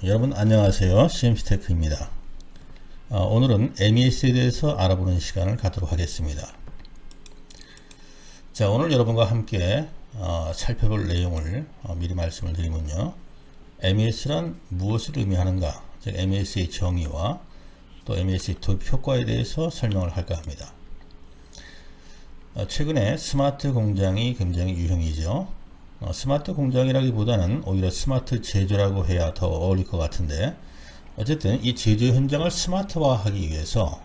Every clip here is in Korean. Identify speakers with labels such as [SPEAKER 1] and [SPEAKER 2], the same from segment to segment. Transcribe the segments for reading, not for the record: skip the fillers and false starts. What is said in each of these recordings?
[SPEAKER 1] 여러분 안녕하세요. CMC테크입니다. 오늘은 MES에 대해서 알아보는 시간을 갖도록 하겠습니다. 자, 오늘 여러분과 함께 살펴볼 내용을 미리 말씀을 드리면요. MES란 무엇을 의미하는가, 즉 MES의 정의와 또 MES의 도입 효과에 대해서 설명을 할까 합니다. 최근에 스마트 공장이 굉장히 유행이죠. 스마트 공장이라기보다는 오히려 스마트 제조라고 해야 더 어울릴 것 같은데, 어쨌든 이 제조 현장을 스마트화하기 위해서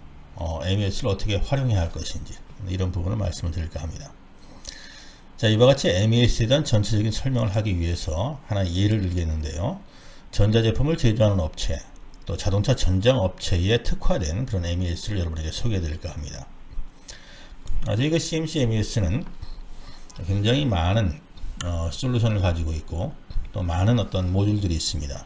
[SPEAKER 1] MES를 어떻게 활용해야 할 것인지 이런 부분을 말씀을 드릴까 합니다. 자, 이와 같이 MES에 대한 전체적인 설명을 하기 위해서 하나의 예를 들겠는데요. 전자제품을 제조하는 업체, 또 자동차 전장 업체에 특화된 그런 MES를 여러분에게 소개해 드릴까 합니다. 저희가 CMC MES는 굉장히 많은 솔루션을 가지고 있고 또 많은 어떤 모듈들이 있습니다.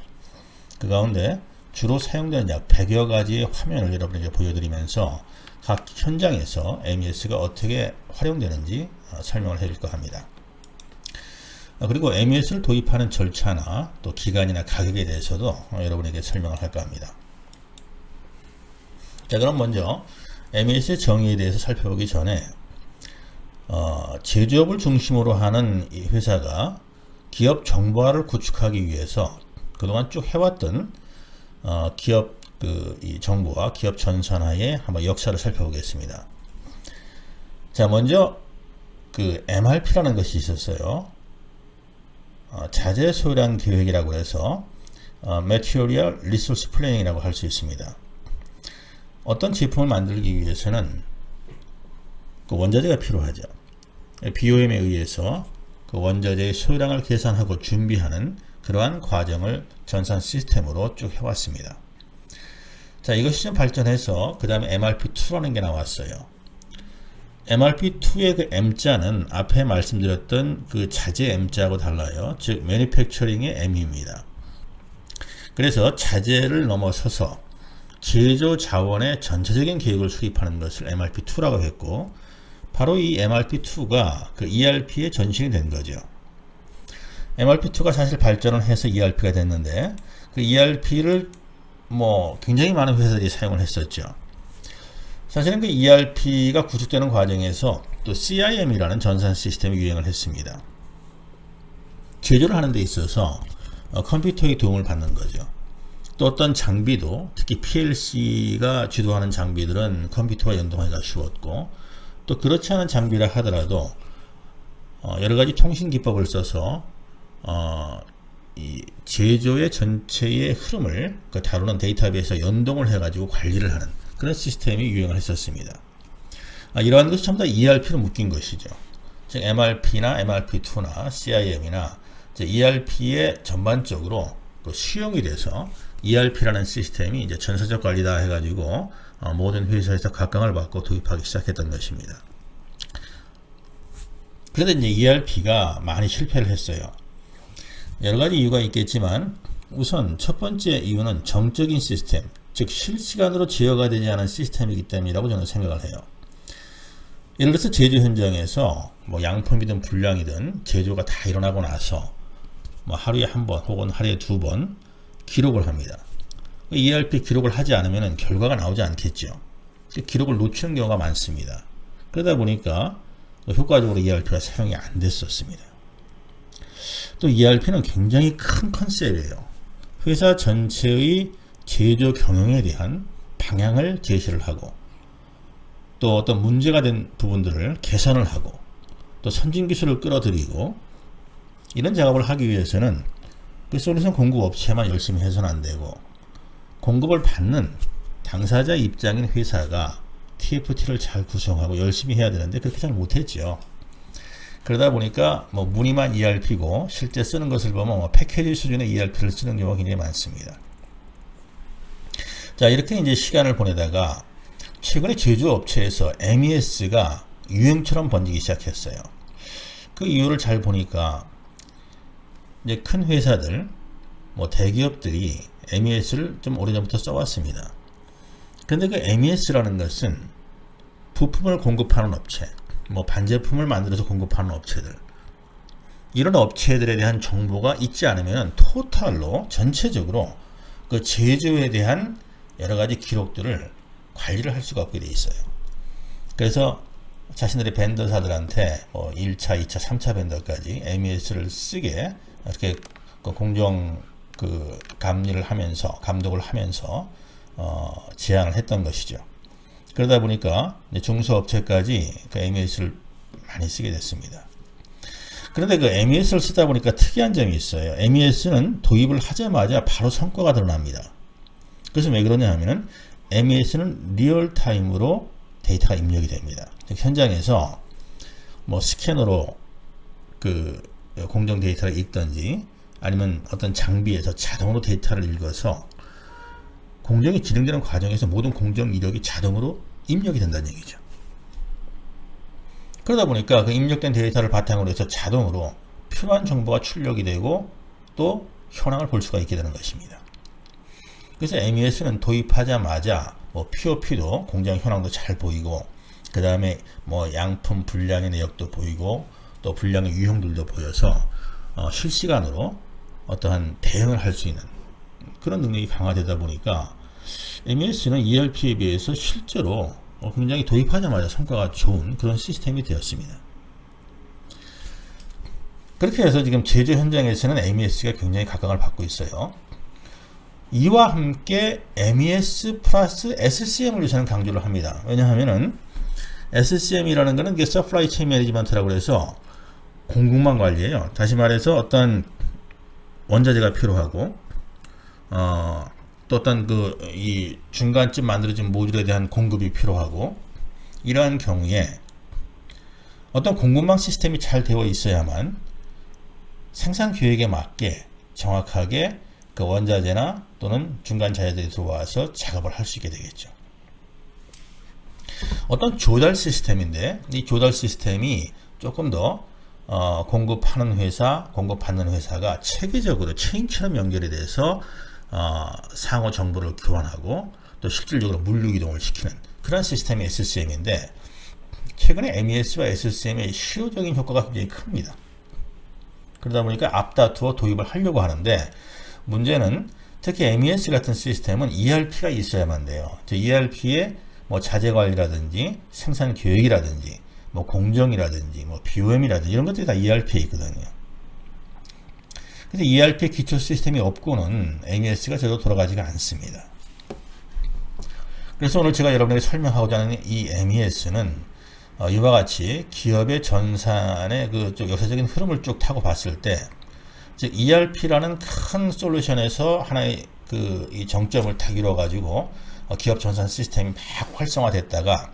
[SPEAKER 1] 그 가운데 주로 사용되는 약 100여 가지의 화면을 여러분에게 보여드리면서 각 현장에서 MES가 어떻게 활용되는지 설명을 해드릴까 합니다. 그리고 MES를 도입하는 절차나 또 기간이나 가격에 대해서도 여러분에게 설명을 할까 합니다. 자, 그럼 먼저 MES의 정의에 대해서 살펴보기 전에 제조업을 중심으로 하는 이 회사가 기업 정보화를 구축하기 위해서 그동안 쭉 해왔던 기업 이 정보화, 기업 전산화의 한번 역사를 살펴보겠습니다. 자, 먼저 MRP라는 것이 있었어요. 자재 소요량 계획이라고 해서 Material Resource Planning이라고 할 수 있습니다. 어떤 제품을 만들기 위해서는 원자재가 필요하죠. BOM에 의해서 원자재의 소요량을 계산하고 준비하는 그러한 과정을 전산 시스템으로 쭉 해왔습니다. 자, 이것이 좀 발전해서 그 다음에 MRP2라는 게 나왔어요. MRP2의 그 M자는 앞에 말씀드렸던 그 자재 M자하고 달라요. 즉 Manufacturing의 M입니다. 그래서 자재를 넘어서서 제조 자원의 전체적인 계획을 수립하는 것을 MRP2라고 했고, 바로 이 MRP2가 그 ERP의 전신이 된 거죠. MRP2가 사실 발전을 해서 ERP가 됐는데, 그 ERP를 굉장히 많은 회사들이 사용을 했었죠. 사실은 그 ERP가 구축되는 과정에서 또 CIM이라는 전산 시스템이 유행을 했습니다. 제조를 하는 데 있어서 컴퓨터의 도움을 받는 거죠. 또 어떤 장비도, 특히 PLC가 주도하는 장비들은 컴퓨터와 연동하기가 쉬웠고, 또 그렇지 않은 장비라 하더라도 여러가지 통신 기법을 써서 이 제조의 전체의 흐름을 다루는 데이터베이스에 연동을 해가지고 관리를 하는 그런 시스템이 유행을 했었습니다. 이러한 것이 전부 다 ERP로 묶인 것이죠. 즉 MRP나 MRP2나 CIM이나 ERP의 전반적으로 수용이 돼서 ERP라는 시스템이 이제 전사적 관리다 해가지고 모든 회사에서 각광을 받고 도입하기 시작했던 것입니다. 그런데 이제 ERP가 많이 실패를 했어요. 여러 가지 이유가 있겠지만 우선 첫 번째 이유는 정적인 시스템, 즉 실시간으로 제어가 되지 않은 시스템이기 때문이라고 저는 생각을 해요. 예를 들어서 제조 현장에서 양품이든 분량이든 제조가 다 일어나고 나서 하루에 한 번 혹은 하루에 두 번 기록을 합니다. ERP 기록을 하지 않으면 결과가 나오지 않겠죠. 기록을 놓치는 경우가 많습니다. 그러다 보니까 효과적으로 ERP가 사용이 안 됐었습니다. 또 ERP는 굉장히 큰 컨셉이에요. 회사 전체의 제조 경영에 대한 방향을 제시를 하고, 또 어떤 문제가 된 부분들을 개선을 하고, 또 선진 기술을 끌어들이고, 이런 작업을 하기 위해서는 그 솔루션 공급 업체만 열심히 해서는 안 되고, 공급을 받는 당사자 입장인 회사가 TFT를 잘 구성하고 열심히 해야 되는데 그렇게 잘 못했죠. 그러다 보니까 무늬만 ERP고 실제 쓰는 것을 보면 패키지 수준의 ERP를 쓰는 경우가 굉장히 많습니다. 자, 이렇게 이제 시간을 보내다가 최근에 제조업체에서 MES가 유행처럼 번지기 시작했어요. 그 이유를 잘 보니까 이제 큰 회사들, 대기업들이 MES를 좀 오래전부터 써왔습니다. 그런데 그 MES라는 것은 부품을 공급하는 업체, 반제품을 만들어서 공급하는 업체들, 이런 업체들에 대한 정보가 있지 않으면 토탈로 전체적으로 그 제조에 대한 여러 가지 기록들을 관리를 할 수가 없게 돼 있어요. 그래서 자신들의 벤더사들한테 뭐 1차, 2차, 3차 벤더까지 MES를 쓰게 이렇게 그 공정 그 감리를 하면서 감독을 하면서 제안을 했던 것이죠. 그러다 보니까 중소업체까지 그 MES를 많이 쓰게 됐습니다. 그런데 그 MES를 쓰다 보니까 특이한 점이 있어요. MES는 도입을 하자마자 바로 성과가 드러납니다. 그래서 왜 그러냐 하면은 MES는 리얼타임으로 데이터가 입력이 됩니다. 현장에서 뭐 스캐너로 그 공정 데이터를 읽든지 아니면 어떤 장비에서 자동으로 데이터를 읽어서 공정이 진행되는 과정에서 모든 공정 이력이 자동으로 입력이 된다는 얘기죠. 그러다 보니까 그 입력된 데이터를 바탕으로 해서 자동으로 필요한 정보가 출력이 되고 또 현황을 볼 수가 있게 되는 것입니다. 그래서 MES는 도입하자마자 뭐 POP도 공장 현황도 잘 보이고 그 다음에 뭐 양품 분량의 내역도 보이고 또 분량의 유형들도 보여서 실시간으로 어떠한 대응을 할 수 있는 그런 능력이 강화되다 보니까 MES는 ERP에 비해서 실제로 굉장히 도입하자마자 성과가 좋은 그런 시스템이 되었습니다. 그렇게 해서 지금 제조 현장에서는 MES가 굉장히 각광을 받고 있어요. 이와 함께 MES 플러스 SCM을 요새는 강조를 합니다. 왜냐하면은 SCM이라는 것은 이게 서플라이 체인 매니지먼트라고 해서 공급망 관리예요. 다시 말해서 어떤 원자재가 필요하고 또 어떤 이 중간쯤 만들어진 모듈에 대한 공급이 필요하고 이러한 경우에 어떤 공급망 시스템이 잘 되어 있어야만 생산 계획에 맞게 정확하게 그 원자재나 또는 중간 자재들이 들어와서 작업을 할 수 있게 되겠죠. 어떤 조달 시스템인데 이 조달 시스템이 조금 더 공급하는 회사, 공급받는 회사가 체계적으로 체인처럼 연결이 돼서 상호 정보를 교환하고 또 실질적으로 물류 이동을 시키는 그런 시스템이 SCM인데 최근에 MES와 SCM의 실효적인 효과가 굉장히 큽니다. 그러다 보니까 앞다투어 도입을 하려고 하는데 문제는 특히 MES 같은 시스템은 ERP가 있어야만 돼요. ERP에 뭐 자재 관리라든지 생산 계획이라든지 뭐 공정이라든지 뭐 BOM이라든지 이런 것들이 다 ERP에 있거든요. 근데 ERP 기초 시스템이 없고는 MES가 제대로 돌아가지가 않습니다. 그래서 오늘 제가 여러분에게 설명하고자 하는 이 MES는 이와 같이 기업의 전산의 그 역사적인 흐름을 쭉 타고 봤을 때, 즉 ERP라는 큰 솔루션에서 하나의 이 정점을 딱 이뤄가지고 기업 전산 시스템이 막 활성화됐다가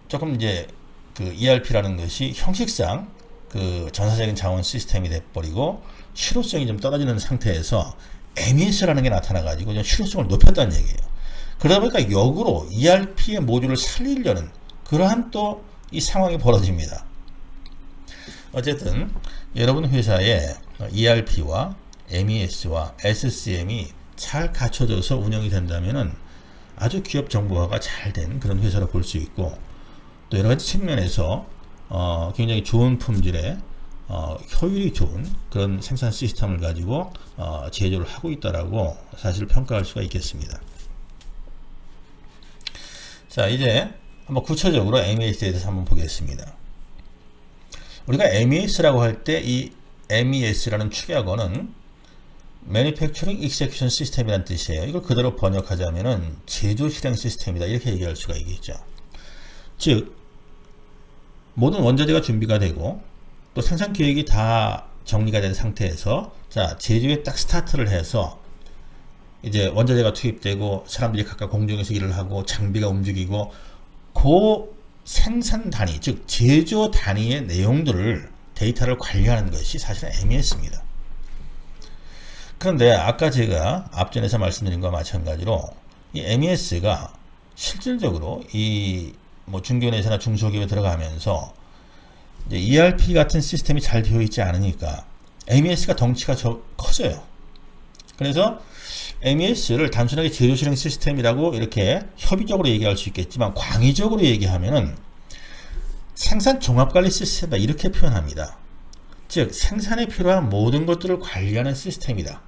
[SPEAKER 1] 조금 이제 그 ERP라는 것이 형식상 그 전사적인 자원 시스템이 돼버리고 실효성이 좀 떨어지는 상태에서 MES라는 게 나타나가지고 좀 실효성을 높였다는 얘기예요. 그러다 보니까 역으로 ERP의 모듈을 살리려는 그러한 또 이 상황이 벌어집니다. 어쨌든 여러분 회사에 ERP와 MES와 SCM이 잘 갖춰져서 운영이 된다면은 아주 기업 정보화가 잘 된 그런 회사로 볼 수 있고 또 여러 가지 측면에서 굉장히 좋은 품질의 효율이 좋은 그런 생산 시스템을 가지고 제조를 하고 있다라고 사실 평가할 수가 있겠습니다. 자, 이제 한번 구체적으로 MES에 대해서 한번 보겠습니다. 우리가 MES라고 할 때 이 MES라는 축약어는 Manufacturing Execution System이라는 뜻이에요. 이걸 그대로 번역하자면은 제조 실행 시스템이다 이렇게 얘기할 수가 있겠죠. 즉 모든 원자재가 준비가 되고 또 생산 계획이 다 정리가 된 상태에서 자 제조에 딱 스타트를 해서 이제 원자재가 투입되고 사람들이 각각 공정에서 일을 하고 장비가 움직이고 그 생산 단위 즉 제조 단위의 내용들을 데이터를 관리하는 것이 사실은 MES입니다. 그런데 아까 제가 앞전에서 말씀드린 것과 마찬가지로 이 MES가 실질적으로 이 뭐 중견회사나 중소기업에 들어가면서 이제 ERP 같은 시스템이 잘 되어 있지 않으니까 MES가 덩치가 커져요. 그래서 MES를 단순하게 제조 실행 시스템이라고 이렇게 협의적으로 얘기할 수 있겠지만 광의적으로 얘기하면은 생산 종합관리 시스템이다 이렇게 표현합니다. 즉 생산에 필요한 모든 것들을 관리하는 시스템이다.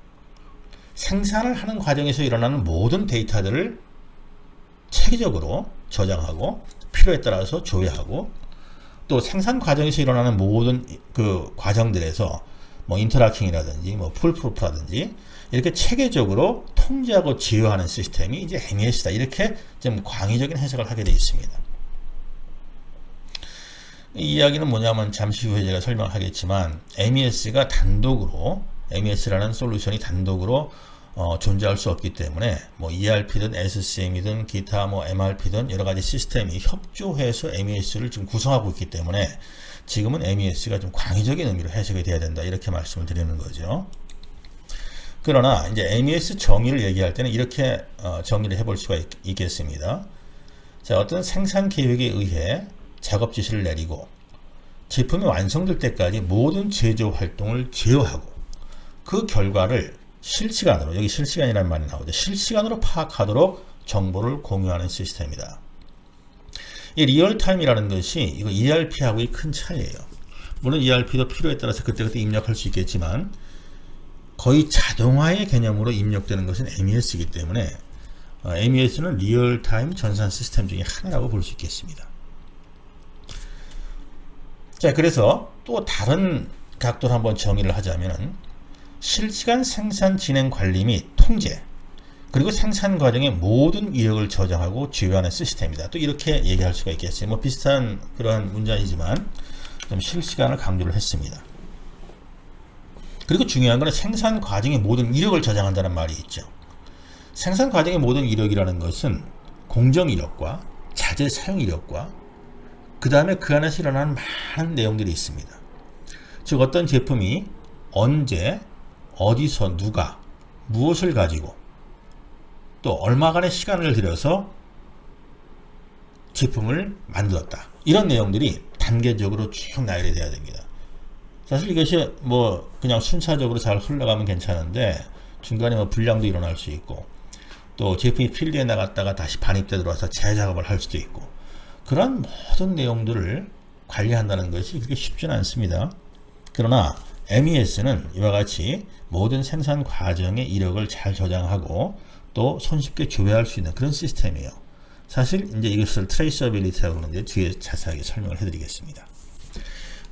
[SPEAKER 1] 생산을 하는 과정에서 일어나는 모든 데이터들을 체계적으로 저장하고 필요에 따라서 조회하고, 또 생산 과정에서 일어나는 모든 그 과정들에서 뭐 인터락킹이라든지 뭐 풀프루프라든지 이렇게 체계적으로 통제하고 제어하는 시스템이 이제 MES다. 이렇게 좀 광의적인 해석을 하게 되어 있습니다. 이 이야기는 뭐냐면 잠시 후에 제가 설명하겠지만 MES가 단독으로, MES라는 솔루션이 단독으로 존재할 수 없기 때문에 뭐 ERP든 SCM이든 기타 뭐 MRP든 여러 가지 시스템이 협조해서 MES를 지금 구성하고 있기 때문에 지금은 MES가 좀 광의적인 의미로 해석이 돼야 된다. 이렇게 말씀을 드리는 거죠. 그러나 이제 MES 정의를 얘기할 때는 이렇게 정의를 해볼 수가 있겠습니다. 자, 어떤 생산 계획에 의해 작업 지시를 내리고 제품이 완성될 때까지 모든 제조 활동을 제어하고 그 결과를 실시간으로, 여기 실시간이라는 말이 나오죠. 실시간으로 파악하도록 정보를 공유하는 시스템이다. 이 리얼타임이라는 것이 이거 ERP하고의 큰 차이예요. 물론 ERP도 필요에 따라서 그때그때 입력할 수 있겠지만 거의 자동화의 개념으로 입력되는 것은 MES이기 때문에 MES는 리얼타임 전산 시스템 중에 하나라고 볼 수 있겠습니다. 자, 그래서 또 다른 각도로 한번 정의를 하자면 실시간 생산 진행 관리 및 통제, 그리고 생산 과정의 모든 이력을 저장하고 제어하는 시스템이다. 또 이렇게 얘기할 수가 있겠어요. 뭐 비슷한 그런 문장이지만 좀 실시간을 강조를 했습니다. 그리고 중요한 것은 생산 과정의 모든 이력을 저장한다는 말이 있죠. 생산 과정의 모든 이력이라는 것은 공정 이력과 자재 사용 이력과 그 다음에 그 안에서 일어나는 많은 내용들이 있습니다. 즉 어떤 제품이 언제, 어디서, 누가, 무엇을 가지고 또 얼마간의 시간을 들여서 제품을 만들었다. 이런 내용들이 단계적으로 쭉 나열이 돼야 됩니다. 사실 이것이 뭐 그냥 순차적으로 잘 흘러가면 괜찮은데 중간에 뭐 불량도 일어날 수 있고 또 제품이 필드에 나갔다가 다시 반입돼 들어와서 재작업을 할 수도 있고 그런 모든 내용들을 관리한다는 것이 그렇게 쉽지는 않습니다. 그러나 MES는 이와 같이 모든 생산 과정의 이력을 잘 저장하고 또 손쉽게 조회할 수 있는 그런 시스템이에요. 사실 이제 이것을 트레이서빌리티라고 하는데 뒤에 자세하게 설명을 해드리겠습니다.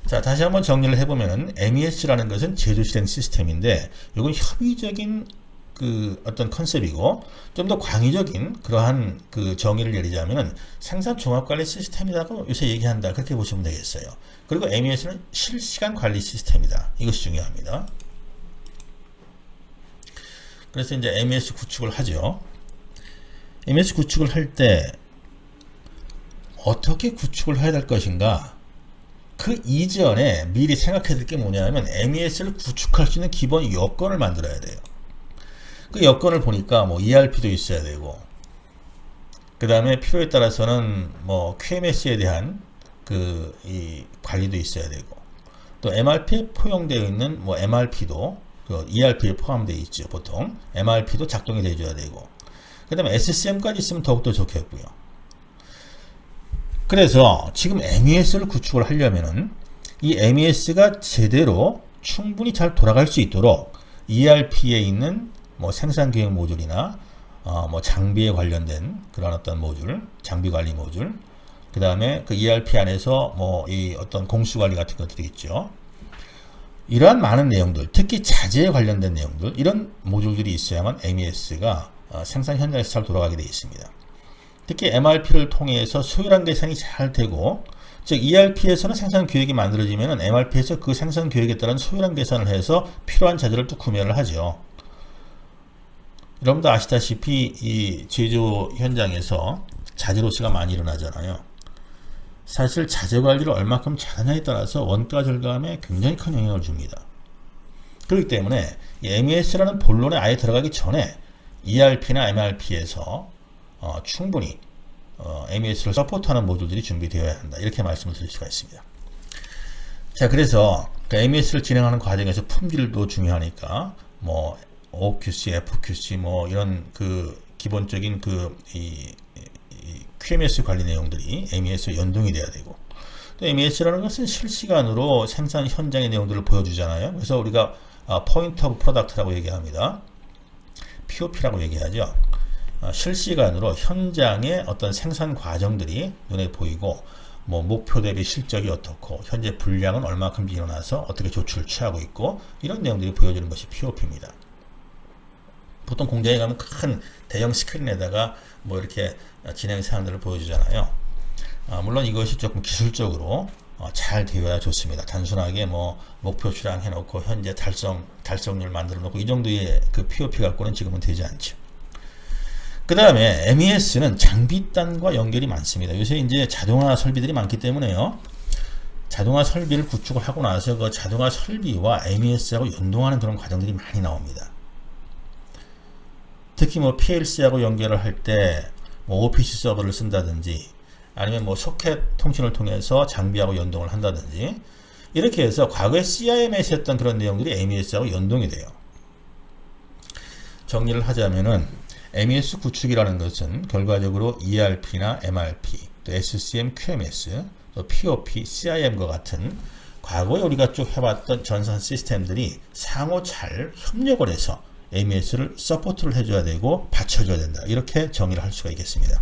[SPEAKER 1] 자, 다시 한번 정리를 해보면은 MES라는 것은 제조 실행 시스템인데 이건 협의적인 그 어떤 컨셉이고 좀 더 광의적인 그러한 그 정의를 내리자면은 생산 종합 관리 시스템이라고 요새 얘기한다. 그렇게 보시면 되겠어요. 그리고 MES는 실시간 관리 시스템이다. 이것이 중요합니다. 그래서 이제 MES 구축을 하죠. MES 구축을 할 때 어떻게 구축을 해야 될 것인가? 그 이전에 미리 생각해야 될 게 뭐냐면 MES를 구축할 수 있는 기본 여건을 만들어야 돼요. 그 여건을 보니까 뭐 ERP도 있어야 되고 그 다음에 필요에 따라서는 뭐 QMS에 대한 그 이 관리도 있어야 되고 또 MRP에 포용되어 있는 뭐 MRP도 그 ERP에 포함되어 있죠. 보통 MRP도 작동이 돼줘야 되고 그 다음에 SCM까지 있으면 더욱더 좋겠고요. 그래서 지금 MES를 구축을 하려면은 이 MES가 제대로 충분히 잘 돌아갈 수 있도록 ERP에 있는 뭐 생산 계획 모듈이나 뭐 장비에 관련된 그런 어떤 모듈, 장비 관리 모듈, 그 다음에 그 ERP 안에서 뭐 이 어떤 공수 관리 같은 것들이 있죠. 이러한 많은 내용들, 특히 자재에 관련된 내용들, 이런 모듈들이 있어야만 MES가 생산 현장에서 잘 돌아가게 되어 있습니다. 특히 MRP를 통해서 소요량 계산이 잘 되고, 즉 ERP에서는 생산 계획이 만들어지면 MRP에서 그 생산 계획에 따른 소요량 계산을 해서 필요한 자재를 또 구매를 하죠. 여러분도 아시다시피 이 제조 현장에서 자재 로스가 많이 일어나잖아요. 사실 자재 관리를 얼마큼 잘하냐에 따라서 원가 절감에 굉장히 큰 영향을 줍니다. 그렇기 때문에 이 MES라는 본론에 아예 들어가기 전에 ERP나 MRP에서 충분히 MES를 서포트하는 모듈들이 준비되어야 한다. 이렇게 말씀을 드릴 수가 있습니다. 자, 그래서 그 MES를 진행하는 과정에서 품질도 중요하니까 뭐 OQC, FQC 뭐 이런 그 기본적인 그 QMS 관리 내용들이 MES에 연동이 돼야 되고 또 MES라는 것은 실시간으로 생산 현장의 내용들을 보여주잖아요. 그래서 우리가 포인트 오브 프로덕트라고 얘기합니다. POP라고 얘기하죠. 실시간으로 현장의 어떤 생산 과정들이 눈에 보이고 뭐 목표 대비 실적이 어떻고 현재 분량은 얼마큼 일어나서 어떻게 조치를 취하고 있고 이런 내용들이 보여주는 것이 POP입니다. 보통 공장에 가면 큰 대형 스크린에다가 뭐 이렇게 진행 사항들을 보여주잖아요. 물론 이것이 조금 기술적으로 잘 되어야 좋습니다. 단순하게 뭐 목표 출항 해놓고 현재 달성률 만들어 놓고 이 정도의 그 POP 갖고는 지금은 되지 않죠. 그 다음에 MES는 장비단과 연결이 많습니다. 요새 이제 자동화 설비들이 많기 때문에요. 자동화 설비를 구축을 하고 나서 그 자동화 설비와 MES하고 연동하는 그런 과정들이 많이 나옵니다. 특히 뭐 PLC하고 연결을 할 때 뭐 OPC 서버를 쓴다든지 아니면 뭐 소켓 통신을 통해서 장비하고 연동을 한다든지 이렇게 해서 과거에 CIMS 했던 그런 내용들이 MES하고 연동이 돼요. 정리를 하자면은 MES 구축이라는 것은 결과적으로 ERP나 MRP, 또 SCM, QMS, 또 POP, CIM과 같은 과거에 우리가 쭉 해봤던 전산 시스템들이 상호 잘 협력을 해서 MES를 서포트를 해줘야 되고 받쳐줘야 된다. 이렇게 정의를 할 수가 있겠습니다.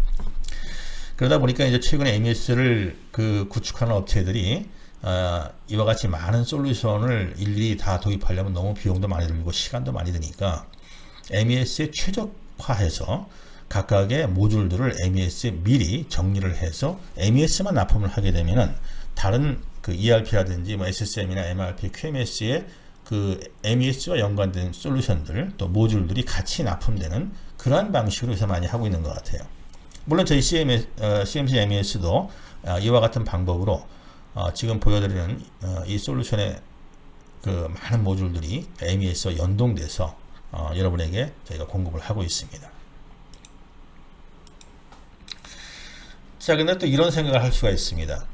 [SPEAKER 1] 그러다 보니까 이제 최근에 MES를 그 구축하는 업체들이 이와 같이 많은 솔루션을 일일이 다 도입하려면 너무 비용도 많이 들고 시간도 많이 드니까 MES에 최적화해서 각각의 모듈들을 MES에 미리 정리를 해서 MES만 납품을 하게 되면은 다른 그 ERP라든지 뭐 SCM이나 MRP, QMS의 그 MES와 연관된 솔루션들 또 모듈들이 같이 납품되는 그러한 방식으로 요새 많이 하고 있는 것 같아요. 물론 저희 CMC MES도 이와 같은 방법으로 지금 보여드리는 이 솔루션의 그 많은 모듈들이 MES와 연동돼서 여러분에게 저희가 공급을 하고 있습니다. 자, 근데 또 이런 생각을 할 수가 있습니다.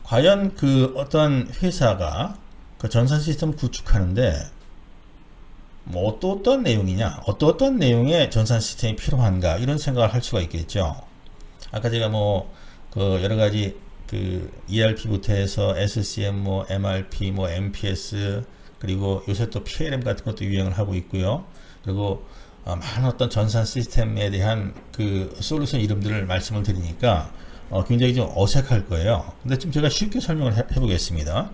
[SPEAKER 1] 과연 그 어떤 회사가 그 전산 시스템 구축하는데 뭐 어떤 내용이냐, 어떤 내용의 전산 시스템이 필요한가 이런 생각을 할 수가 있겠죠. 아까 제가 뭐 그 여러 가지 그 ERP부터 해서 SCM, 뭐 MRP, 뭐 MPS 그리고 요새 또 PLM 같은 것도 유행을 하고 있고요. 그리고 많은 어떤 전산 시스템에 대한 그 솔루션 이름들을 말씀을 드리니까 굉장히 좀 어색할 거예요. 근데 좀 제가 쉽게 설명을 해보겠습니다.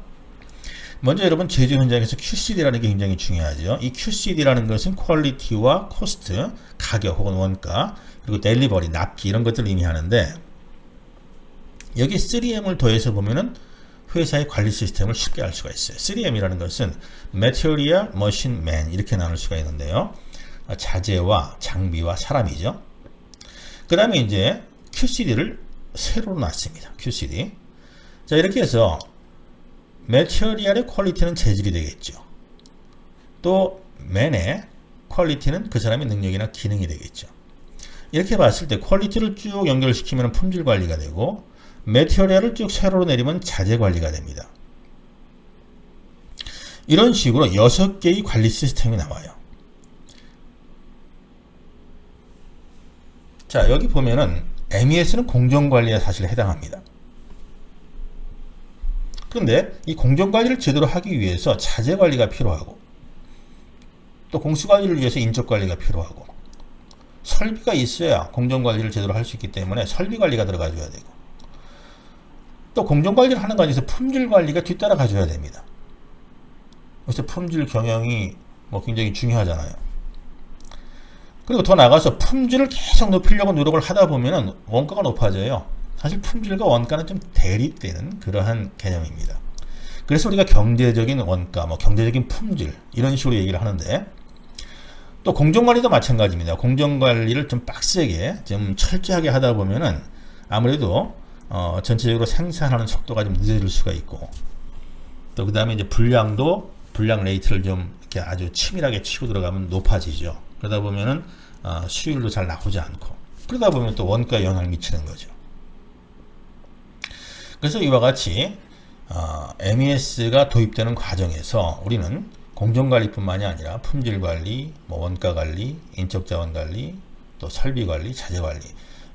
[SPEAKER 1] 먼저 여러분 제조 현장에서 QCD라는 게 굉장히 중요하죠. 이 QCD라는 것은 퀄리티와 코스트, 가격 혹은 원가, 그리고 델리버리, 납기 이런 것들을 의미하는데 여기 3M을 더해서 보면은 회사의 관리 시스템을 쉽게 알 수가 있어요. 3M이라는 것은 Material, Machine, Man 이렇게 나눌 수가 있는데요. 자재와 장비와 사람이죠. 그 다음에 이제 QCD를 세로로 놨습니다. QCD. 자, 이렇게 해서 매티리얼의 퀄리티는 재질이 되겠죠. 또 맨의 퀄리티는 그 사람의 능력이나 기능이 되겠죠. 이렇게 봤을 때 퀄리티를 쭉 연결시키면 품질 관리가 되고 매티리얼을 쭉 세로로 내리면 자재 관리가 됩니다. 이런 식으로 6개의 관리 시스템이 나와요. 자, 여기 보면은 MES는 공정관리에 사실 해당합니다. 그런데 이 공정관리를 제대로 하기 위해서 자재관리가 필요하고 또 공수관리를 위해서 인적관리가 필요하고 설비가 있어야 공정관리를 제대로 할 수 있기 때문에 설비관리가 들어가줘야 되고 또 공정관리를 하는 과정에서 품질관리가 뒤따라 가줘야 됩니다. 그래서 품질 경영이 뭐 굉장히 중요하잖아요. 그리고 더 나가서 품질을 계속 높이려고 노력을 하다 보면은 원가가 높아져요. 사실 품질과 원가는 좀 대립되는 그러한 개념입니다. 그래서 우리가 경제적인 원가, 뭐 경제적인 품질 이런 식으로 얘기를 하는데 또 공정관리도 마찬가지입니다. 공정관리를 좀 빡세게 좀 철저하게 하다 보면은 아무래도 전체적으로 생산하는 속도가 좀 늦어질 수가 있고 또 그 다음에 이제 분량 레이트를 좀 이렇게 아주 치밀하게 치고 들어가면 높아지죠. 그러다 보면은 수율도 잘 나오지 않고 그러다 보면 또 원가에 영향을 미치는 거죠. 그래서 이와 같이 MES가 도입되는 과정에서 우리는 공정관리뿐만이 아니라 품질관리, 뭐 원가관리, 인적자원관리, 또 설비관리, 자재관리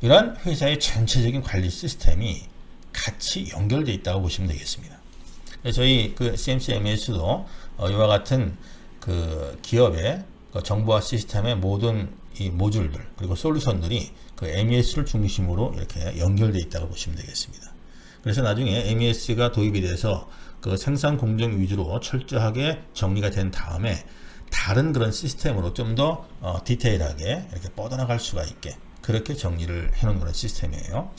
[SPEAKER 1] 이러한 회사의 전체적인 관리 시스템이 같이 연결되어 있다고 보시면 되겠습니다. 저희 그 CMC MES도 이와 같은 그 기업의 그 정보화 시스템의 모든 이 모듈들 그리고 솔루션들이 그 MES를 중심으로 이렇게 연결되어 있다고 보시면 되겠습니다. 그래서 나중에 MES가 도입이 돼서 그 생산 공정 위주로 철저하게 정리가 된 다음에 다른 그런 시스템으로 좀 더 디테일하게 이렇게 뻗어나갈 수가 있게 그렇게 정리를 해놓은 그런 시스템이에요.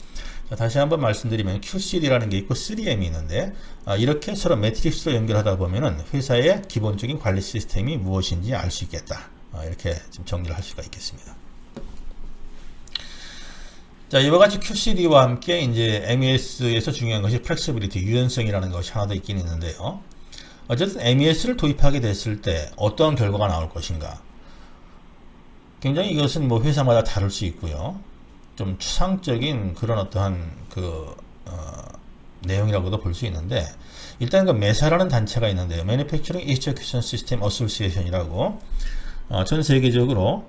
[SPEAKER 1] 자, 다시 한번 말씀드리면 QCD라는 게 있고 3M이 있는데 이렇게 서로 매트릭스로 연결하다 보면은 회사의 기본적인 관리 시스템이 무엇인지 알 수 있겠다. 이렇게 좀 정리를 할 수가 있겠습니다. 자, 이와 같이 QCD와 함께 이제 MES에서 중요한 것이 플렉시빌리티, 유연성이라는 것이 하나 더 있긴 있는데요. 어쨌든 MES를 도입하게 됐을 때 어떤 결과가 나올 것인가. 굉장히 이것은 뭐 회사마다 다를 수 있고요. 좀 추상적인 그런 어떠한 내용이라고도 볼 수 있는데, 일단 그 메사라는 단체가 있는데요. Manufacturing Execution System Association이라고 전 세계적으로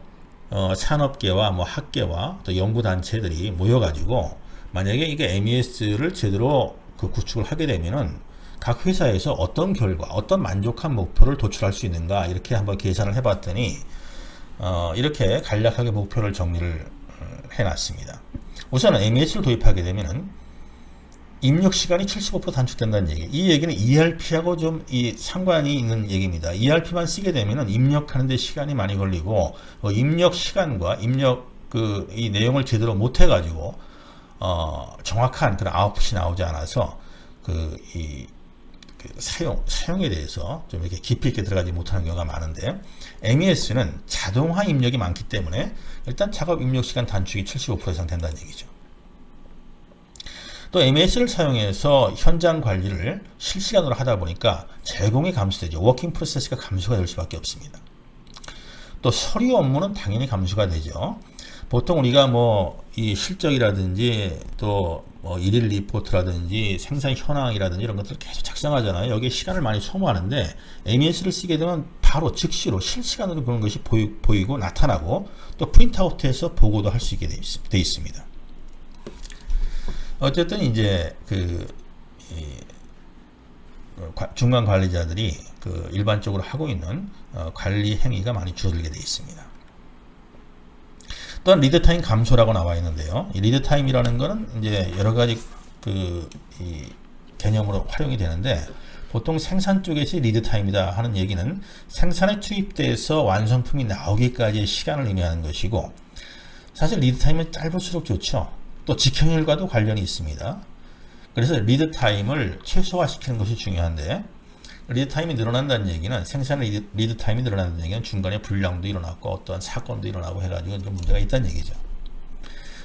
[SPEAKER 1] 산업계와 뭐 학계와 또 연구단체들이 모여가지고 만약에 이게 MES를 제대로 그 구축을 하게 되면은 각 회사에서 어떤 결과, 어떤 만족한 목표를 도출할 수 있는가 이렇게 한번 계산을 해봤더니 이렇게 간략하게 목표를 정리를 해놨습니다. 우선은 MES를 도입하게 되면은 입력 시간이 75% 단축된다는 얘기. 이 얘기는 ERP하고 좀 상관이 있는 얘기입니다. ERP만 쓰게 되면은 입력하는데 시간이 많이 걸리고 입력 시간과 입력 이 내용을 제대로 못 해가지고 정확한 그런 아웃풋이 나오지 않아서 사용에 대해서 좀 이렇게 깊이 있게 들어가지 못하는 경우가 많은데, MES는 자동화 입력이 많기 때문에 일단 작업 입력 시간 단축이 75% 이상 된다는 얘기죠. 또 MES를 사용해서 현장 관리를 실시간으로 하다 보니까 제공이 감소되죠. 워킹 프로세스가 감소가 될 수밖에 없습니다. 또 서류 업무는 당연히 감소가 되죠. 보통 우리가 뭐 이 실적이라든지 또 뭐 일일 리포트라든지 생산 현황이라든지 이런 것들을 계속 작성하잖아요. 여기에 시간을 많이 소모하는데 MES를 쓰게 되면 바로 즉시로 실시간으로 그런 것이 보이고 나타나고 또 프린트아웃해서 보고도 할 수 있게 돼 있습니다. 어쨌든 이제 중간 관리자들이 일반적으로 하고 있는 관리 행위가 많이 줄어들게 되어 있습니다. 또한 리드타임 감소라고 나와 있는데요. 이 리드타임이라는 거는 이제 여러 가지 이 개념으로 활용이 되는데, 보통 생산 쪽에서 리드타임이다 하는 얘기는 생산에 투입돼서 완성품이 나오기까지의 시간을 의미하는 것이고, 사실 리드타임은 짧을수록 좋죠. 또 직행일과도 관련이 있습니다. 그래서 리드타임을 최소화시키는 것이 중요한데, 리드타임이 늘어난다는 얘기는 생산의 리드타임이 늘어난다는 얘기는 중간에 불량도 일어났고 어떤 사건도 일어나고 해가지고 좀 문제가 있다는 얘기죠.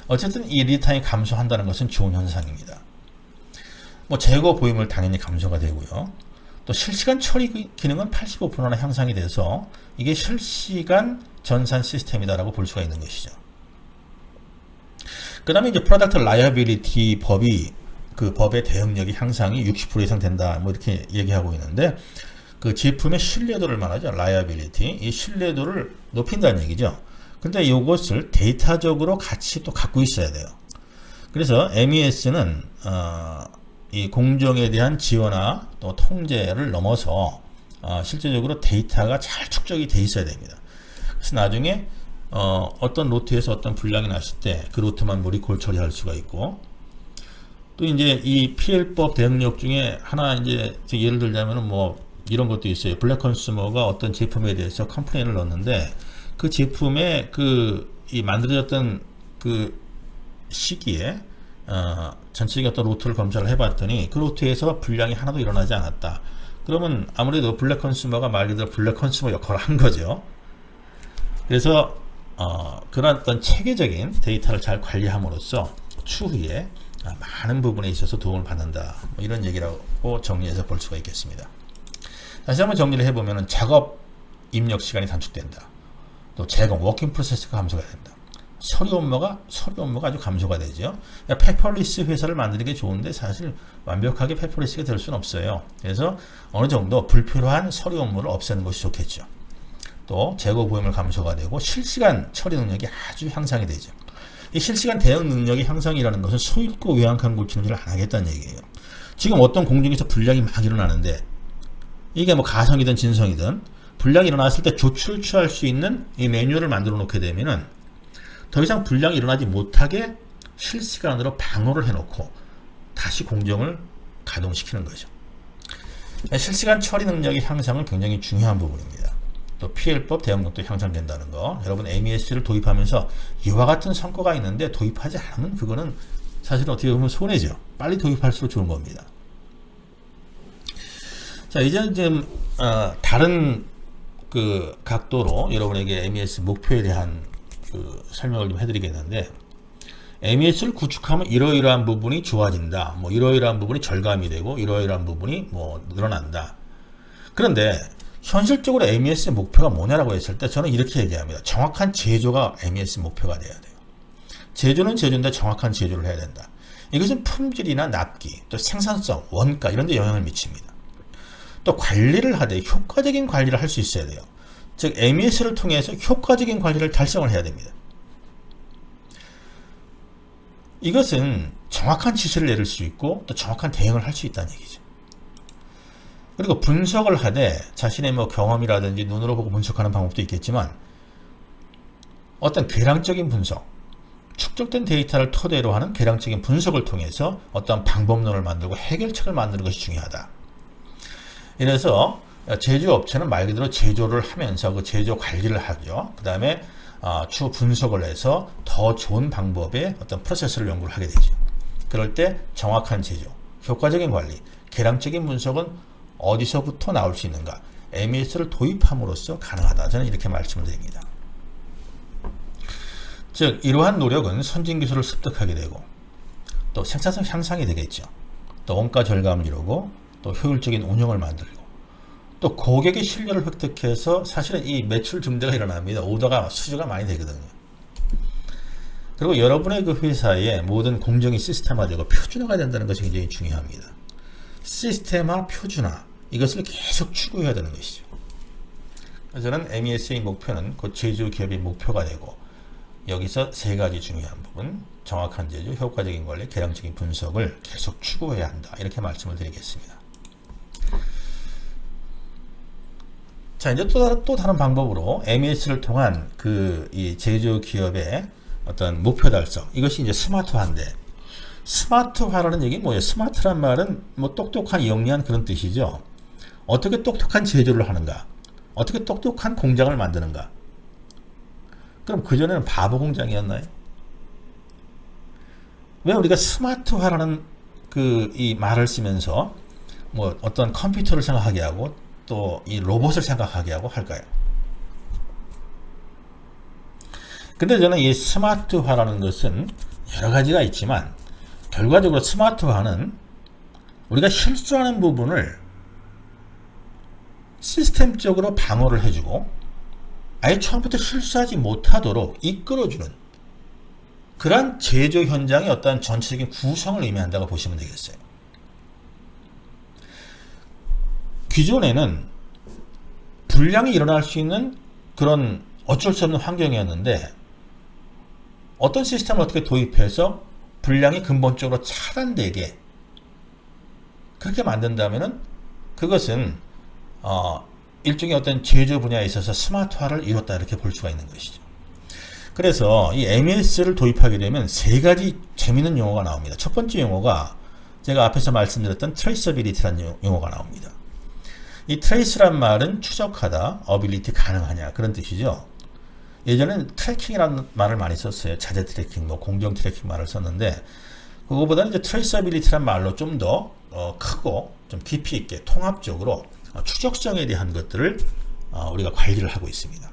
[SPEAKER 1] 어쨌든 이 리드타임이 감소한다는 것은 좋은 현상입니다. 뭐 재고 보임을 당연히 감소가 되고요. 또 실시간 처리 기능은 85%나 향상이 돼서 이게 실시간 전산 시스템이다라고 볼 수가 있는 것이죠. 그 다음에 이제 프로덕트 라이어빌리티 법이 그 법의 대응력이 향상이 60% 이상 된다, 뭐 이렇게 얘기하고 있는데, 그 제품의 신뢰도를 말하죠. 라이어빌리티. 이 신뢰도를 높인다는 얘기죠. 근데 이것을 데이터적으로 같이 또 갖고 있어야 돼요. 그래서 MES는 이 공정에 대한 지원화 또 통제를 넘어서 실제적으로 데이터가 잘 축적이 돼 있어야 됩니다. 그래서 나중에 어떤 로트에서 어떤 불량이 났을 때 그 로트만 리콜 처리할 수가 있고, 또 이제 이 PL법 대응력 중에 하나 이제 예를 들자면은 뭐 이런 것도 있어요. 블랙 컨슈머가 어떤 제품에 대해서 컴플레인을 넣었는데 그 제품의 이 만들어졌던 그 시기에 전체적인 어떤 로트를 검사를 해봤더니 그 로트에서 불량이 하나도 일어나지 않았다. 그러면 아무래도 블랙 컨슈머가 말 그대로 블랙 컨슈머 역할을 한 거죠. 그래서 그런 어떤 체계적인 데이터를 잘 관리함으로써 추후에 많은 부분에 있어서 도움을 받는다, 뭐 이런 얘기라고 정리해서 볼 수가 있겠습니다. 다시 한번 정리를 해보면 작업 입력 시간이 단축된다. 또 제공 워킹 프로세스가 감소가 된다. 서류 업무가 아주 감소가 되죠. 페퍼리스 회사를 만드는 게 좋은데 사실 완벽하게 페퍼리스가 될 수는 없어요. 그래서 어느 정도 불필요한 서류 업무를 없애는 것이 좋겠죠. 또 재고 보임을 감소가 되고 실시간 처리 능력이 아주 향상이 되죠. 이 실시간 대응 능력의 향상이라는 것은 소잃고 외양간 고치는 일을 안 하겠다는 얘기예요. 지금 어떤 공정에서 불량이 막 일어나는데 이게 뭐 가성이든 진성이든 불량이 일어났을 때 조치를 취할 수 있는 이 매뉴얼을 만들어 놓게 되면은 더 이상 불량이 일어나지 못하게 실시간으로 방어를 해놓고 다시 공정을 가동시키는 거죠. 실시간 처리 능력의 향상은 굉장히 중요한 부분입니다. 또 PL법 대응력도 향상된다는 거. 여러분 MES를 도입하면서 이와 같은 성과가 있는데 도입하지 않으면 그거는 사실 어떻게 보면 손해죠. 빨리 도입할수록 좋은 겁니다. 자, 이제는 좀 다른 그 각도로 여러분에게 MES 목표에 대한 그 설명을 좀 해드리겠는데, MES를 구축하면 이러이러한 부분이 좋아진다. 뭐 이러이러한 부분이 절감이 되고 이러이러한 부분이 뭐 늘어난다. 그런데 현실적으로 MES의 목표가 뭐냐라고 했을 때 저는 이렇게 얘기합니다. 정확한 제조가 MES 목표가 돼야 돼요. 제조는 제조인데 정확한 제조를 해야 된다. 이것은 품질이나 납기, 또 생산성, 원가 이런 데 영향을 미칩니다. 또 관리를 하되 효과적인 관리를 할 수 있어야 돼요. 즉 MES를 통해서 효과적인 관리를 달성을 해야 됩니다. 이것은 정확한 지시를 내릴 수 있고 또 정확한 대응을 할 수 있다는 얘기죠. 그리고 분석을 하되 자신의 뭐 경험이라든지 눈으로 보고 분석하는 방법도 있겠지만 어떤 계량적인 분석, 축적된 데이터를 토대로 하는 계량적인 분석을 통해서 어떤 방법론을 만들고 해결책을 만드는 것이 중요하다. 이래서 제조업체는 말 그대로 제조를 하면서 그 제조 관리를 하죠. 그 다음에 추후 분석을 해서 더 좋은 방법의 어떤 프로세스를 연구를 하게 되죠. 그럴 때 정확한 제조, 효과적인 관리, 계량적인 분석은 어디서부터 나올 수 있는가? MES를 도입함으로써 가능하다. 저는 이렇게 말씀을 드립니다. 즉 이러한 노력은 선진 기술을 습득하게 되고 또 생산성 향상이 되겠죠. 또 원가 절감을 이루고 또 효율적인 운영을 만들고 또 고객의 신뢰를 획득해서 사실은 이 매출 증대가 일어납니다. 오더가 수주가 많이 되거든요. 그리고 여러분의 그 회사의 모든 공정이 시스템화되고 표준화가 된다는 것이 굉장히 중요합니다. 시스템화, 표준화 이것을 계속 추구해야 되는 것이죠. 저는 MES의 목표는 곧 제조 기업의 목표가 되고 여기서 세 가지 중요한 부분, 정확한 제조, 효과적인 관리, 계량적인 분석을 계속 추구해야 한다. 이렇게 말씀을 드리겠습니다. 자, 이제 또 다른 방법으로 MES를 통한 이 제조 기업의 어떤 목표 달성, 이것이 이제 스마트화인데, 스마트화라는 얘기 뭐예요? 스마트란 말은 뭐 똑똑한, 영리한 그런 뜻이죠. 어떻게 똑똑한 제조를 하는가? 어떻게 똑똑한 공장을 만드는가? 그럼 그전에는 바보 공장이었나요? 왜 우리가 스마트화라는 이 말을 쓰면서 뭐 어떤 컴퓨터를 생각하게 하고 또 이 로봇을 생각하게 하고 할까요? 근데 저는 이 스마트화라는 것은 여러 가지가 있지만 결과적으로 스마트화는 우리가 실수하는 부분을 시스템적으로 방어를 해주고 아예 처음부터 실수하지 못하도록 이끌어주는 그러한 제조 현장의 어떤 전체적인 구성을 의미한다고 보시면 되겠어요. 기존에는 불량이 일어날 수 있는 그런 어쩔 수 없는 환경이었는데 어떤 시스템을 어떻게 도입해서 불량이 근본적으로 차단되게 그렇게 만든다면은 그것은 일종의 어떤 제조 분야에 있어서 스마트화를 이뤘다 이렇게 볼 수가 있는 것이죠. 그래서 이 MES를 도입하게 되면 세 가지 재미있는 용어가 나옵니다. 첫 번째 용어가 제가 앞에서 말씀드렸던 트레이서빌리티라는 용어가 나옵니다. 이 트레이스란 말은 추적하다, 어빌리티 가능하냐 그런 뜻이죠. 예전에는 트래킹이라는 말을 많이 썼어요. 자재 트래킹, 뭐 공정 트래킹 말을 썼는데 그거보다는 이제 트레이서빌리티란 말로 좀 더 크고 좀 깊이 있게 통합적으로 추적성에 대한 것들을 우리가 관리를 하고 있습니다.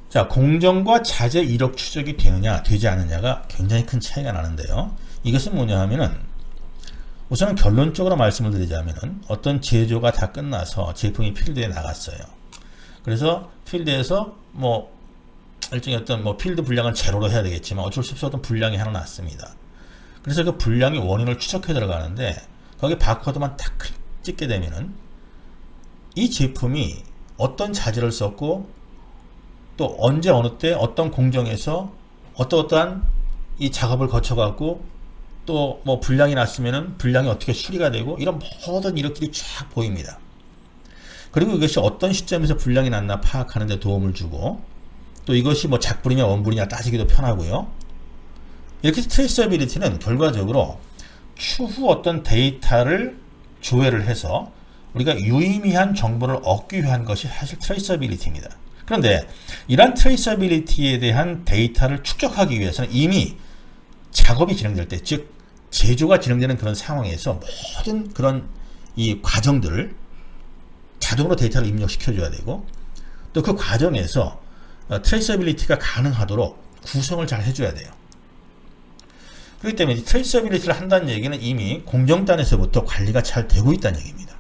[SPEAKER 1] 자, 공정과 자재 이력 추적이 되느냐 되지 않느냐가 굉장히 큰 차이가 나는데요. 이것은 뭐냐 하면은 우선은 결론적으로 말씀을 드리자면은 어떤 제조가 다 끝나서 제품이 필드에 나갔어요. 그래서 필드에서 뭐 일종의 어떤 뭐 필드 분량은 제로로 해야 되겠지만 어쩔 수 없이 어떤 분량이 하나 났습니다. 그래서 그 분량의 원인을 추적해 들어가는데 거기 바코드만 딱 찍게 되면은 이 제품이 어떤 자재를 썼고 또 언제 어느 때 어떤 공정에서 어떠한 이 작업을 거쳐 갖고 또 뭐 불량이 났으면은 불량이 어떻게 수리가 되고 이런 모든 이력들이 쫙 보입니다. 그리고 이것이 어떤 시점에서 불량이 났나 파악하는 데 도움을 주고, 또 이것이 뭐 작불이냐 원불이냐 따지기도 편하고요. 이렇게 해서 트레이서비리티는 결과적으로 추후 어떤 데이터를 조회를 해서 우리가 유의미한 정보를 얻기 위한 것이 사실 트레이서비리티입니다. 그런데 이러한 트레이서비리티에 대한 데이터를 축적하기 위해서는 이미 작업이 진행될 때, 즉 제조가 진행되는 그런 상황에서 모든 그런 이 과정들을 자동으로 데이터를 입력시켜줘야 되고, 또 그 과정에서 트레이서빌리티가 가능하도록 구성을 잘 해줘야 돼요. 그렇기 때문에 트레이서빌리티를 한다는 얘기는 이미 공정단에서부터 관리가 잘 되고 있다는 얘기입니다.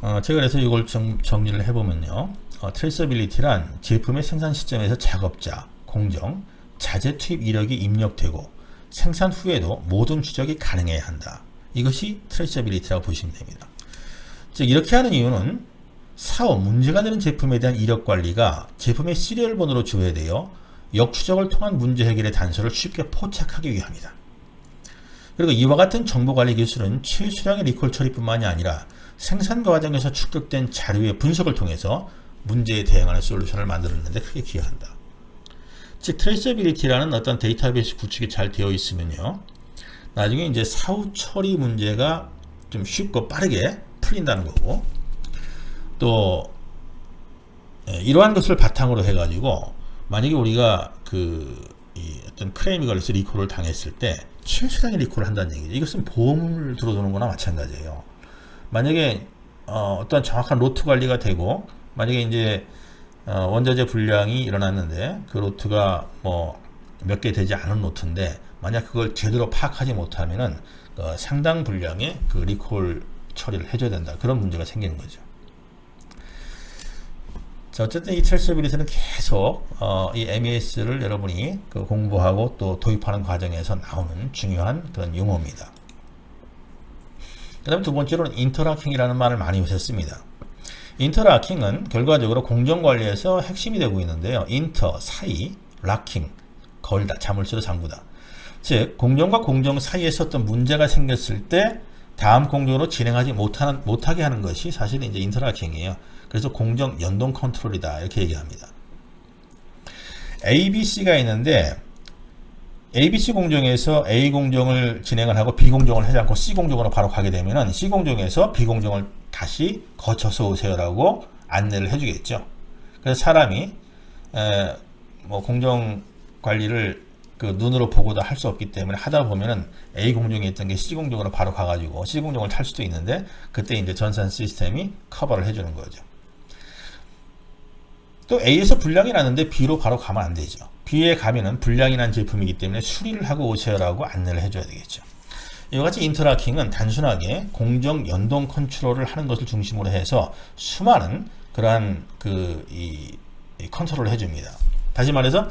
[SPEAKER 1] 제가 그래서 이걸 정리를 해보면요. 트레이서빌리티란 제품의 생산 시점에서 작업자, 공정, 자재 투입 이력이 입력되고 생산 후에도 모든 추적이 가능해야 한다. 이것이 트레이서빌리티라고 보시면 됩니다. 즉 이렇게 하는 이유는 사업, 문제가 되는 제품에 대한 이력 관리가 제품의 시리얼 번호로 조회되어 역추적을 통한 문제 해결의 단서를 쉽게 포착하기 위함이다. 그리고 이와 같은 정보관리 기술은 최소량의 리콜 처리뿐만이 아니라 생산 과정에서 축적된 자료의 분석을 통해서 문제에 대응하는 솔루션을 만드는 데 크게 기여한다. 즉 트레이서빌리티라는 어떤 데이터베이스 구축이 잘 되어 있으면요, 나중에 이제 사후 처리 문제가 좀 쉽고 빠르게 풀린다는 거고, 또 이러한 것을 바탕으로 해가지고 만약에 우리가 어떤 크레임이 걸려서 리콜을 당했을 때 최소량의 리콜을 한다는 얘기죠. 이것은 보험을 들어주는 거나 마찬가지예요. 만약에 어떤 정확한 로트 관리가 되고, 만약에 이제 원자재 불량이 일어났는데 그 로트가 뭐 몇 개 되지 않은 로트인데 만약 그걸 제대로 파악하지 못하면은 상당 분량의 그 리콜 처리를 해줘야 된다. 그런 문제가 생기는 거죠. 자, 어쨌든 이 트레이서빌리티는 계속 이 MES를 여러분이 공부하고 또 도입하는 과정에서 나오는 중요한 그런 용어입니다. 그 다음에 두 번째로는 인터락킹이라는 말을 많이 오셨습니다. 인터락킹은 결과적으로 공정관리에서 핵심이 되고 있는데요. 인터, 사이, 락킹, 걸다, 자물쇠로 잠그다. 즉 공정과 공정 사이에서 어떤 문제가 생겼을 때 다음 공정으로 진행하지 못하게 하는 것이 사실 이제 인터락킹이에요. 그래서 공정 연동 컨트롤이다 이렇게 얘기합니다. ABC가 있는데 ABC 공정에서 A 공정을 진행을 하고 B 공정을 하지 않고 C 공정으로 바로 가게 되면은 C 공정에서 B 공정을 다시 거쳐서 오세요라고 안내를 해주겠죠. 그래서 사람이 뭐 공정 관리를 그 눈으로 보고도 할 수 없기 때문에 하다 보면은 A 공정에 있던 게 C 공정으로 바로 가가지고 C 공정을 탈 수도 있는데 그때 이제 전산 시스템이 커버를 해주는 거죠. 또 A에서 불량이 났는데 B로 바로 가면 안 되죠. B에 가면은 불량이 난 제품이기 때문에 수리를 하고 오세요라고 안내를 해줘야 되겠죠. 이와 같이 인터락킹은 단순하게 공정 연동 컨트롤을 하는 것을 중심으로 해서 수많은 그러한 이 컨트롤을 해줍니다. 다시 말해서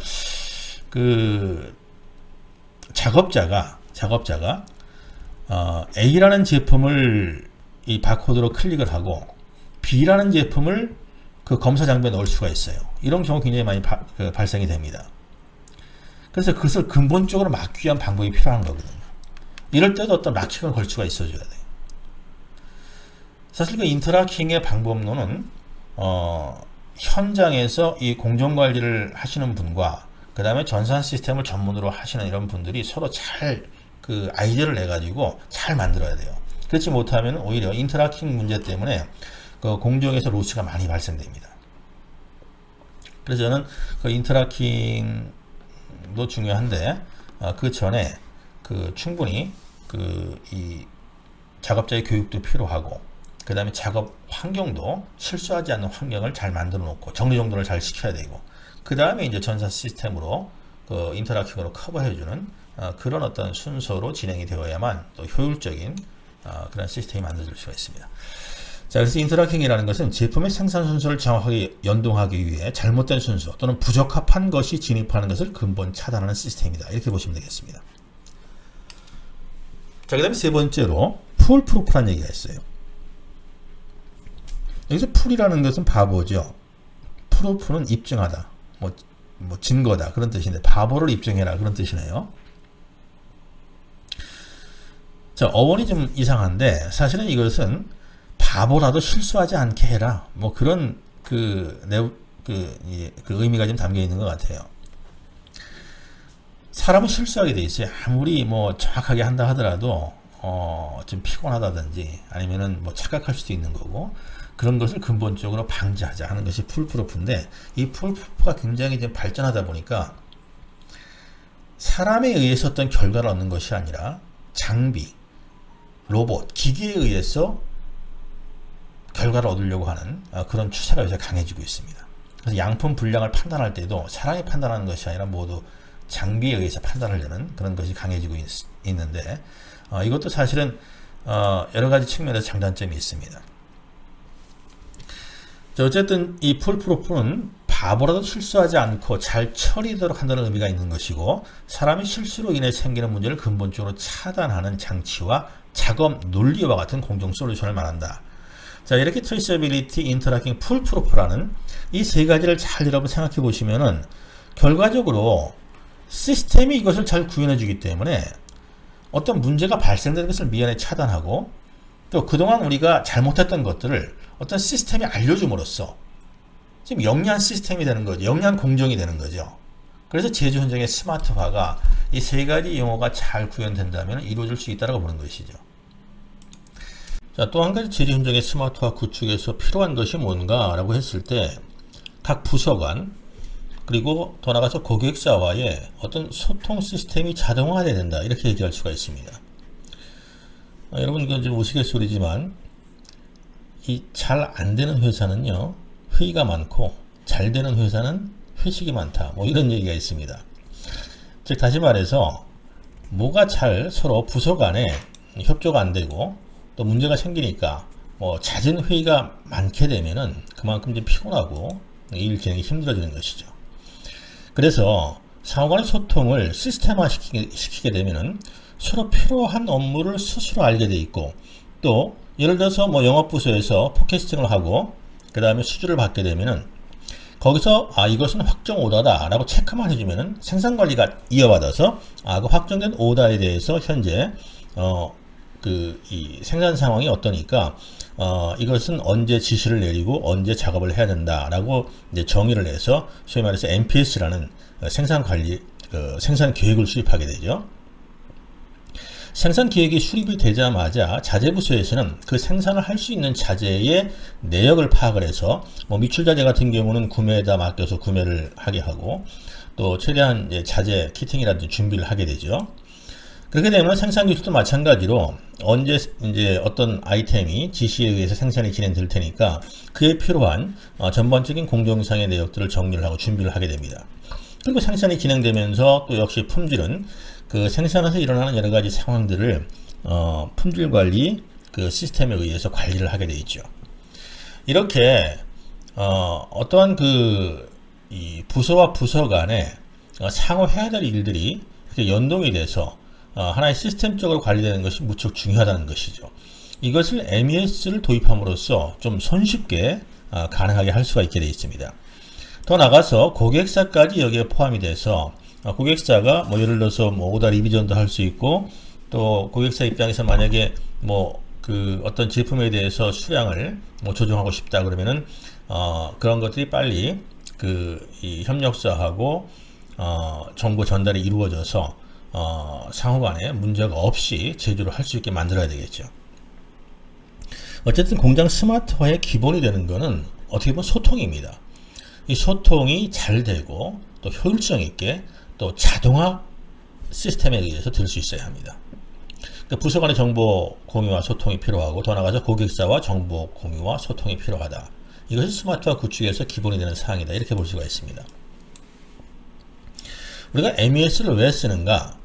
[SPEAKER 1] 작업자가 A라는 제품을 이 바코드로 클릭을 하고 B라는 제품을 그 검사 장비에 넣을 수가 있어요. 이런 경우 굉장히 많이 발생이 됩니다. 그래서 그것을 근본적으로 막기 위한 방법이 필요한 거거든요. 이럴 때도 어떤 락킹을 걸 수가 있어줘야 돼요. 사실 그 인터락킹의 방법론은 현장에서 이 공정관리를 하시는 분과 그 다음에 전산 시스템을 전문으로 하시는 이런 분들이 서로 잘 아이디어를 내가지고 잘 만들어야 돼요. 그렇지 못하면 오히려 인터락킹 문제 때문에 공정에서 로스가 많이 발생됩니다. 그래서 저는 인터락킹도 중요한데 그 전에 충분히 이 작업자의 교육도 필요하고 그 다음에 작업 환경도 실수하지 않는 환경을 잘 만들어 놓고 정리정돈을 잘 시켜야 되고 그 다음에 이제 전산 시스템으로 인터락킹으로 커버해주는 그런 어떤 순서로 진행이 되어야만 또 효율적인 그런 시스템이 만들어질 수가 있습니다. 자, 그래서 인터락킹이라는 것은 제품의 생산 순서를 정확하게 연동하기 위해 잘못된 순서 또는 부적합한 것이 진입하는 것을 근본 차단하는 시스템이다. 이렇게 보시면 되겠습니다. 자, 그 다음에 세 번째로 풀 프루프라는 얘기가 있어요. 여기서 풀이라는 것은 바보죠. 프루프는 입증하다, 뭐 증거다 그런 뜻인데 바보를 입증해라 그런 뜻이네요. 자, 어원이 좀 이상한데 사실은 이것은 바보라도 실수하지 않게 해라. 뭐 그런 그 의미가 좀 담겨 있는 것 같아요. 사람은 실수하게 돼 있어요. 아무리 뭐 정확하게 한다 하더라도 좀 피곤하다든지 아니면은 뭐 착각할 수도 있는 거고, 그런 것을 근본적으로 방지하자 하는 것이 풀프루프인데, 이 풀프루프가 굉장히 좀 발전하다 보니까 사람에 의해서 어떤 결과를 얻는 것이 아니라 장비, 로봇, 기계에 의해서 결과를 얻으려고 하는 그런 추세가 요새 강해지고 있습니다. 그래서 양품 분량을 판단할 때도 사람이 판단하는 것이 아니라 모두 장비에 의해서 판단하려는 그런 것이 강해지고 있는데, 이것도 사실은 여러 가지 측면에서 장단점이 있습니다. 자, 어쨌든 이 풀프루프는 바보라도 실수하지 않고 잘 처리하도록 한다는 의미가 있는 것이고, 사람이 실수로 인해 생기는 문제를 근본적으로 차단하는 장치와 작업 논리와 같은 공정 솔루션을 말한다. 자, 이렇게 트레이서빌리티, 인터락킹, 풀프루프라는 이 세 가지를 잘 여러분 생각해 보시면은, 결과적으로 시스템이 이것을 잘 구현해 주기 때문에 어떤 문제가 발생되는 것을 미연에 차단하고, 또 그동안 우리가 잘못했던 것들을 어떤 시스템이 알려줌으로써 지금 영리한 시스템이 되는 거죠. 영리한 공정이 되는 거죠. 그래서 제조 현장의 스마트화가 이 세 가지 용어가 잘 구현된다면 이루어질 수 있다고 보는 것이죠. 자, 또 한 가지 제조 현장의 스마트화 구축에서 필요한 것이 뭔가라고 했을 때, 각 부서 간 그리고 더 나아가서 고객사와의 어떤 소통 시스템이 자동화돼야 된다, 이렇게 얘기할 수가 있습니다. 여러분, 이건 좀 우스갯소리지만 이 잘 안 되는 회사는요, 회의가 많고 잘 되는 회사는 회식이 많다, 뭐 이런 얘기가 있습니다. 즉 다시 말해서 뭐가 잘 서로 부서 간에 협조가 안 되고 또 문제가 생기니까 뭐 잦은 회의가 많게 되면은 그만큼 좀 피곤하고 일 진행이 힘들어지는 것이죠. 그래서 상호 간의 소통을 시스템화 시키게 되면은 서로 필요한 업무를 스스로 알게 돼 있고, 또 예를 들어서 뭐 영업부서에서 포캐스팅을 하고 그 다음에 수주를 받게 되면은 거기서 이것은 확정 오더다 라고 체크만 해주면은 생산관리가 이어받아서 그 확정된 오더에 대해서 현재 이 생산 상황이 어떠니까 이것은 언제 지시를 내리고 언제 작업을 해야 된다라고 이제 정의를 해서 소위 말해서 MPS라는 생산 관리 생산 계획을 수립하게 되죠. 생산 계획이 수립이 되자마자 자재부서에서는 그 생산을 할 수 있는 자재의 내역을 파악을 해서 뭐 미출 자재 같은 경우는 구매에다 맡겨서 구매를 하게 하고, 또 최대한 이제 자재 키팅이라든지 준비를 하게 되죠. 그렇게 되면 생산 기술도 마찬가지로 언제 이제 어떤 아이템이 지시에 의해서 생산이 진행될 테니까 그에 필요한 전반적인 공정상의 내역들을 정리를 하고 준비를 하게 됩니다. 그리고 생산이 진행되면서 또 역시 품질은 그 생산에서 일어나는 여러 가지 상황들을 품질 관리 그 시스템에 의해서 관리를 하게 되어 있죠. 이렇게 어떠한 이 부서와 부서 간에 상호 해야 될 일들이 이렇게 연동이 돼서 하나의 시스템적으로 관리되는 것이 무척 중요하다는 것이죠. 이것을 MES를 도입함으로써 좀 손쉽게 가능하게 할 수가 있게 되어 있습니다. 더 나가서 고객사까지 여기에 포함이 돼서 고객사가 뭐 예를 들어서 뭐 오더 리비전도 할 수 있고, 또 고객사 입장에서 만약에 뭐 그 어떤 제품에 대해서 수량을 뭐 조정하고 싶다 그러면은 그런 것들이 빨리 이 협력사하고 정보 전달이 이루어져서 상호간에 문제가 없이 제조를 할 수 있게 만들어야 되겠죠. 어쨌든 공장 스마트화의 기본이 되는 것은 어떻게 보면 소통입니다. 이 소통이 잘 되고 또 효율성 있게 또 자동화 시스템에 의해서 될 수 있어야 합니다. 그러니까 부서 간의 정보 공유와 소통이 필요하고, 더 나아가서 고객사와 정보 공유와 소통이 필요하다. 이것이 스마트화 구축에서 기본이 되는 사항이다, 이렇게 볼 수가 있습니다. 우리가 MES를 왜 쓰는가?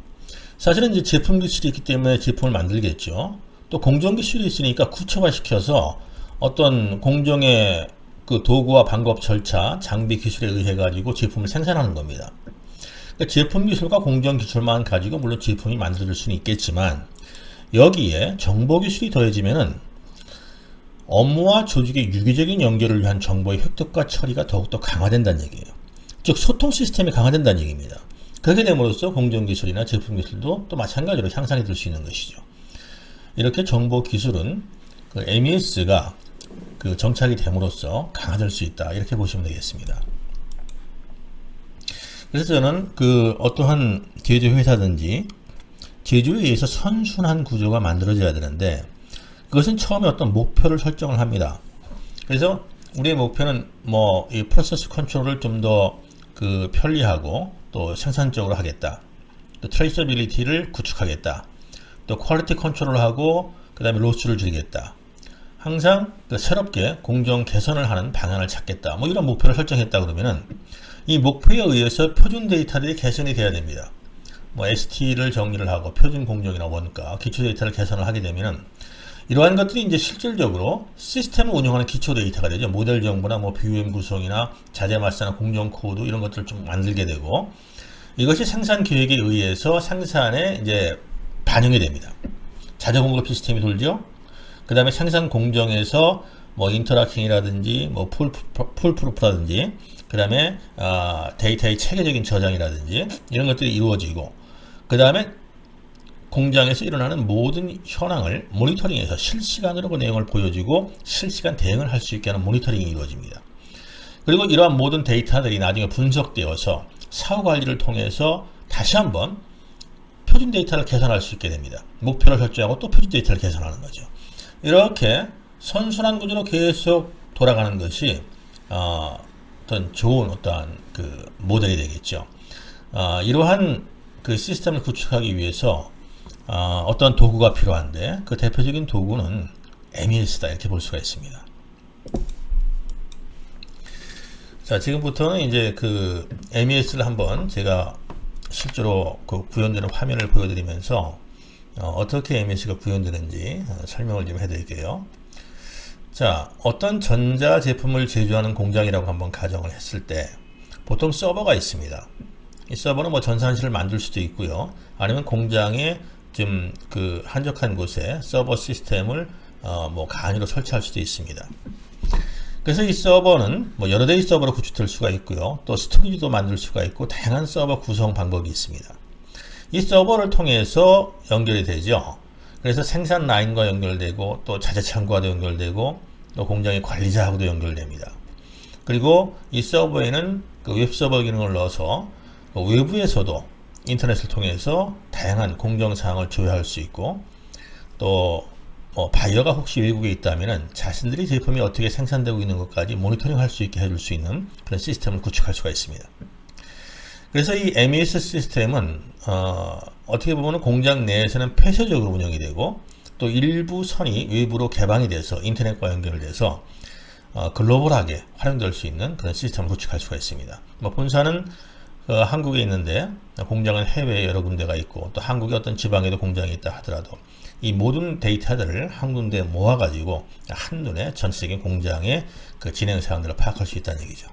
[SPEAKER 1] 사실은 이제 제품 기술이 있기 때문에 제품을 만들겠죠. 또 공정 기술이 있으니까 구체화시켜서 어떤 공정의 그 도구와 방법, 절차, 장비 기술에 의해 가지고 제품을 생산하는 겁니다. 그러니까 제품 기술과 공정 기술만 가지고 물론 제품이 만들어질 수는 있겠지만, 여기에 정보 기술이 더해지면은 업무와 조직의 유기적인 연결을 위한 정보의 획득과 처리가 더욱더 강화된다는 얘기예요. 즉 소통 시스템이 강화된다는 얘기입니다. 그렇게 됨으로써 공정 기술이나 제품 기술도 또 마찬가지로 향상이 될 수 있는 것이죠. 이렇게 정보 기술은 그 MES가 그 정착이 됨으로써 강화될 수 있다, 이렇게 보시면 되겠습니다. 그래서 저는 그 어떠한 제조 회사든지 제조에 의해서 선순환 구조가 만들어져야 되는데, 그것은 처음에 어떤 목표를 설정을 합니다. 그래서 우리의 목표는 뭐 이 프로세스 컨트롤을 좀 더 그 편리하고 또 생산적으로 하겠다, 또 트레이서빌리티를 구축하겠다, 또 퀄리티 컨트롤을 하고 그 다음에 로스를 줄이겠다, 항상 그 새롭게 공정 개선을 하는 방향을 찾겠다, 뭐 이런 목표를 설정했다 그러면은 이 목표에 의해서 표준 데이터들이 개선이 돼야 됩니다. 뭐 ST를 정리를 하고 표준 공정이나 원가, 기초 데이터를 개선을 하게 되면은 이러한 것들이 이제 실질적으로 시스템을 운영하는 기초 데이터가 되죠. 모델 정보나 뭐 BOM 구성이나 자재 마스나 공정 코드 이런 것들을 좀 만들게 되고, 이것이 생산 계획에 의해서 생산에 이제 반영이 됩니다. 자재 공급 시스템이 돌죠. 그 다음에 생산 공정에서 뭐 인터락킹이라든지 뭐 풀프루프라든지 그 다음에 데이터의 체계적인 저장이라든지 이런 것들이 이루어지고, 그 다음에 공장에서 일어나는 모든 현황을 모니터링해서 실시간으로 그 내용을 보여주고 실시간 대응을 할 수 있게 하는 모니터링이 이루어집니다. 그리고 이러한 모든 데이터들이 나중에 분석되어서 사후 관리를 통해서 다시 한번 표준 데이터를 개선할 수 있게 됩니다. 목표를 설정하고 또 표준 데이터를 개선하는 거죠. 이렇게 선순환 구조로 계속 돌아가는 것이 어떤 좋은 어떠한 그 모델이 되겠죠. 이러한 그 시스템을 구축하기 위해서 어떤 도구가 필요한데, 그 대표적인 도구는 MES다, 이렇게 볼 수가 있습니다. 자, 지금부터는 이제 그 MES를 한번 제가 실제로 그 구현되는 화면을 보여드리면서 어떻게 MES가 구현되는지 설명을 좀 해드릴게요. 자, 어떤 전자 제품을 제조하는 공장이라고 한번 가정을 했을 때 보통 서버가 있습니다. 이 서버는 뭐 전산실을 만들 수도 있고요, 아니면 공장에 좀 그 한적한 곳에 서버 시스템을 뭐 간이로 설치할 수도 있습니다. 그래서 이 서버는 뭐 여러 대의 서버로 구축될 수가 있고요, 또 스토리지도 만들 수가 있고 다양한 서버 구성 방법이 있습니다. 이 서버를 통해서 연결이 되죠. 그래서 생산 라인과 연결되고 또 자재 창고와도 연결되고 또 공장의 관리자하고도 연결됩니다. 그리고 이 서버에는 그 웹서버 기능을 넣어서 외부에서도 인터넷을 통해서 다양한 공정사항을 조회할 수 있고, 또 바이어가 혹시 외국에 있다면 자신들이 제품이 어떻게 생산되고 있는 것까지 모니터링 할 수 있게 해줄 수 있는 그런 시스템을 구축할 수가 있습니다. 그래서 이 MES 시스템은 어떻게 보면 공장 내에서는 폐쇄적으로 운영이 되고, 또 일부 선이 외부로 개방이 돼서 인터넷과 연결돼서 글로벌하게 활용될 수 있는 그런 시스템을 구축할 수가 있습니다. 뭐 본사는 한국에 있는데 공장은 해외에 여러 군데가 있고, 또 한국의 어떤 지방에도 공장이 있다 하더라도 이 모든 데이터들을 한 군데 모아가지고 한눈에 전체적인 공장의 그 진행 사항들을 파악할 수 있다는 얘기죠.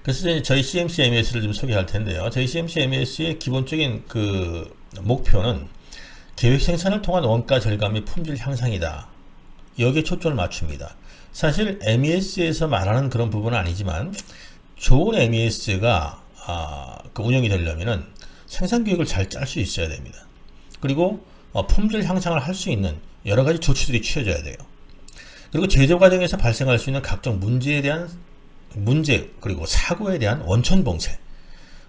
[SPEAKER 1] 그래서 저희 CMC MES를 좀 소개할 텐데요. 저희 CMC MES의 기본적인 그 목표는 계획 생산을 통한 원가 절감 및 품질 향상이다. 여기에 초점을 맞춥니다. 사실 MES에서 말하는 그런 부분은 아니지만, 좋은 MES가 그 운영이 되려면은 생산 계획을 잘 짤 수 있어야 됩니다. 그리고 품질 향상을 할 수 있는 여러 가지 조치들이 취해져야 돼요. 그리고 제조 과정에서 발생할 수 있는 각종 문제에 대한 그리고 사고에 대한 원천 봉쇄,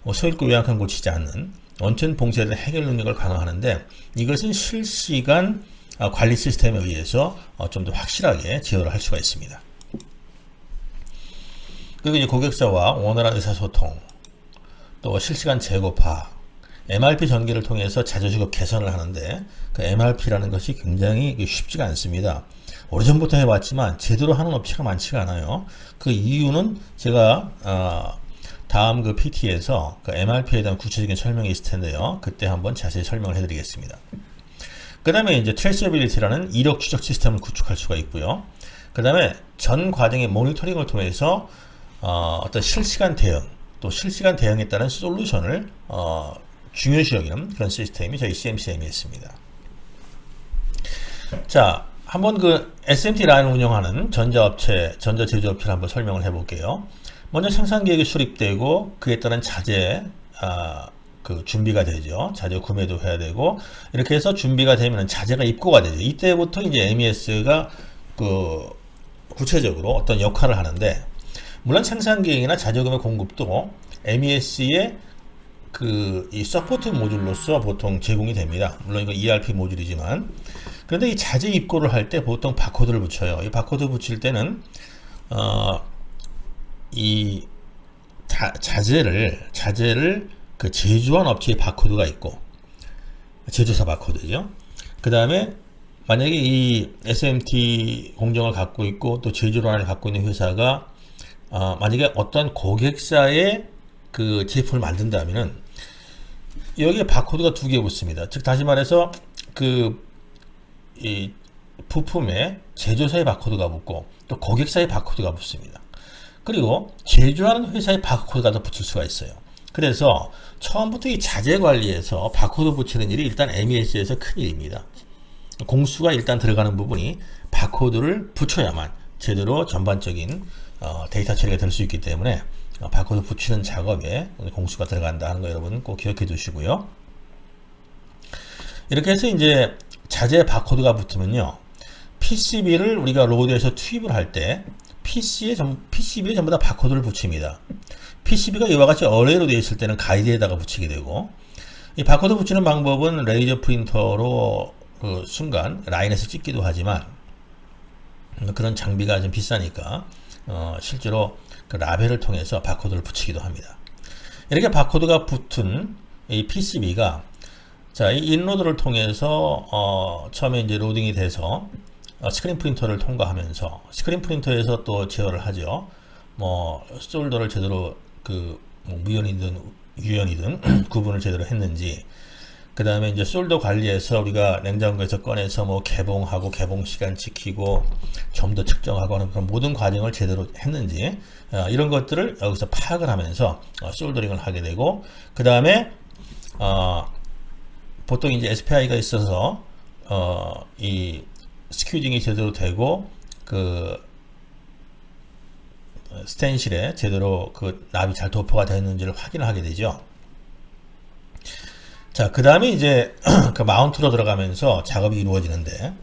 [SPEAKER 1] 소잃고 요약한 고치지 않는 원천 봉쇄에 대한 해결 능력을 강화하는데, 이것은 실시간 관리 시스템에 의해서 좀 더 확실하게 제어를 할 수가 있습니다. 그리고 이제 고객사와 원활한 의사소통, 또 실시간 재고 파악, MRP 전개를 통해서 자재수급 개선을 하는데, 그 MRP라는 것이 굉장히 쉽지가 않습니다. 오래전부터 해왔지만 제대로 하는 업체가 많지가 않아요. 그 이유는 제가 다음 그 PT에서 그 MRP에 대한 구체적인 설명이 있을 텐데요. 그때 한번 자세히 설명을 해드리겠습니다. 그 다음에 이제 트레이서빌리티라는 이력 추적 시스템을 구축할 수가 있고요. 그 다음에 전 과정의 모니터링을 통해서 어떤 실시간 대응, 또 실시간 대응에 따른 솔루션을 중요시 여기는 그런 시스템이 저희 CMC MES입니다. 자, 한번 그 SMT 라인을 운영하는 전자업체, 전자제조업체를 한번 설명을 해볼게요. 먼저 생산 계획이 수립되고 그에 따른 자재 그 준비가 되죠. 자재 구매도 해야 되고 이렇게 해서 준비가 되면은 자재가 입고가 되죠. 이때부터 이제 MES가 그 구체적으로 어떤 역할을 하는데 물론 생산 기획이나 자재 구매 공급도 MES의 그 이 서포트 모듈로서 보통 제공이 됩니다. 물론 이거 ERP 모듈이지만 그런데 이 자재 입고를 할 때 보통 바코드를 붙여요. 이 바코드 붙일 때는 이 자재를 그 제조한 업체의 바코드가 있고 제조사 바코드죠. 그 다음에 만약에 이 SMT 공정을 갖고 있고 또 제조란을 갖고 있는 회사가 만약에 어떤 고객사의 그 제품을 만든다면은 여기에 바코드가 두 개 붙습니다. 즉 다시 말해서 이 부품에 제조사의 바코드가 붙고 또 고객사의 바코드가 붙습니다. 그리고 제조하는 회사의 바코드가 더 붙을 수가 있어요. 그래서 처음부터 이 자재 관리에서 바코드 붙이는 일이 일단 MES에서 큰 일입니다. 공수가 일단 들어가는 부분이 바코드를 붙여야만 제대로 전반적인 데이터 처리가 될 수 있기 때문에 바코드 붙이는 작업에 공수가 들어간다 하는 거 여러분 꼭 기억해 두시고요. 이렇게 해서 이제 자재 바코드가 붙으면요. PCB를 우리가 로드에서 투입을 할 때 PCB에 전부 다 바코드를 붙입니다. PCB가 이와 같이 어레이로 되어 있을 때는 가이드에다가 붙이게 되고 이 바코드 붙이는 방법은 레이저 프린터로 그 순간 라인에서 찍기도 하지만 그런 장비가 좀 비싸니까 실제로 그 라벨을 통해서 바코드를 붙이기도 합니다. 이렇게 바코드가 붙은 이 PCB가 자, 이 인로드를 통해서 처음에 이제 로딩이 돼서 스크린 프린터를 통과하면서 스크린 프린터에서 또 제어를 하죠. 뭐 솔더를 제대로 뭐 무연이든 유연이든 구분을 제대로 했는지, 그 다음에 이제 솔더 관리에서 우리가 냉장고에서 꺼내서 뭐 개봉하고 개봉 시간 지키고 점도 측정하고 하는 그런 모든 과정을 제대로 했는지 이런 것들을 여기서 파악을 하면서 솔더링을 하게 되고, 그 다음에 보통 이제 SPI가 있어서 이 스퀴징이 제대로 되고 그 스텐실에 제대로 그 납이 잘 도포가 되었는지를 확인을 하게 되죠. 자, 그 다음에 이제 그 마운트로 들어가면서 작업이 이루어지는데,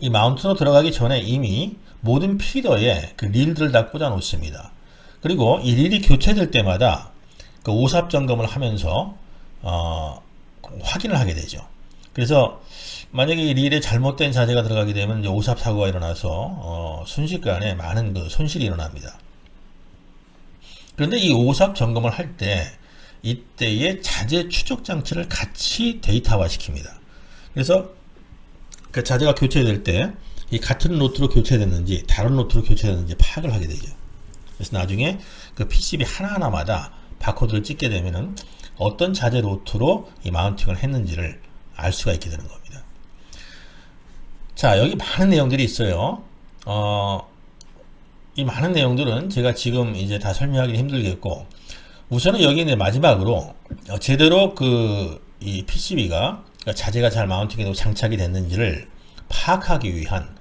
[SPEAKER 1] 이 마운트로 들어가기 전에 이미 모든 피더에 그 릴들을 다 꽂아 놓습니다. 그리고 이 릴이 교체될 때마다 그 오삽 점검을 하면서 확인을 하게 되죠. 그래서 만약에 이 릴에 잘못된 자재가 들어가게 되면 이제 오삽 사고가 일어나서 순식간에 많은 그 손실이 일어납니다. 그런데 이 오삽 점검을 할 때 이때의 자재 추적 장치를 같이 데이터화 시킵니다. 그래서 그 자재가 교체될 때 이 같은 로트로 교체됐는지 다른 로트로 교체됐는지 파악을 하게 되죠. 그래서 나중에 그 PCB 하나하나마다 바코드를 찍게 되면은 어떤 자재 로트로 이 마운팅을 했는지를 알 수가 있게 되는 겁니다. 자, 여기 많은 내용들이 있어요. 이 많은 내용들은 제가 지금 이제 다 설명하기는 힘들겠고, 우선은 여기 이제 마지막으로 제대로 이 PCB가 자재가 잘 마운팅이 되고 장착이 됐는지를 파악하기 위한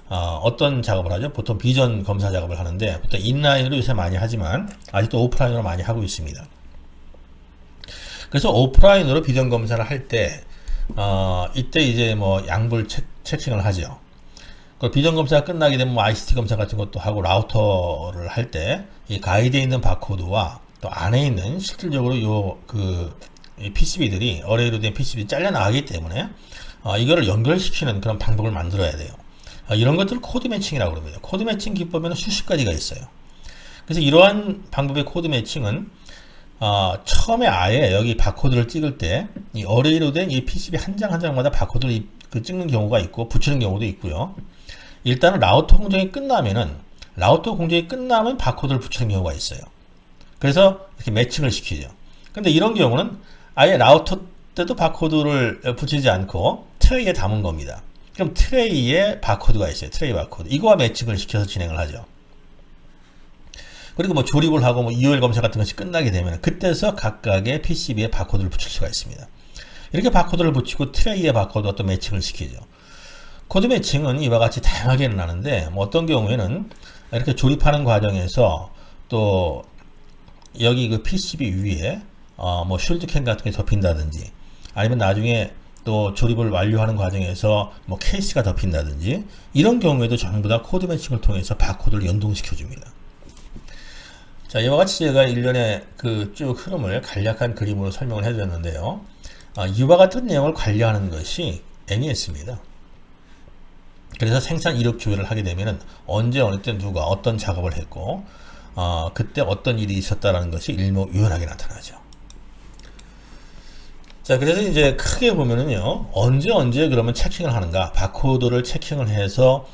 [SPEAKER 1] 어떤 작업을 하죠? 보통 비전 검사 작업을 하는데, 보통 인라인으로 요새 많이 하지만 아직도 오프라인으로 많이 하고 있습니다. 그래서 오프라인으로 비전 검사를 할 때 이때 이제 뭐 양불 체킹을 하죠. 그 비전 검사가 끝나게 되면 뭐 ICT 검사 같은 것도 하고, 라우터를 할 때 이 가이드에 있는 바코드와 또 안에 있는 실질적으로 이 PCB들이 어레이로 된 PCB 잘려 나가기 때문에 이거를 연결시키는 그런 방법을 만들어야 돼요. 이런 것들을 코드 매칭이라고 합니다. 코드 매칭 기법에는 수십 가지가 있어요. 그래서 이러한 방법의 코드 매칭은 처음에 아예 여기 바코드를 찍을 때 이 어레이로 된 이 PCB 한 장 한 장마다 바코드를 찍는 경우가 있고 붙이는 경우도 있고요. 일단은 라우터 공정이 끝나면 바코드를 붙이는 경우가 있어요. 그래서 이렇게 매칭을 시키죠. 근데 이런 경우는 아예 라우터 때도 바코드를 붙이지 않고 트레이에 담은 겁니다. 그럼 트레이에 바코드가 있어요. 트레이 바코드. 이거와 매칭을 시켜서 진행을 하죠. 그리고 뭐 조립을 하고 뭐 EOL 검사 같은 것이 끝나게 되면 그때서 각각의 PCB에 바코드를 붙일 수가 있습니다. 이렇게 바코드를 붙이고 트레이에 바코드와 또 매칭을 시키죠. 코드 매칭은 이와 같이 다양하게 일어나는데, 뭐 어떤 경우에는 이렇게 조립하는 과정에서 또 여기 그 PCB 위에 뭐 쉴드캔 같은 게 덮인다든지, 아니면 나중에 또 조립을 완료하는 과정에서 뭐 케이스가 덮인다든지, 이런 경우에도 전부 다 코드 매칭을 통해서 바코드를 연동시켜 줍니다. 자, 이와 같이 제가 일련의 그 쭉 흐름을 간략한 그림으로 설명을 해드렸는데요. 이와 같은 내용을 관리하는 것이 MES입니다. 그래서 생산 이력 조회를 하게 되면은 언제 어느 때 누가 어떤 작업을 했고, 그때 어떤 일이 있었다라는 것이 일목요연하게 나타나죠. 자, 그래서 이제 크게 보면은요, 언제 그러면 체킹을 하는가, 바코드를 체킹을 해서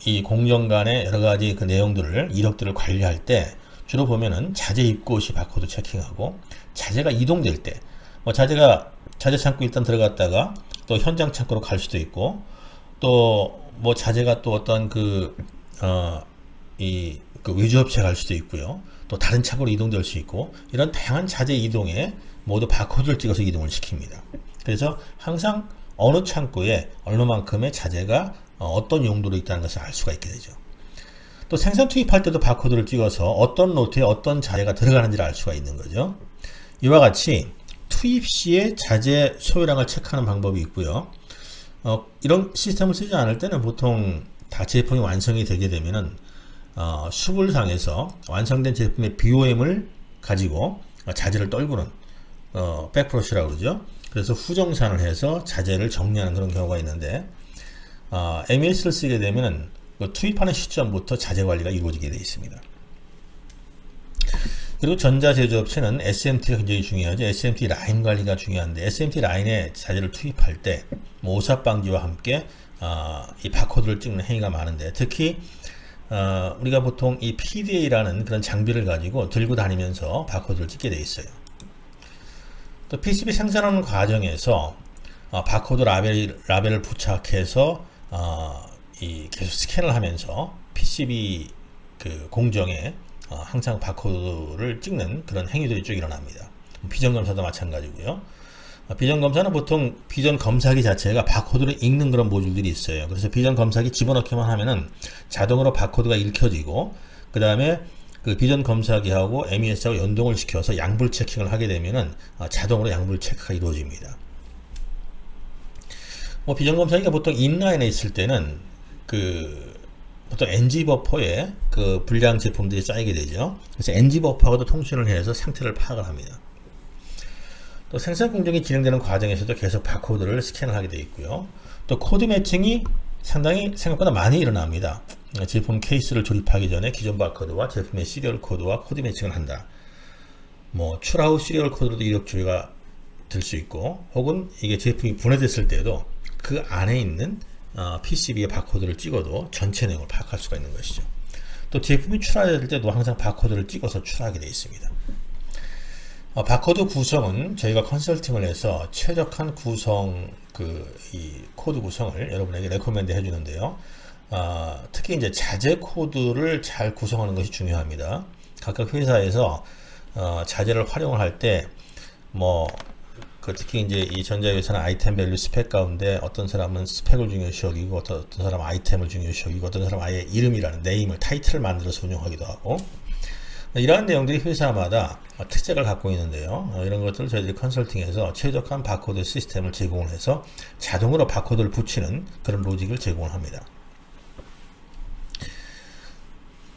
[SPEAKER 1] 이 공정 간의 여러 가지 그 내용들을, 이력들을 관리할 때 주로 보면은 자재 입고 시 바코드 체킹하고, 자재가 이동될 때, 뭐 자재가 자재 창고 일단 들어갔다가 또 현장 창고로 갈 수도 있고, 또 뭐 자재가 또 어떤 그 외주업체 갈 수도 있고요. 또 다른 창고로 이동될 수 있고, 이런 다양한 자재 이동에 모두 바코드를 찍어서 이동을 시킵니다. 그래서 항상 어느 창고에 얼마만큼의 자재가 어떤 용도로 있다는 것을 알 수가 있게 되죠. 또 생산 투입할 때도 바코드를 찍어서 어떤 로트에 어떤 자재가 들어가는지를 알 수가 있는 거죠. 이와 같이 투입 시에 자재 소요량을 체크하는 방법이 있고요. 이런 시스템을 쓰지 않을 때는 보통 다 제품이 완성이 되게 되면은 수불상에서 완성된 제품의 BOM을 가지고 자재를 떨구는 백프로시라고 그러죠. 그래서 후정산을 해서 자재를 정리하는 그런 경우가 있는데, MES를 쓰게 되면 투입하는 시점부터 자재 관리가 이루어지게 되어 있습니다. 그리고 전자제조업체는 SMT가 굉장히 중요하죠. SMT 라인 관리가 중요한데, SMT 라인에 자재를 투입할 때 뭐 오삽방지와 함께 이 바코드를 찍는 행위가 많은데, 특히 우리가 보통 이 PDA라는 그런 장비를 가지고 들고 다니면서 바코드를 찍게 되어 있어요. 또 PCB 생산하는 과정에서 바코드 라벨을 부착해서 계속 스캔을 하면서 PCB 그 공정에 항상 바코드를 찍는 그런 행위들이 쭉 일어납니다. 비전 검사도 마찬가지고요. 비전 검사는 보통 비전 검사기 자체가 바코드를 읽는 그런 모듈들이 있어요. 그래서 비전 검사기 집어넣기만 하면은 자동으로 바코드가 읽혀지고, 그 다음에 그 비전 검사기하고 MES하고 연동을 시켜서 양불 체킹을 하게 되면은 자동으로 양불 체크가 이루어집니다. 뭐 비전 검사기가 보통 인라인에 있을 때는 보통 NG 버퍼에 그 불량 제품들이 쌓이게 되죠. 그래서 NG 버퍼하고도 통신을 해서 상태를 파악을 합니다. 또 생산 공정이 진행되는 과정에서도 계속 바코드를 스캔을 하게 되어 있고요. 또 코드 매칭이 상당히 생각보다 많이 일어납니다. 제품 케이스를 조립하기 전에 기존 바코드와 제품의 시리얼 코드와 코드 매칭을 한다. 뭐 출하 후 시리얼 코드로도 이력 조회가 될 수 있고, 혹은 이게 제품이 분해됐을 때도 그 안에 있는 PCB의 바코드를 찍어도 전체 내용을 파악할 수가 있는 것이죠. 또 제품이 출하될 때도 항상 바코드를 찍어서 출하하게 되어 있습니다. 바코드 구성은 저희가 컨설팅을 해서 최적한 구성 이 코드 구성을 여러분에게 레코멘드 해주는데요. 특히 이제 자재 코드를 잘 구성하는 것이 중요합니다. 각각 회사에서 자재를 활용을 할 때 특히 이제 이 전자회사는 아이템 밸류 스펙 가운데 어떤 사람은 스펙을 중요시 여기고, 어떤 사람은 아이템을 중요시 여기고, 어떤 사람은 아예 이름이라는 네임을, 타이틀을 만들어서 운영하기도 하고, 이러한 내용들이 회사마다 특색을 갖고 있는데요. 이런 것들을 저희들이 컨설팅해서 최적한 바코드 시스템을 제공을 해서 자동으로 바코드를 붙이는 그런 로직을 제공을 합니다.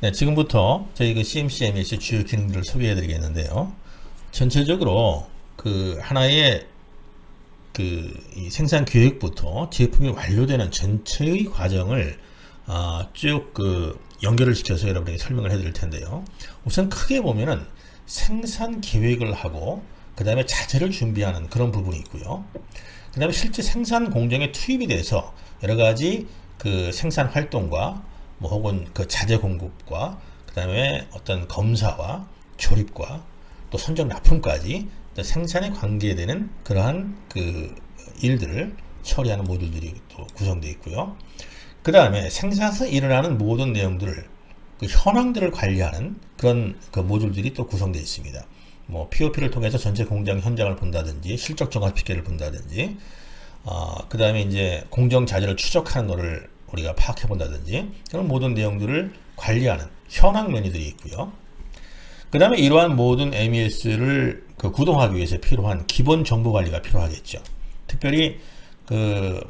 [SPEAKER 1] 네, 지금부터 저희 CMC, MES 주요 기능들을 소개해 드리겠는데요. 전체적으로 하나의 이 생산 계획부터 제품이 완료되는 전체의 과정을 쭉 연결을 시켜서 여러분에게 설명을 해 드릴 텐데요. 우선 크게 보면은 생산 계획을 하고, 그 다음에 자재를 준비하는 그런 부분이 있고요. 그 다음에 실제 생산 공정에 투입이 돼서 여러 가지 생산 활동과 혹은 자재 공급과, 그 다음에 어떤 검사와 조립과 또 선적 납품까지 생산에 관계되는 그러한 일들을 처리하는 모듈들이 또 구성되어 있고요. 그 다음에 생산에서 일어나는 모든 내용들을, 현황들을 관리하는 그런 모듈들이 또 구성되어 있습니다. POP를 통해서 전체 공장 현장을 본다든지, 실적 종합 피켓을 본다든지, 그 다음에 이제 공정 자재를 추적하는 것을 우리가 파악해 본다든지, 그런 모든 내용들을 관리하는 현황 메뉴들이 있고요. 그 다음에 이러한 모든 MES를 구동하기 위해서 필요한 기본 정보 관리가 필요하겠죠. 특별히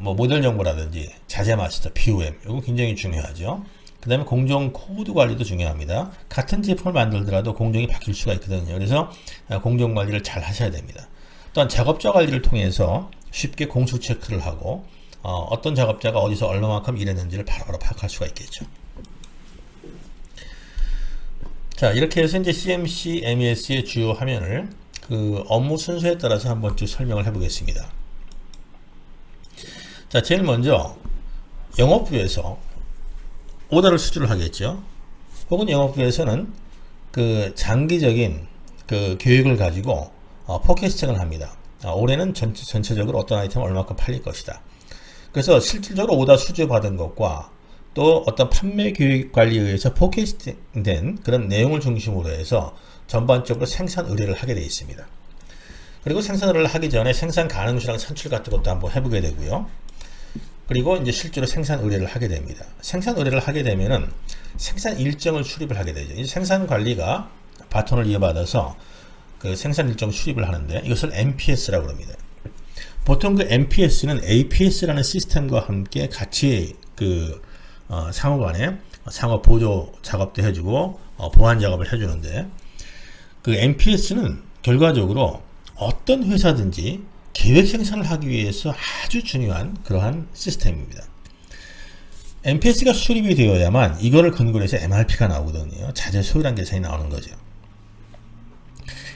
[SPEAKER 1] 뭐 모델 정보라든지 자재 마스터, BOM, 이거 굉장히 중요하죠. 그 다음에 공정 코드 관리도 중요합니다. 같은 제품을 만들더라도 공정이 바뀔 수가 있거든요. 그래서 공정 관리를 잘 하셔야 됩니다. 또한 작업자 관리를 통해서 쉽게 공수 체크를 하고 어떤 작업자가 어디서 얼마만큼 일했는지를 바로바로 파악할 수가 있겠죠. 자, 이렇게 해서 이제 CMC MES의 주요 화면을 업무 순서에 따라서 한번 쭉 설명을 해보겠습니다. 자, 제일 먼저 영업부에서 오더를 수주를 하겠죠. 혹은 영업부에서는 장기적인 계획을 가지고 포캐스팅을 합니다. 올해는 전체적으로 어떤 아이템을 얼마큼 팔릴 것이다. 그래서 실질적으로 오더 수주 받은 것과 또 어떤 판매 계획 관리에 의해서 포캐스팅된 그런 내용을 중심으로 해서 전반적으로 생산 의뢰를 하게 되어 있습니다. 그리고 생산 의뢰를 하기 전에 생산 가능수량 산출 같은 것도 한번 해보게 되고요. 그리고 이제 실제로 생산 의뢰를 하게 됩니다. 생산 의뢰를 하게 되면은 생산 일정을 수립을 하게 되죠. 이제 생산 관리가 바톤을 이어받아서 생산 일정 수립을 하는데 이것을 MPS라고 합니다. 보통 MPS는 APS라는 시스템과 함께 같이 상호 간에 상호 보조 작업도 해주고 보안 작업을 해주는데 MPS는 결과적으로 어떤 회사든지 계획 생산을 하기 위해서 아주 중요한 그러한 시스템입니다. MPS가 수립이 되어야만 이거를 근거로 해서 MRP가 나오거든요. 자재 소요량 계산이 나오는 거죠.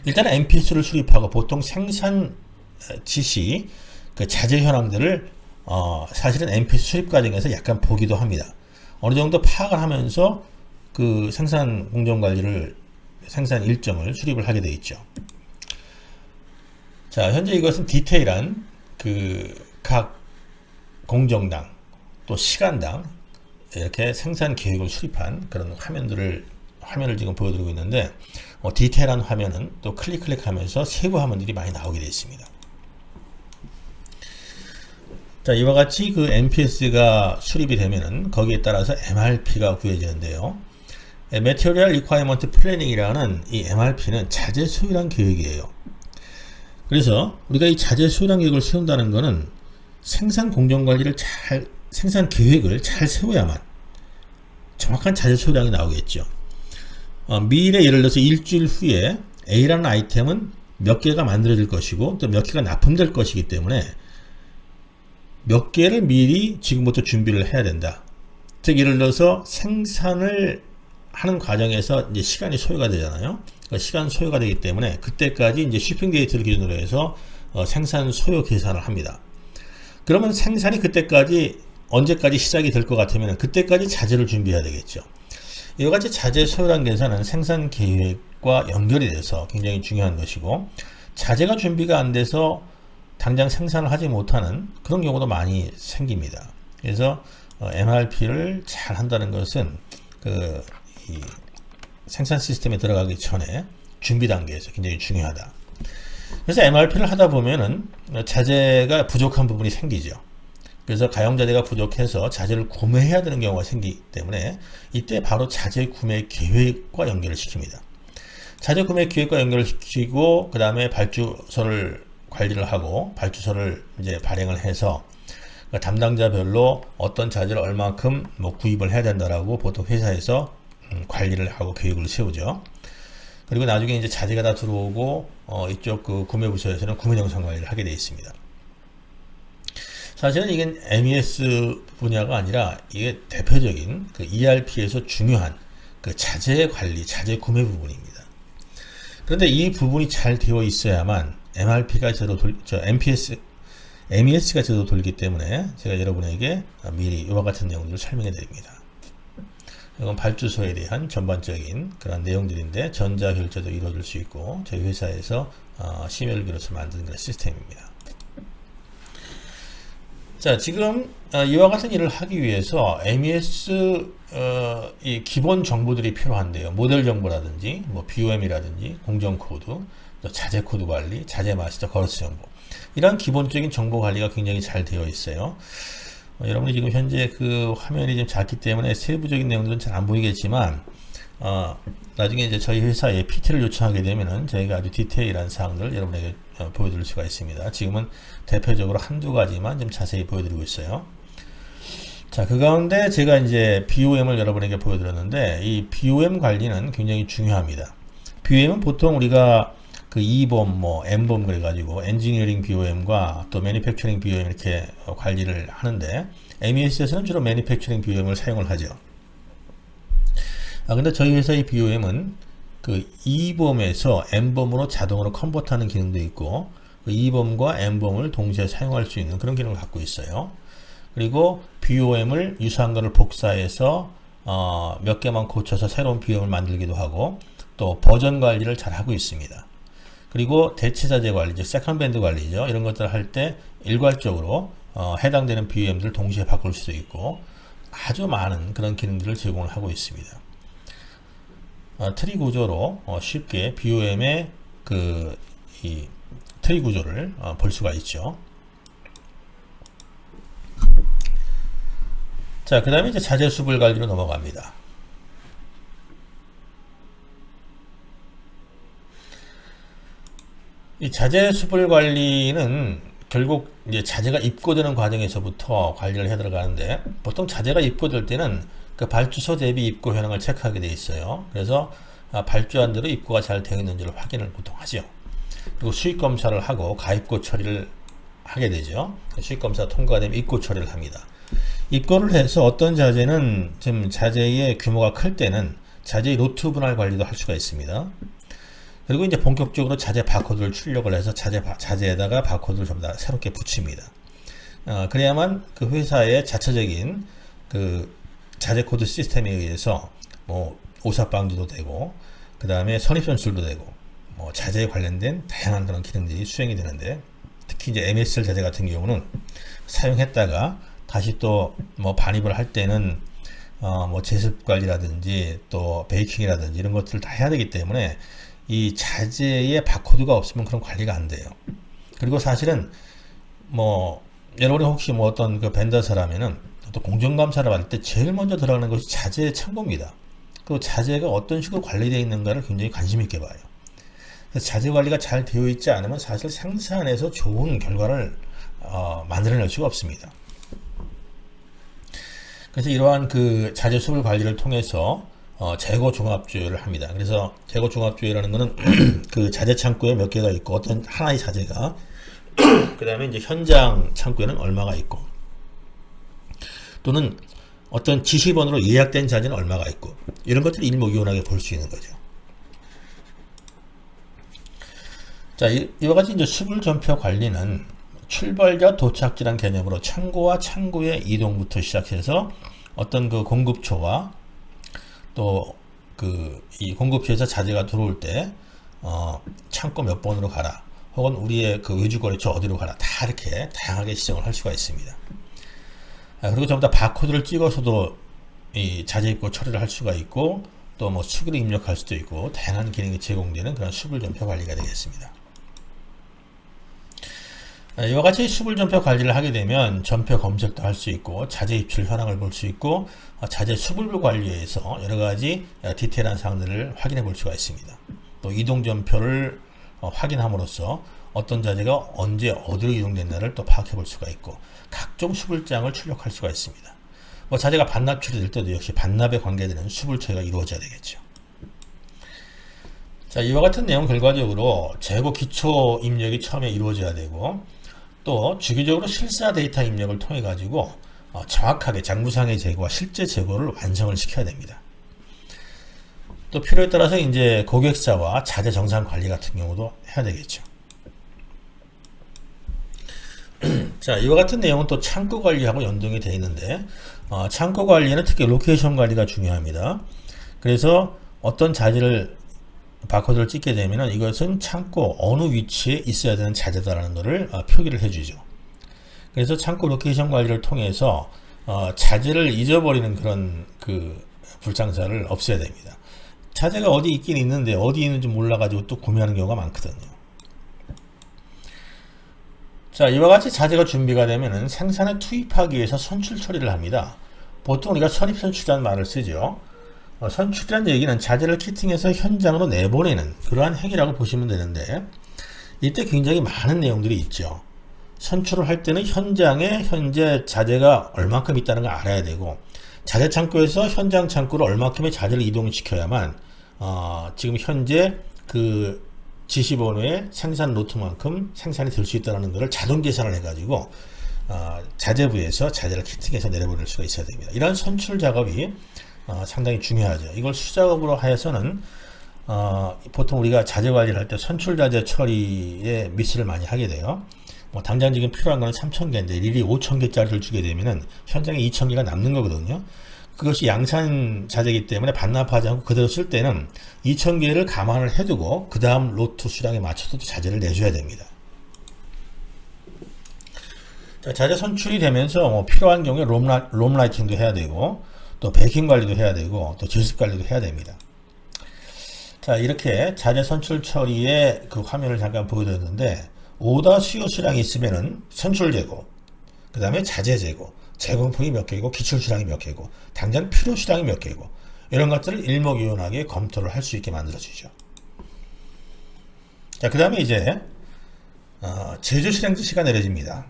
[SPEAKER 1] 일단 MPS를 수립하고 보통 생산 지시 자재 현황들을 사실은 MPS 수립 과정에서 약간 보기도 합니다. 어느 정도 파악을 하면서 생산 공정 관리를 생산 일정을 수립을 하게 되어 있죠. 자, 현재 이것은 디테일한 각 공정당 또 시간당 이렇게 생산 계획을 수립한 그런 화면을 지금 보여드리고 있는데 디테일한 화면은 또 클릭하면서 세부 화면들이 많이 나오게 되어 있습니다. 자, 이와 같이 MPS가 수립이 되면은 거기에 따라서 MRP가 구해지는데요. Material Requirement Planning이라는 이 MRP는 자재 소요량 계획이에요. 그래서 우리가 이 자재 소요량 계획을 세운다는 것은 생산 공정 관리를 생산 계획을 잘 세워야만 정확한 자재 소요량이 나오겠죠. 미래 예를 들어서 일주일 후에 A라는 아이템은 몇 개가 만들어질 것이고 또 몇 개가 납품될 것이기 때문에 몇 개를 미리 지금부터 준비를 해야 된다. 즉 예를 들어서 생산을 하는 과정에서 이제 시간이 소요가 되잖아요. 시간 소요가 되기 때문에 그때까지 이제 쉬핑 데이트를 기준으로 해서 생산 소요 계산을 합니다. 그러면 생산이 그때까지 언제까지 시작이 될 것 같으면 그때까지 자재를 준비해야 되겠죠. 이와 같이 자재 소요량 계산은 생산 계획과 연결이 돼서 굉장히 중요한 것이고 자재가 준비가 안 돼서 당장 생산을 하지 못하는 그런 경우도 많이 생깁니다. 그래서 MRP를 잘 한다는 것은 이 생산 시스템에 들어가기 전에 준비 단계에서 굉장히 중요하다. 그래서 MRP를 하다 보면은 자재가 부족한 부분이 생기죠. 그래서 가용자재가 부족해서 자재를 구매해야 되는 경우가 생기기 때문에 이때 바로 자재 구매 계획과 연결을 시킵니다. 자재 구매 계획과 연결을 시키고 그 다음에 발주서를 관리를 하고 발주서를 이제 발행을 해서 담당자별로 어떤 자재를 얼마큼 구입을 해야 된다라고 보통 회사에서 관리를 하고 계획을 세우죠. 그리고 나중에 이제 자재가 다 들어오고 이쪽 구매부서에서는 구매 영상 관리를 하게 되어 있습니다. 사실은 이게 MES 분야가 아니라 이게 대표적인 ERP에서 중요한 자재 관리, 자재 구매 부분입니다. 그런데 이 부분이 잘 되어 있어야만 MRP가 MES가 제대로 돌기 때문에 제가 여러분에게 미리 이와 같은 내용들을 설명해 드립니다. 이건 발주소에 대한 전반적인 그런 내용들인데 전자결제도 이루어질 수 있고 저희 회사에서 심혈을 기울여서 만든 그런 시스템입니다. 자, 지금 이와 같은 일을 하기 위해서 MES 이 기본 정보들이 필요한데요. 모델 정보라든지 BOM이라든지 공정 코드, 또 자재 코드 관리, 자재 마스터, 거래처 정보 이런 기본적인 정보 관리가 굉장히 잘 되어 있어요. 여러분이 지금 현재 화면이 좀 작기 때문에 세부적인 내용들은 잘 안 보이겠지만 나중에 이제 저희 회사에 PT를 요청하게 되면은 저희가 아주 디테일한 사항들을 여러분에게 보여드릴 수가 있습니다. 지금은 대표적으로 한두 가지만 좀 자세히 보여드리고 있어요. 자, 그 가운데 제가 이제 BOM을 여러분에게 보여드렸는데, 이 BOM 관리는 굉장히 중요합니다. BOM은 보통 우리가 그 E범, M범 그래가지고 엔지니어링 BOM과 또 매니팩처링 BOM 이렇게 관리를 하는데, MES에서는 주로 매니팩처링 BOM을 사용을 하죠. 근데 저희 회사의 BOM은 그 E범에서 M범으로 자동으로 컨버트하는 기능도 있고, 그 E범과 M범을 동시에 사용할 수 있는 그런 기능을 갖고 있어요. 그리고 BOM을 유사한 것을 복사해서 몇 개만 고쳐서 새로운 BOM을 만들기도 하고, 또 버전 관리를 잘 하고 있습니다. 그리고 대체자재 관리, 즉 세컨밴드 관리죠. 이런 것들을 할 때 일괄적으로 해당되는 BOM들을 동시에 바꿀 수도 있고, 아주 많은 그런 기능들을 제공을 하고 있습니다. 트리 구조로 쉽게 BOM의 이 트리 구조를 볼 수가 있죠. 자, 그 다음에 이제 자재 수불 관리로 넘어갑니다. 이 자재 수불 관리는 결국 이제 자재가 입고되는 과정에서부터 관리를 해 들어가는데, 보통 자재가 입고될 때는 그 발주소 대비 입고 현황을 체크하게 되어 있어요. 그래서 발주한 대로 입고가 잘 되어 있는지를 확인을 보통 하죠. 그리고 수익 검사를 하고 가입고 처리를 하게 되죠. 수익 검사 통과가 되면 입고 처리를 합니다. 입고를 해서 어떤 자재는 좀 자재의 규모가 클 때는 자재의 로트 분할 관리도 할 수가 있습니다. 그리고 이제 본격적으로 자재 바코드를 출력을 해서 자재에다가 바코드를 전부 다 새롭게 붙입니다. 그래야만 그 회사의 자체적인 그 자재 코드 시스템에 의해서 오사방지도 되고, 그 다음에 선입선출도 되고, 자재에 관련된 다양한 그런 기능들이 수행이 되는데, 특히 이제 MSL 자재 같은 경우는 사용했다가 다시 또 반입을 할 때는 제습 관리라든지 또 베이킹이라든지 이런 것들을 다 해야 되기 때문에 이 자재에 바코드가 없으면 그런 관리가 안 돼요. 그리고 사실은 여러분이 혹시 어떤 그 벤더사라면은 또 공정감사를 받을 때 제일 먼저 들어가는 것이 자재 창고입니다. 그 자재가 어떤 식으로 관리되어 있는가를 굉장히 관심 있게 봐요. 그래서 자재 관리가 잘 되어 있지 않으면 사실 생산에서 좋은 결과를 만들어낼 수가 없습니다. 그래서 이러한 그 자재 수불 관리를 통해서 재고 종합 조회를 합니다. 그래서 재고 종합 조회라는 것은 그 자재 창고에 몇 개가 있고 어떤 하나의 자재가 그 다음에 이제 현장 창고에는 얼마가 있고, 또는 어떤 지시번호로 예약된 자재는 얼마가 있고, 이런 것들을 일목요연하게 볼 수 있는 거죠. 자, 이와 같이 이제 수불 전표 관리는 출발자 도착지란 개념으로 창고와 창고의 이동부터 시작해서 어떤 그 공급처와 또 이 공급처에서 자재가 들어올 때 창고 몇 번으로 가라, 혹은 우리의 그 외주거래처 어디로 가라, 다 이렇게 다양하게 지정을 할 수가 있습니다. 그리고 전부 다 바코드를 찍어서도 이 자재 입고 처리를 할 수가 있고, 또 수기를 입력할 수도 있고, 다양한 기능이 제공되는 그런 수불 전표 관리가 되겠습니다. 이와 같이 수불 전표 관리를 하게 되면 전표 검색도 할 수 있고, 자재 입출 현황을 볼 수 있고, 자재 수불 관리에서 여러 가지 디테일한 사항들을 확인해 볼 수가 있습니다. 또 이동 전표를 확인함으로써 어떤 자재가 언제 어디로 이동됐나를 또 파악해 볼 수가 있고, 각종 수불장을 출력할 수가 있습니다. 자재가 반납 처리될 때도 역시 반납에 관계되는 수불 처리가 이루어져야 되겠죠. 자, 이와 같은 내용 결과적으로 재고 기초 입력이 처음에 이루어져야 되고, 또 주기적으로 실사 데이터 입력을 통해 가지고 정확하게 장부상의 재고와 실제 재고를 완성을 시켜야 됩니다. 또 필요에 따라서 이제 고객사와 자재 정상 관리 같은 경우도 해야 되겠죠. 자, 이와 같은 내용은 또 창고 관리하고 연동이 되어 있는데, 창고 관리는 특히 로케이션 관리가 중요합니다. 그래서 어떤 자재를 바코드를 찍게 되면 이것은 창고 어느 위치에 있어야 되는 자재다라는 것을 표기를 해주죠. 그래서 창고 로케이션 관리를 통해서 자재를 잊어버리는 그런 그 불상사를 없애야 됩니다. 자재가 어디 있긴 있는데 어디 있는지 몰라가지고 또 구매하는 경우가 많거든요. 자, 이와 같이 자재가 준비가 되면은 생산에 투입하기 위해서 선출 처리를 합니다. 보통 우리가 선입선출이라는 말을 쓰죠. 선출이라는 얘기는 자재를 키팅해서 현장으로 내보내는 그러한 행위라고 보시면 되는데, 이때 굉장히 많은 내용들이 있죠. 선출을 할 때는 현장에 현재 자재가 얼만큼 있다는 걸 알아야 되고, 자재 창고에서 현장 창고로 얼만큼의 자재를 이동시켜야만 지금 현재 그 지시번호의 생산 로트만큼 생산이 될 수 있다는 것을 자동 계산을 해가지고 자재부에서 자재를 키팅해서 내려보낼 수가 있어야 됩니다. 이런 선출 작업이 상당히 중요하죠. 이걸 수작업으로 하여서는 보통 우리가 자재 관리를 할 때 선출 자재 처리에 미스를 많이 하게 돼요. 당장 지금 필요한 거는 3,000개인데 일일이 5,000개짜리를 주게 되면은 현장에 2,000개가 남는 거거든요. 그것이 양산 자재이기 때문에 반납하지 않고 그대로 쓸 때는 2,000개를 감안을 해두고 그 다음 로트 수량에 맞춰서 자재를 내줘야 됩니다. 자, 자재 선출이 되면서 필요한 경우에 롬 라이팅도 해야 되고, 또 베이킹 관리도 해야 되고, 또 제습 관리도 해야 됩니다. 자, 이렇게 자재 선출 처리의 그 화면을 잠깐 보여드렸는데, 오더 수요 수량이 있으면은 선출 재고, 그 다음에 자재 재고, 제공품이 몇 개이고, 기출 수량이 몇 개이고, 당장 필요 수량이 몇 개이고, 이런 것들을 일목요연하게 검토를 할 수 있게 만들어주죠. 자, 그 다음에 이제 제조 실행 지시가 내려집니다.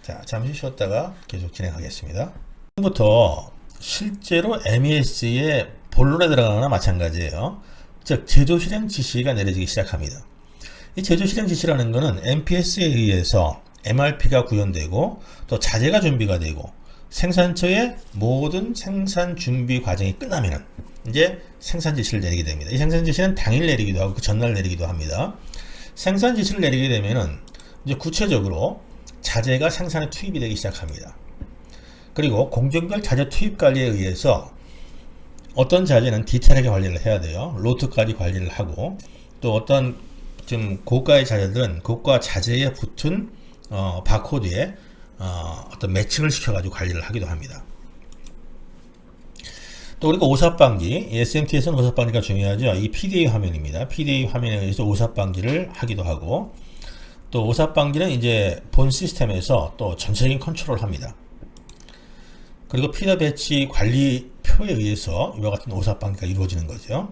[SPEAKER 1] 자, 잠시 쉬었다가 계속 진행하겠습니다. 지금부터 실제로 MES의 본론에 들어가거나 마찬가지예요. 즉, 제조 실행 지시가 내려지기 시작합니다. 이 제조 실행 지시라는 것은 MPS에 의해서 MRP가 구현되고 또 자재가 준비가 되고 생산처의 모든 생산 준비 과정이 끝나면은 이제 생산 지시를 내리게 됩니다. 이 생산 지시는 당일 내리기도 하고 그 전날 내리기도 합니다. 생산 지시를 내리게 되면은 이제 구체적으로 자재가 생산에 투입이 되기 시작합니다. 그리고 공정별 자재 투입 관리에 의해서 어떤 자재는 디테일하게 관리를 해야 돼요. 로트까지 관리를 하고, 또 어떤 좀 고가의 자재들은 고가 자재에 붙은 바코드에 어떤 매칭을 시켜가지고 관리를 하기도 합니다. 또 우리가 오삽방지, SMT에서는 오삽방지가 중요하죠. 이 PDA 화면입니다. PDA 화면에 의해서 오삽방지를 하기도 하고, 또 오삽방지는 이제 본 시스템에서 또 전체적인 컨트롤을 합니다. 그리고 피더 배치 관리표에 의해서 이와 같은 오삽방지가 이루어지는 거죠.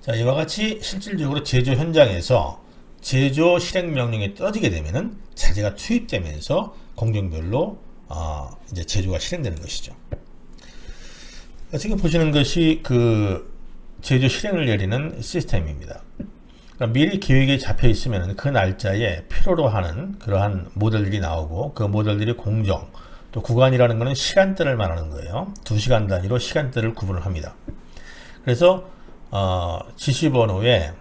[SPEAKER 1] 자, 이와 같이 실질적으로 제조 현장에서 제조 실행 명령이 떨어지게 되면은 자재가 투입되면서 공정별로 이제 제조가 실행되는 것이죠. 지금 보시는 것이 그 제조 실행을 내리는 시스템입니다. 그러니까 미리 계획이 잡혀 있으면 그 날짜에 필요로 하는 그러한 모델들이 나오고, 그 모델들이 공정, 또 구간이라는 것은 시간대를 말하는 거예요. 2시간 단위로 시간대를 구분을 합니다. 그래서 지시번호에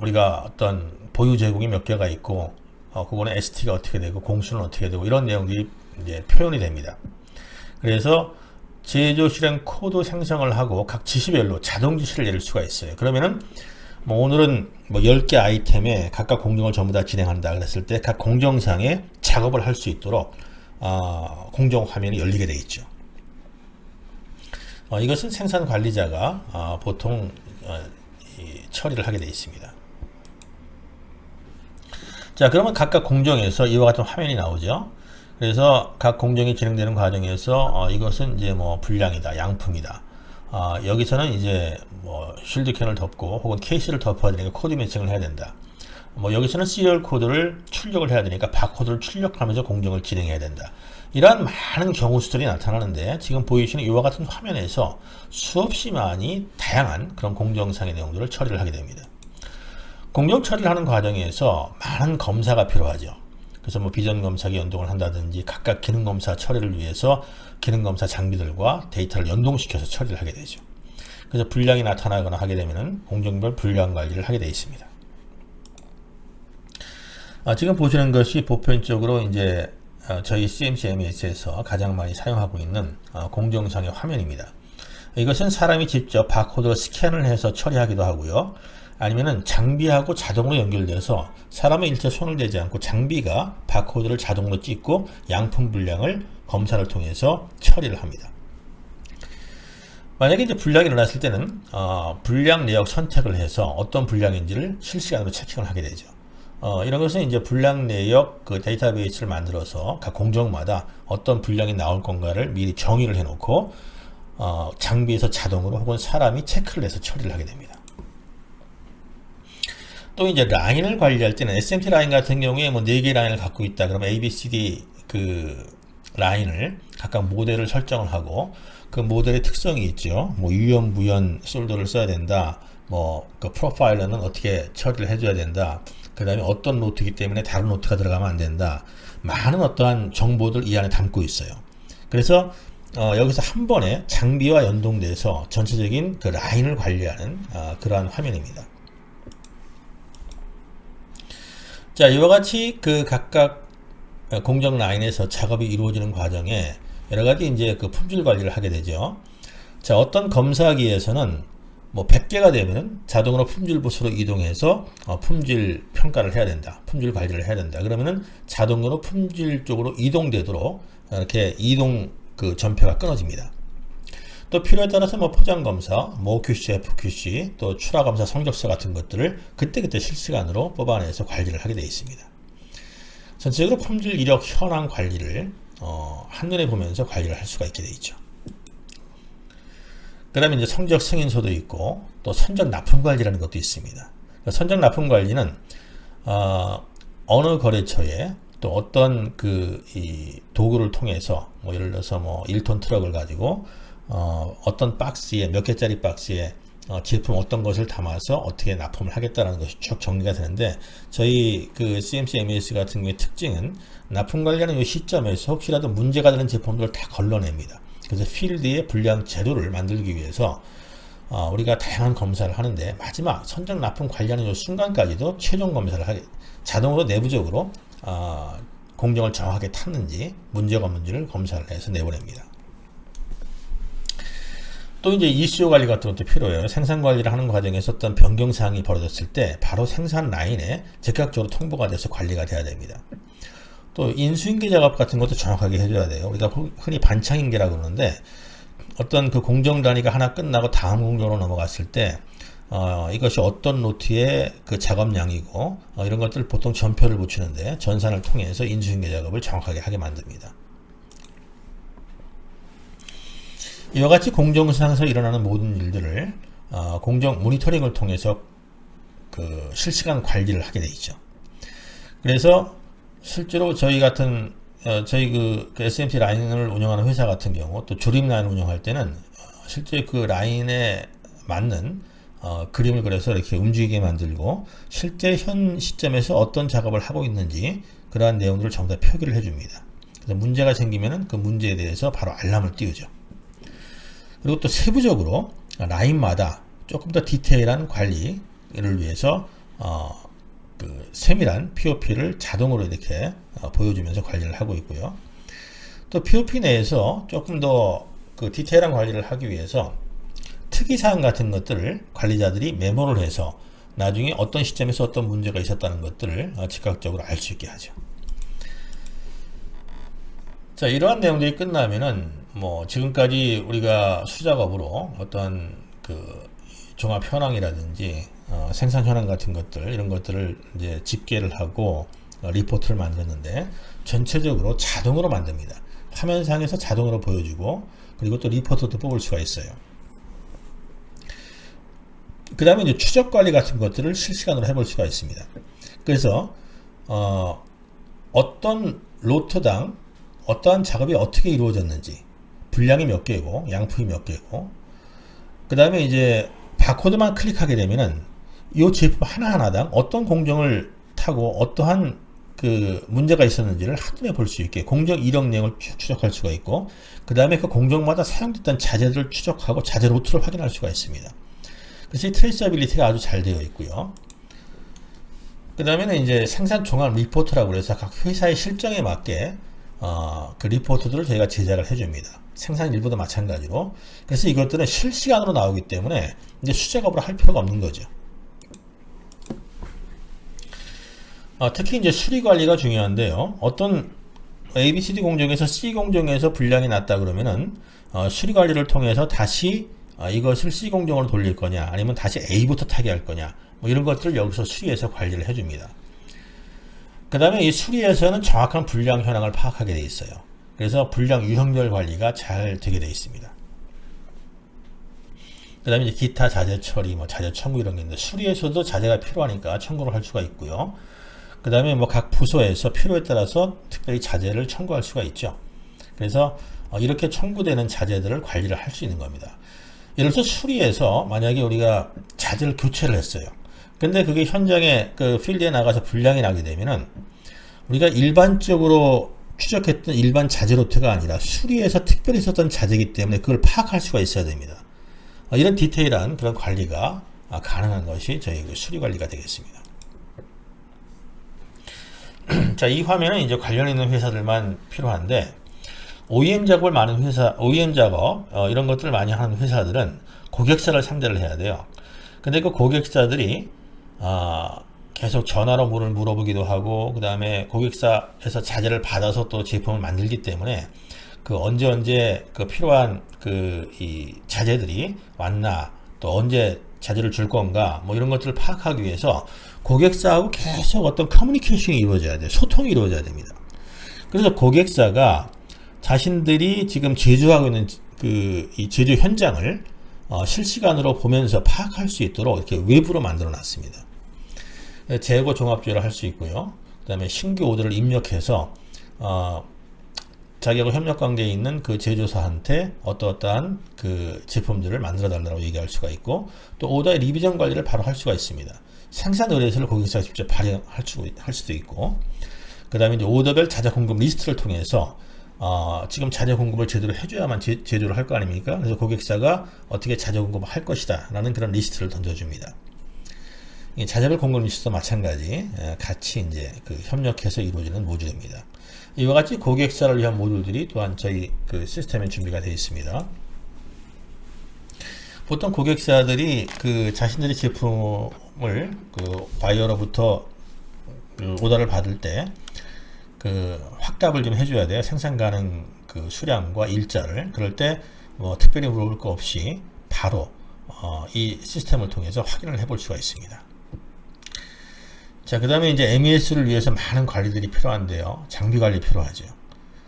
[SPEAKER 1] 우리가 어떤 보유 제공이 몇 개가 있고, 그거는 ST가 어떻게 되고 공수는 어떻게 되고, 이런 내용들이 이제 표현이 됩니다. 그래서 제조 실행 코드 생성을 하고 각 지시별로 자동 지시를 내릴 수가 있어요. 그러면은 오늘은 10개 아이템에 각각 공정을 전부 다 진행한다 그랬을 때 각 공정상에 작업을 할 수 있도록 공정 화면이 열리게 되어 있죠. 이것은 생산 관리자가 보통 처리를 하게 되어 있습니다. 자, 그러면 각각 공정에서 이와 같은 화면이 나오죠. 그래서 각 공정이 진행되는 과정에서 이것은 이제 분량이다, 양품이다. 여기서는 이제 쉴드캔을 덮고 혹은 케이스를 덮어야 되니까 코드 매칭을 해야 된다. 여기서는 시리얼 코드를 출력을 해야 되니까 바코드를 출력하면서 공정을 진행해야 된다. 이러한 많은 경우 수들이 나타나는데, 지금 보이시는 이와 같은 화면에서 수없이 많이 다양한 그런 공정상의 내용들을 처리를 하게 됩니다. 공정 처리를 하는 과정에서 많은 검사가 필요하죠. 그래서 비전 검사기 연동을 한다든지 각각 기능 검사 처리를 위해서 기능 검사 장비들과 데이터를 연동시켜서 처리를 하게 되죠. 그래서 불량이 나타나거나 하게 되면은 공정별 불량 관리를 하게 되어 있습니다. 지금 보시는 것이 보편적으로 이제 저희 CMC MES에서 가장 많이 사용하고 있는 공정상의 화면입니다. 이것은 사람이 직접 바코드를 스캔을 해서 처리하기도 하고요. 아니면은 장비하고 자동으로 연결돼서 사람의 일체 손을 대지 않고 장비가 바코드를 자동으로 찍고 양품 분량을 검사를 통해서 처리를 합니다. 만약에 이제 불량이 일어났을 때는 불량 내역 선택을 해서 어떤 불량인지를 실시간으로 체킹을 하게 되죠. 이런 것은 이제 불량 내역 그 데이터베이스를 만들어서 각 공정마다 어떤 불량이 나올 건가를 미리 정의를 해놓고 장비에서 자동으로 혹은 사람이 체크를 해서 처리를 하게 됩니다. 또 이제 라인을 관리할 때는 SMT 라인 같은 경우에 뭐 4개의 라인을 갖고 있다. 그러면 A, B, C, D 그 라인을 각각 모델을 설정을 하고 그 모델의 특성이 있죠. 뭐 유연, 무연 솔더를 써야 된다. 뭐 그 프로파일러는 어떻게 처리를 해줘야 된다. 그 다음에 어떤 노트이기 때문에 다른 노트가 들어가면 안 된다. 많은 어떠한 정보들 이 안에 담고 있어요. 그래서 여기서 한 번에 장비와 연동돼서 전체적인 그 라인을 관리하는 그러한 화면입니다. 자, 이와 같이 그 각각 공정 라인에서 작업이 이루어지는 과정에 여러 가지 이제 그 품질 관리를 하게 되죠. 자, 어떤 검사기에서는 뭐 100개가 되면은 자동으로 품질 부스로 이동해서 품질 평가를 해야 된다. 품질 관리를 해야 된다. 그러면은 자동으로 품질 쪽으로 이동되도록 이렇게 이동 그 전표가 끊어집니다. 또 필요에 따라서 뭐 포장 검사, 뭐 QC, FQC, 또 출하 검사 성적서 같은 것들을 그때그때 실시간으로 뽑아내서 관리를 하게 되어 있습니다. 전체적으로 품질 이력 현황 관리를 한눈에 보면서 관리를 할 수가 있게 되어 있죠. 그 다음에 이제 성적 승인서도 있고 또 선적 납품 관리라는 것도 있습니다. 선적 납품 관리는 어느 거래처에 또 어떤 이 도구를 통해서 뭐 예를 들어서 뭐 1톤 트럭을 가지고 어떤 박스에 몇 개짜리 박스에 제품 어떤 것을 담아서 어떻게 납품을 하겠다라는 것이 쭉 정리가 되는데 저희 그 CMC MES 같은 경우의 특징은 납품 관리하는 이 시점에서 혹시라도 문제가 되는 제품들을 다 걸러냅니다. 그래서 필드에 불량 재료를 만들기 위해서 우리가 다양한 검사를 하는데 마지막 선적 납품 관리하는 이 순간까지도 최종 검사를 하게 자동으로 내부적으로 공정을 정확하게 탔는지 문제가 없는지를 검사를 해서 내보냅니다. 또 이제 ECO 관리 같은 것도 필요해요. 생산 관리를 하는 과정에서 어떤 변경 사항이 벌어졌을 때 바로 생산 라인에 즉각적으로 통보가 돼서 관리가 돼야 됩니다. 또 인수인계 작업 같은 것도 정확하게 해줘야 돼요. 우리가 흔히 반창인계라고 그러는데 어떤 그 공정 단위가 하나 끝나고 다음 공정으로 넘어갔을 때 이것이 어떤 노트의 그 작업량이고 이런 것들을 보통 전표를 붙이는데 전산을 통해서 인수인계 작업을 정확하게 하게 만듭니다. 이와 같이 공정상에서 일어나는 모든 일들을 공정 모니터링을 통해서 그 실시간 관리를 하게 되어 있죠. 그래서 실제로 저희 같은 저희 그 SMT 라인을 운영하는 회사 같은 경우 또 조립 라인을 운영할 때는 실제 그 라인에 맞는 그림을 그려서 이렇게 움직이게 만들고 실제 현 시점에서 어떤 작업을 하고 있는지 그러한 내용들을 전부 다 표기를 해줍니다. 그래서 문제가 생기면은 그 문제에 대해서 바로 알람을 띄우죠. 그리고 또 세부적으로 라인마다 조금 더 디테일한 관리를 위해서 그 세밀한 POP를 자동으로 이렇게 보여주면서 관리를 하고 있고요. 또 POP 내에서 조금 더 그 디테일한 관리를 하기 위해서 특이사항 같은 것들을 관리자들이 메모를 해서 나중에 어떤 시점에서 어떤 문제가 있었다는 것들을 즉각적으로 알 수 있게 하죠. 자, 이러한 내용들이 끝나면은 뭐 지금까지 우리가 수작업으로 어떤 그 종합 현황이라든지 생산 현황 같은 것들 이런 것들을 이제 집계를 하고 리포트를 만들었는데 전체적으로 자동으로 만듭니다. 화면상에서 자동으로 보여주고 그리고 또 리포트도 뽑을 수가 있어요. 그 다음에 이제 추적 관리 같은 것들을 실시간으로 해볼 수가 있습니다. 그래서 어떤 로트당 어떠한 작업이 어떻게 이루어졌는지 분량이 몇 개고 양품이 몇 개고 그 다음에 이제 바코드만 클릭하게 되면은 이 제품 하나하나당 어떤 공정을 타고 어떠한 그 문제가 있었는지를 한눈에 볼 수 있게 공정 이력 내용을 추적할 수가 있고 그 다음에 그 공정마다 사용됐던 자재들을 추적하고 자재 로트를 확인할 수가 있습니다. 그래서 이 트레이서빌리티가 아주 잘 되어 있고요. 그 다음에는 이제 생산 종합 리포트라고 해서 각 회사의 실정에 맞게 그 리포트들을 저희가 제작을 해줍니다. 생산 일부도 마찬가지로. 그래서 이것들은 실시간으로 나오기 때문에 이제 수작업을 할 필요가 없는 거죠. 특히 이제 수리 관리가 중요한데요. 어떤 ABCD 공정에서 C 공정에서 불량이 났다 그러면은 수리 관리를 통해서 다시 이것을 C 공정으로 돌릴 거냐 아니면 다시 A부터 타게 거냐 뭐 이런 것들을 여기서 수리해서 관리를 해줍니다. 그 다음에 이 수리에서는 정확한 불량 현황을 파악하게 되어 있어요. 그래서 불량 유형별 관리가 잘 되게 되어 있습니다. 그 다음에 이제 기타 자재 처리, 뭐 자재 청구 이런 게 있는데, 수리에서도 자재가 필요하니까 청구를 할 수가 있고요. 그 다음에 뭐 각 부서에서 필요에 따라서 특별히 자재를 청구할 수가 있죠. 그래서 이렇게 청구되는 자재들을 관리를 할 수 있는 겁니다. 예를 들어서 수리에서 만약에 우리가 자재를 교체를 했어요. 근데 그게 현장에 그 필드에 나가서 불량이 나게 되면은 우리가 일반적으로 추적했던 일반 자재 로트가 아니라 수리에서 특별히 썼던 자재이기 때문에 그걸 파악할 수가 있어야 됩니다. 이런 디테일한 그런 관리가 가능한 것이 저희 그 수리 관리가 되겠습니다. 자, 이 화면은 이제 관련 있는 회사들만 필요한데, OEM 작업을 많은 회사, OEM 작업 이런 것들을 많이 하는 회사들은 고객사를 상대를 해야 돼요. 근데 그 고객사들이 계속 전화로 물어보기도 하고, 그 다음에 고객사에서 자재를 받아서 또 제품을 만들기 때문에 그 언제 그 필요한 그 이 자재들이 왔나, 또 언제 자재를 줄 건가, 뭐 이런 것들을 파악하기 위해서 고객사하고 계속 어떤 커뮤니케이션이 이루어져야 돼요. 소통이 이루어져야 됩니다. 그래서 고객사가 자신들이 지금 제조하고 있는 그 이 제조 현장을 실시간으로 보면서 파악할 수 있도록 이렇게 외부로 만들어 놨습니다. 재고 종합조회를 할 수 있고요. 그 다음에 신규 오더를 입력해서 자기하고 협력 관계에 있는 그 제조사한테 어떠한 그 제품들을 만들어 달라고 얘기할 수가 있고, 또 오더의 리비전 관리를 바로 할 수가 있습니다. 생산 의뢰서를 고객사가 직접 발행할 수도 있고, 그 다음에 이제 오더별 자재 공급 리스트를 통해서 지금 자재 공급을 제대로 해줘야만 제조를 할 거 아닙니까? 그래서 고객사가 어떻게 자재 공급을 할 것이다 라는 그런 리스트를 던져줍니다. 자재별 공급 리스트도 마찬가지 같이 이제 그 협력해서 이루어지는 모듈입니다. 이와 같이 고객사를 위한 모듈들이 또한 저희 그 시스템에 준비가 되어 있습니다. 보통 고객사들이 그 자신들의 제품을 그 바이어로부터 그 오더를 받을 때 그 확답을 좀 해줘야 돼요. 생산 가능 그 수량과 일자를. 그럴 때 뭐 특별히 물어볼 거 없이 바로 이 시스템을 통해서 확인을 해볼 수가 있습니다. 자, 그 다음에 이제 MES를 위해서 많은 관리들이 필요한데요. 장비 관리 필요하죠.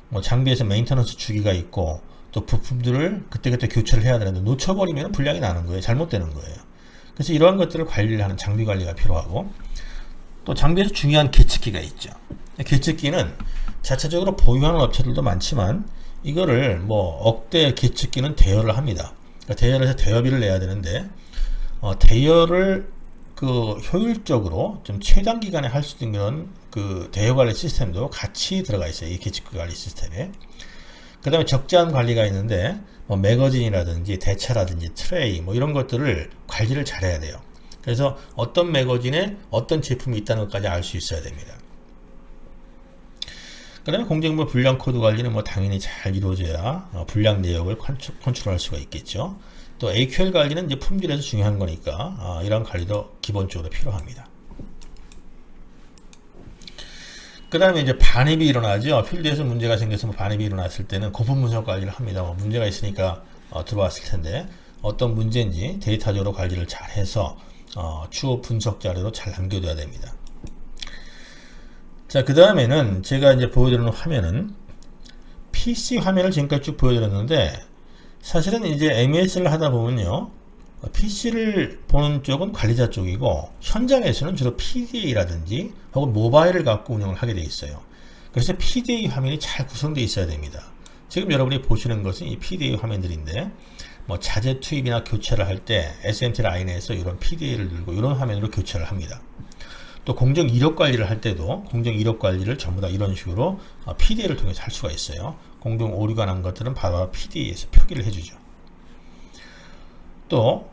[SPEAKER 1] 뭐 장비에서 메인터넌스 주기가 있고, 또 부품들을 그때그때 교체를 해야 되는데 놓쳐버리면 불량이 나는 거예요. 잘못되는 거예요. 그래서 이러한 것들을 관리를 하는 장비 관리가 필요하고, 또 장비에서 중요한 계측기가 있죠. 계측기는 자체적으로 보유하는 업체들도 많지만 이거를 뭐 억대 계측기는 대여를 합니다. 그러니까 대여를 해서 대여비를 내야 되는데 대여를 그 효율적으로 좀 최단 기간에 할 수 있는 그 대여 관리 시스템도 같이 들어가 있어요. 이 계측기 관리 시스템에. 그 다음에 적재한 관리가 있는데 뭐 매거진이라든지 대차라든지 트레이 뭐 이런 것들을 관리를 잘해야 돼요. 그래서 어떤 매거진에 어떤 제품이 있다는 것까지 알 수 있어야 됩니다. 그 다음에 공정물 불량 코드 관리는 뭐 당연히 잘 이루어져야 불량 내역을 컨트롤할 수가 있겠죠. 또 AQL 관리는 이제 품질에서 중요한 거니까 이런 관리도 기본적으로 필요합니다. 그 다음에 이제 반입이 일어나죠. 필드에서 문제가 생겨서 반입이 일어났을 때는 고분 분석 관리를 합니다. 문제가 있으니까 들어왔을 텐데 어떤 문제인지 데이터적으로 관리를 잘 해서 추후 분석 자료로 잘 남겨둬야 됩니다. 자, 그 다음에는 제가 이제 보여드리는 화면은 PC 화면을 지금까지 쭉 보여드렸는데, 사실은 이제 MES를 하다 보면요, PC를 보는 쪽은 관리자 쪽이고 현장에서는 주로 PDA라든지 혹은 모바일을 갖고 운영을 하게 되어 있어요. 그래서 PDA 화면이 잘 구성되어 있어야 됩니다. 지금 여러분이 보시는 것은 이 PDA 화면들인데, 뭐 자재 투입이나 교체를 할 때 SMT 라인에서 이런 PDA를 들고 이런 화면으로 교체를 합니다. 또 공정 이력 관리를 할 때도 공정 이력 관리를 전부 다 이런 식으로 PDA를 통해서 할 수가 있어요. 공정 오류가 난 것들은 바로 PDA에서 표기를 해주죠. 또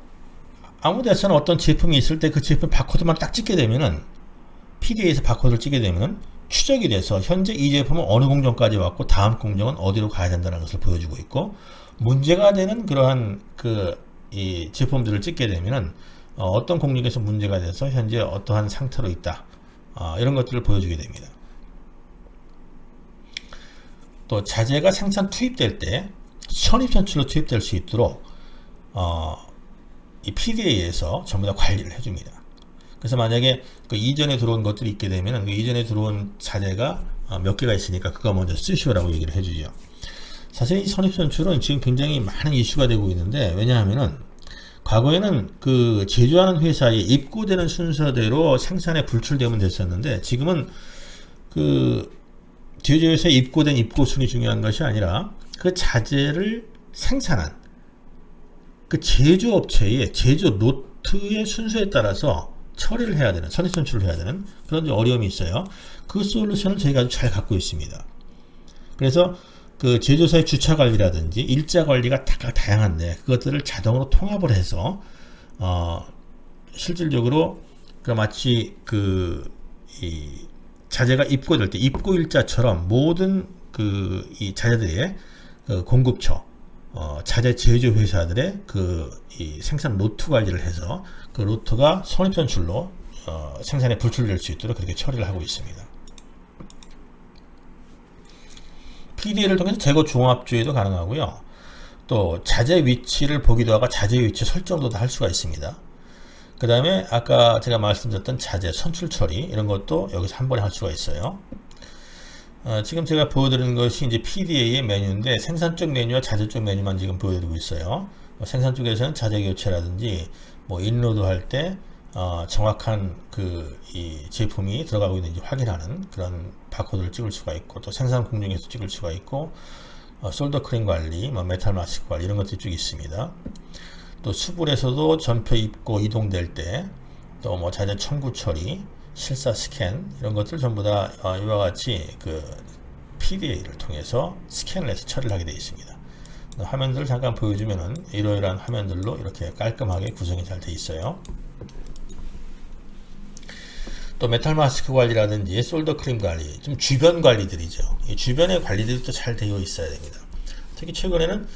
[SPEAKER 1] 아무 데서나 어떤 제품이 있을 때 그 제품 바코드만 딱 찍게 되면은 PDA에서 바코드를 찍게 되면은 추적이 돼서 현재 이 제품은 어느 공정까지 왔고 다음 공정은 어디로 가야 된다는 것을 보여주고 있고, 문제가 되는 그러한 이 제품들을 찍게 되면은 어떤 공정에서 문제가 돼서 현재 어떠한 상태로 있다, 이런 것들을 보여주게 됩니다. 또 자재가 생산 투입될 때 선입선출로 투입될 수 있도록 이 PDA에서 전부 다 관리를 해줍니다. 그래서 만약에 그 이전에 들어온 것들이 있게 되면 그 이전에 들어온 자재가 몇 개가 있으니까 그거 먼저 쓰시오라고 얘기를 해주죠. 사실 이 선입선출은 지금 굉장히 많은 이슈가 되고 있는데, 왜냐하면은 과거에는 그 제조하는 회사에 입고되는 순서대로 생산에 불출되면 됐었는데, 지금은 그 제조회사에 입고된 입고순이 중요한 것이 아니라 그 자재를 생산한 그 제조업체의 제조 노트의 순서에 따라서 처리를 해야 되는, 선입 선출을 해야 되는 그런 어려움이 있어요. 그 솔루션을 저희가 아주 잘 갖고 있습니다. 그래서 그 제조사의 주차 관리라든지 일자 관리가 다양한데, 그것들을 자동으로 통합을 해서 실질적으로 그 마치 이 자재가 입고될 때 입고 일자처럼 모든 이 자재들의 공급처, 자재 제조 회사들의 이 생산 로트 관리를 해서 그 로트가 선입선출로 생산에 불출될 수 있도록 그렇게 처리를 하고 있습니다. PDA를 통해서 재고 종합조회도 가능하고요. 또 자재 위치를 보기도 하고 자재 위치 설정도 할 수가 있습니다. 그 다음에 아까 제가 말씀드렸던 자재 선출 처리, 이런 것도 여기서 한 번에 할 수가 있어요. 지금 제가 보여드리는 것이 이제 PDA의 메뉴인데, 생산 쪽 메뉴와 자재 쪽 메뉴만 지금 보여드리고 있어요. 생산 쪽에서는 자재 교체라든지 인로드 할 때 정확한 이 제품이 들어가고 있는지 확인하는 그런 바코드를 찍을 수가 있고, 또 생산 공정에서 찍을 수가 있고, 솔더 크림 관리, 메탈 마스크 관리, 이런 것들이 쭉 있습니다. 또 수불에서도 전표 입고 이동될 때, 또 자재 청구 처리, 실사 스캔, 이런 것들 전부 다 이와 같이 그 PDA를 통해서 스캔을 해서 처리를 하게 되어 있습니다. 화면들을 잠깐 보여주면은 이러이러한 화면들로 이렇게 깔끔하게 구성이 잘 되어 있어요. 또 메탈 마스크 관리라든지 솔더 크림 관리, 좀 주변 관리들이죠. 이 주변의 관리들이 또 잘 되어 있어야 됩니다. 특히 최근에는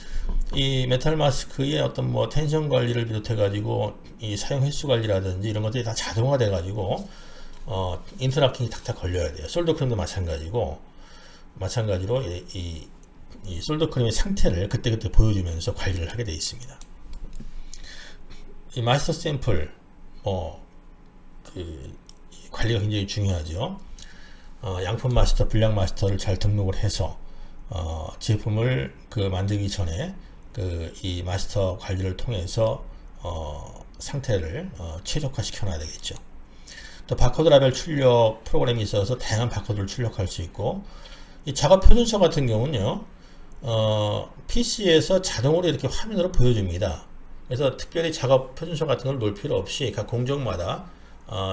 [SPEAKER 1] 이 메탈 마스크의 어떤 텐션 관리를 비롯해 가지고 이 사용 횟수 관리라든지 이런 것들이 다 자동화돼 가지고 인터락팅이 탁탁 걸려야 돼요. 솔더 크림도 마찬가지로 이 솔더 크림의 상태를 그때그때 보여주면서 관리를 하게 되어 있습니다. 이 마스터 샘플 관리가 굉장히 중요하죠. 양품 마스터, 분량 마스터를 잘 등록을 해서 제품을 만들기 전에 이 마스터 관리를 통해서 상태를 최적화 시켜놔야 되겠죠. 또 바코드 라벨 출력 프로그램이 있어서 다양한 바코드를 출력할 수 있고, 이 작업 표준서 같은 경우는요, PC에서 자동으로 이렇게 화면으로 보여줍니다. 그래서 특별히 작업 표준서 같은 걸 놓을 필요 없이 각 공정마다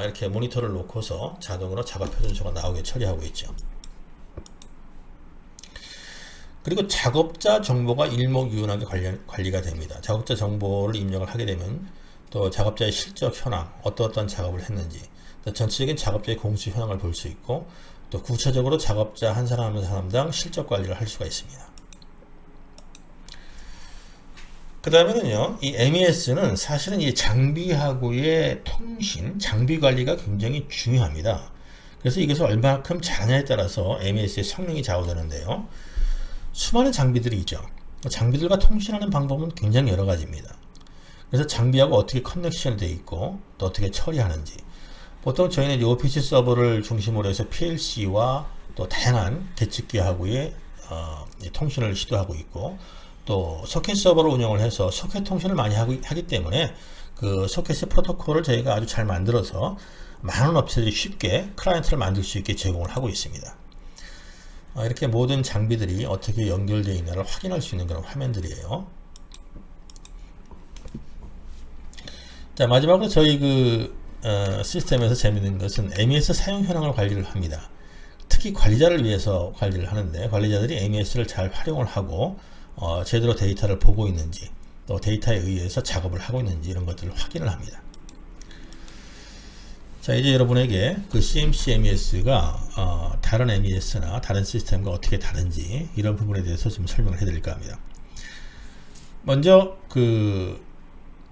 [SPEAKER 1] 이렇게 모니터를 놓고서 자동으로 작업 표준서가 나오게 처리하고 있죠. 그리고 작업자 정보가 일목요연하게 관리가 됩니다. 작업자 정보를 입력을 하게 되면 또 작업자의 실적 현황, 어떤 작업을 했는지, 또 전체적인 작업자의 공수 현황을 볼 수 있고, 또 구체적으로 작업자 한 사람 한 사람당 실적 관리를 할 수가 있습니다. 그 다음에는요, 이 MES는 사실은 이 장비하고의 통신, 장비 관리가 굉장히 중요합니다. 그래서 이것을 얼마큼 잘하냐에 따라서 MES의 성능이 좌우되는데요. 수많은 장비들이 있죠. 장비들과 통신하는 방법은 굉장히 여러 가지입니다. 그래서 장비하고 어떻게 커넥션이 되어 있고, 또 어떻게 처리하는지. 보통 저희는 오피스 서버를 중심으로 해서 PLC와 또 다양한 계측기하고의 통신을 시도하고 있고, 또 소켓 서버를 운영을 해서 소켓 통신을 많이 하기 때문에 그 소켓의 프로토콜을 저희가 아주 잘 만들어서 많은 업체들이 쉽게 클라이언트를 만들 수 있게 제공을 하고 있습니다. 이렇게 모든 장비들이 어떻게 연결되어 있나를 확인할 수 있는 그런 화면들이에요. 자, 마지막으로 저희 시스템에서 재미있는 것은 MES 사용 현황을 관리를 합니다. 특히 관리자를 위해서 관리를 하는데, 관리자들이 MES를 잘 활용을 하고 제대로 데이터를 보고 있는지, 또 데이터에 의해서 작업을 하고 있는지, 이런 것들을 확인을 합니다. 자, 이제 여러분에게 그 CMC MES가 다른 MES나 다른 시스템과 어떻게 다른지, 이런 부분에 대해서 좀 설명을 해드릴까 합니다. 먼저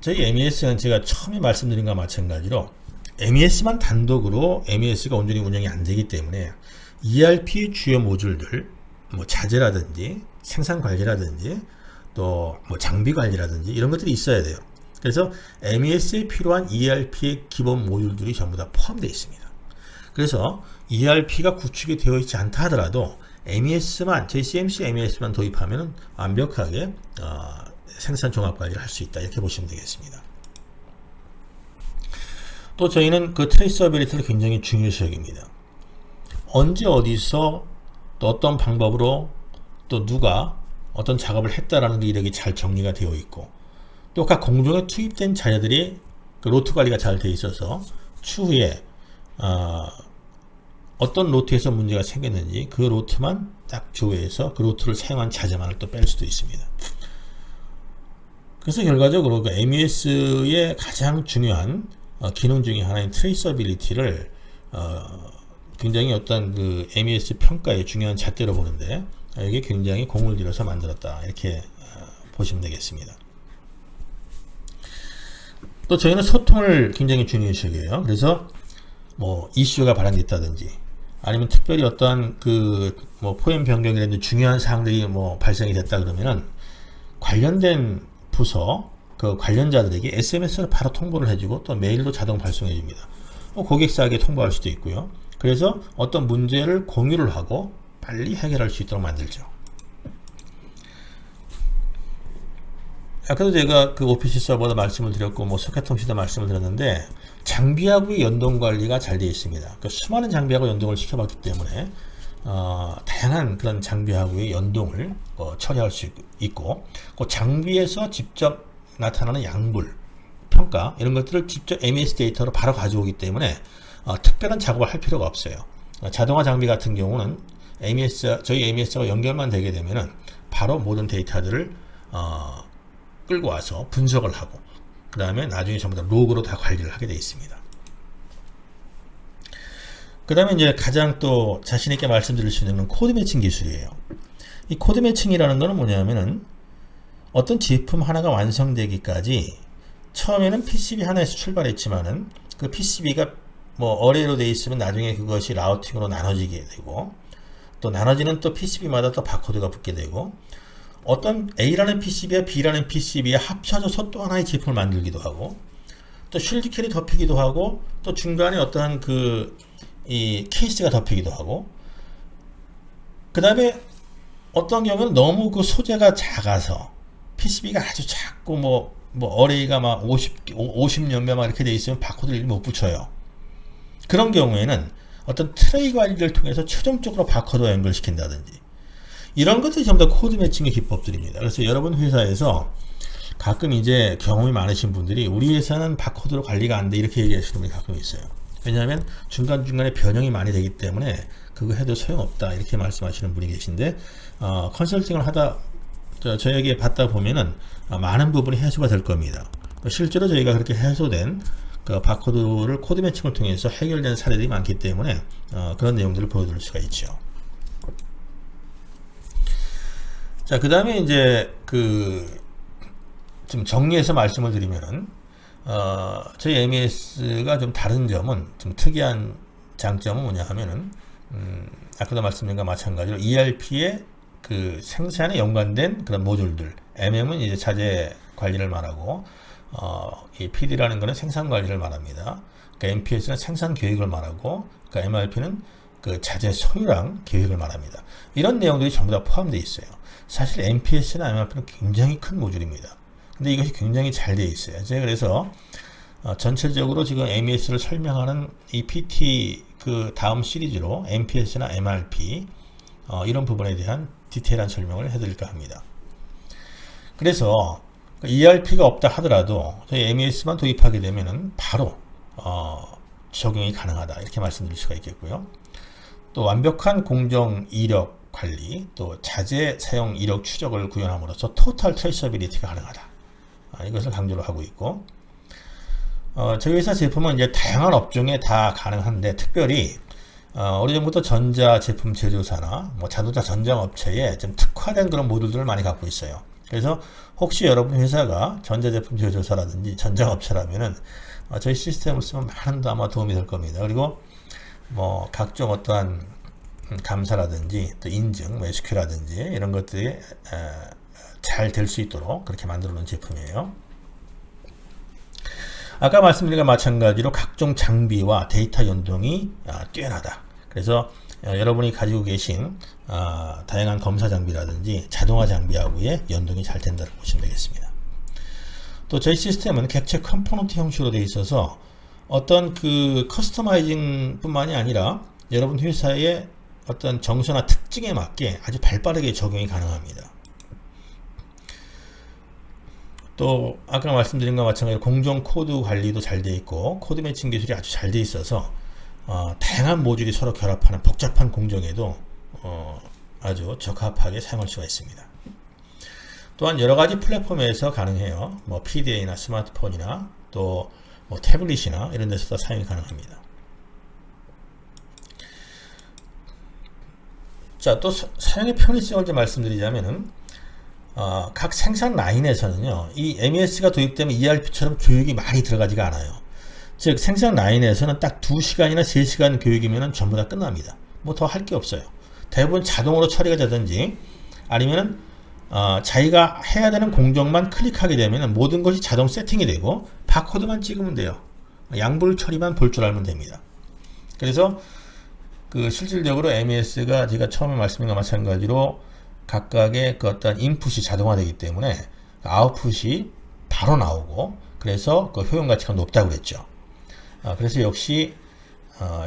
[SPEAKER 1] 저희 MES는 제가 처음에 말씀드린 것과 마찬가지로 MES만 단독으로 MES가 온전히 운영이 안 되기 때문에 ERP의 주요 모듈들, 자재라든지 생산 관리라든지 또 장비 관리라든지 이런 것들이 있어야 돼요. 그래서 MES에 필요한 ERP의 기본 모듈들이 전부 다 포함되어 있습니다. 그래서 ERP가 구축이 되어 있지 않다 하더라도 MES만, 저희 CMC MES만 도입하면 완벽하게 생산 종합 관리를 할 수 있다, 이렇게 보시면 되겠습니다. 또 저희는 그 트레이서빌리티를 굉장히 중요시 여깁니다. 언제 어디서 또 어떤 방법으로 또 누가 어떤 작업을 했다라는 게 이력이 잘 정리가 되어 있고, 또 각 공정에 투입된 자료들이 그 로트 관리가 잘 되어 있어서 추후에 어떤 로트에서 문제가 생겼는지 그 로트만 딱 조회해서 그 로트를 사용한 자재만을 또 뺄 수도 있습니다. 그래서 결과적으로 그 MES의 가장 중요한 기능 중에 하나인 트레이서빌리티를 굉장히 어떤 그 MES 평가의 중요한 잣대로 보는데, 이게 굉장히 공을 들여서 만들었다, 이렇게 보시면 되겠습니다. 또 저희는 소통을 굉장히 중요시 여겨요. 그래서 뭐 이슈가 발생됐다든지, 아니면 특별히 어떠한 그 뭐 포엠 변경이라든지 중요한 사항들이 뭐 발생이 됐다 그러면은 관련된 부서 그 관련자들에게 SMS로 바로 통보를 해주고, 또 메일도 자동 발송해 줍니다. 고객사에게 통보할 수도 있고요. 그래서 어떤 문제를 공유를 하고 빨리 해결할 수 있도록 만들죠. 아까도 제가 그 OPC 서버도 말씀을 드렸고, 뭐 소켓 통신도 말씀을 드렸는데, 장비하고의 연동 관리가 잘 되어 있습니다. 그 수많은 장비하고 연동을 시켜봤기 때문에 다양한 그런 장비하고의 연동을 처리할 수 있고, 그 장비에서 직접 나타나는 양불, 평가 이런 것들을 직접 MES 데이터로 바로 가져오기 때문에 특별한 작업을 할 필요가 없어요. 자동화 장비 같은 경우는 저희 MES가 연결만 되게 되면은 바로 모든 데이터들을 끌고 와서 분석을 하고, 그 다음에 나중에 전부 다 로그로 다 관리를 하게 되어 있습니다. 그 다음에 이제 가장 또 자신있게 말씀드릴 수 있는 코드 매칭 기술이에요. 이 코드 매칭이라는 거는 뭐냐면은 어떤 제품 하나가 완성되기까지 처음에는 PCB 하나에서 출발했지만은 그 PCB가 뭐 어레이로 되어 있으면 나중에 그것이 라우팅으로 나눠지게 되고, 또 나눠지는 또 PCB마다 또 바코드가 붙게 되고, 어떤 A라는 PCB와 B라는 PCB에 합쳐져서 또 하나의 제품을 만들기도 하고, 또 쉴드 캔이 덮이기도 하고, 또 중간에 어떠한 이 케이스가 덮이기도 하고, 그 다음에 어떤 경우는 너무 그 소재가 작아서 PCB가 아주 작고 뭐 어레이가 막 50여 매 막 이렇게 돼 있으면 바코드를 못 붙여요. 그런 경우에는 어떤 트레이 관리를 통해서 최종적으로 바코드와 연결시킨다든지, 이런 것들이 전부 다 코드 매칭의 기법들입니다. 그래서 여러분 회사에서 가끔 이제 경험이 많으신 분들이 우리 회사는 바코드로 관리가 안 돼, 이렇게 얘기하시는 분이 가끔 있어요. 왜냐하면 중간중간에 변형이 많이 되기 때문에 그거 해도 소용없다, 이렇게 말씀하시는 분이 계신데, 컨설팅을 하다 저에게 받다 보면은 많은 부분이 해소가 될 겁니다. 실제로 저희가 그렇게 해소된 그 바코드를 코드 매칭을 통해서 해결된 사례들이 많기 때문에 그런 내용들을 보여드릴 수가 있죠. 자, 그 다음에 이제 좀 정리해서 말씀을 드리면은 저희 MES가 좀 다른 점은, 좀 특이한 장점은 뭐냐 하면은 아까도 말씀드린 것과 마찬가지로 ERP의 그 생산에 연관된 그런 모듈들, MM은 이제 자재 관리를 말하고, 이 PD라는 거는 생산 관리를 말합니다. 그러니까 MPS는 생산 계획을 말하고, 그러니까 MRP는 그 자재 소유량 계획을 말합니다. 이런 내용들이 전부 다 포함되어 있어요. 사실 MPS나 MRP는 굉장히 큰 모듈입니다. 근데 이것이 굉장히 잘 되어 있어요. 제가 그래서 전체적으로 지금 MES를 설명하는 이 PT 그 다음 시리즈로 MPS나 MRP 이런 부분에 대한 디테일한 설명을 해드릴까 합니다. 그래서 ERP가 없다 하더라도 저희 MES만 도입하게 되면은 바로 적용이 가능하다, 이렇게 말씀드릴 수가 있겠고요. 또 완벽한 공정 이력 관리, 또 자재 사용 이력 추적을 구현함으로써 토탈 트레이서빌리티가 가능하다, 이것을 강조를 하고 있고, 저희 회사 제품은 이제 다양한 업종에 다 가능한데, 특별히 오래전부터 전자 제품 제조사나 뭐 자동차 전장 업체에 좀 특화된 그런 모듈들을 많이 갖고 있어요. 그래서 혹시 여러분 회사가 전자 제품 제조사라든지 전장 업체라면은 저희 시스템을 쓰면 많은 아마 도움이 될 겁니다. 그리고 뭐 각종 어떠한 감사라든지 또 인증, 뭐 SQ라든지 이런 것들이 잘 될 수 있도록 그렇게 만들어 놓은 제품이에요. 아까 말씀드린 것과 마찬가지로 각종 장비와 데이터 연동이 뛰어나다. 그래서 여러분이 가지고 계신 다양한 검사 장비라든지 자동화 장비하고의 연동이 잘 된다고 보시면 되겠습니다. 또 저희 시스템은 객체 컴포넌트 형식으로 되어 있어서 어떤 그 커스터마이징 뿐만이 아니라 여러분 회사의 어떤 정서나 특징에 맞게 아주 발빠르게 적용이 가능합니다. 또 아까 말씀드린 것과 마찬가지로 공정 코드 관리도 잘 돼 있고 코드 매칭 기술이 아주 잘 돼 있어서 다양한 모듈이 서로 결합하는 복잡한 공정에도 아주 적합하게 사용할 수가 있습니다. 또한 여러 가지 플랫폼에서 가능해요. 뭐 PDA나 스마트폰이나 또 뭐 태블릿이나 이런 데서도 사용이 가능합니다. 자, 또 사용의 편의성을 좀 말씀드리자면은 각 생산 라인에서는요, 이 MES가 도입되면 ERP처럼 교육이 많이 들어가지가 않아요. 즉 생산 라인에서는 딱 2시간이나 3시간 교육이면 전부 다 끝납니다. 뭐 더 할 게 없어요. 대부분 자동으로 처리가 되든지 아니면은 자기가 해야 되는 공정만 클릭하게 되면 모든 것이 자동 세팅이 되고 바코드만 찍으면 돼요. 양불 처리만 볼 줄 알면 됩니다. 그래서 그 실질적으로 MES가 제가 처음에 말씀드린 것과 마찬가지로 각각의 그 어떤 인풋이 자동화되기 때문에 아웃풋이 바로 나오고 그래서 그 효용 가치가 높다고 그랬죠. 그래서 역시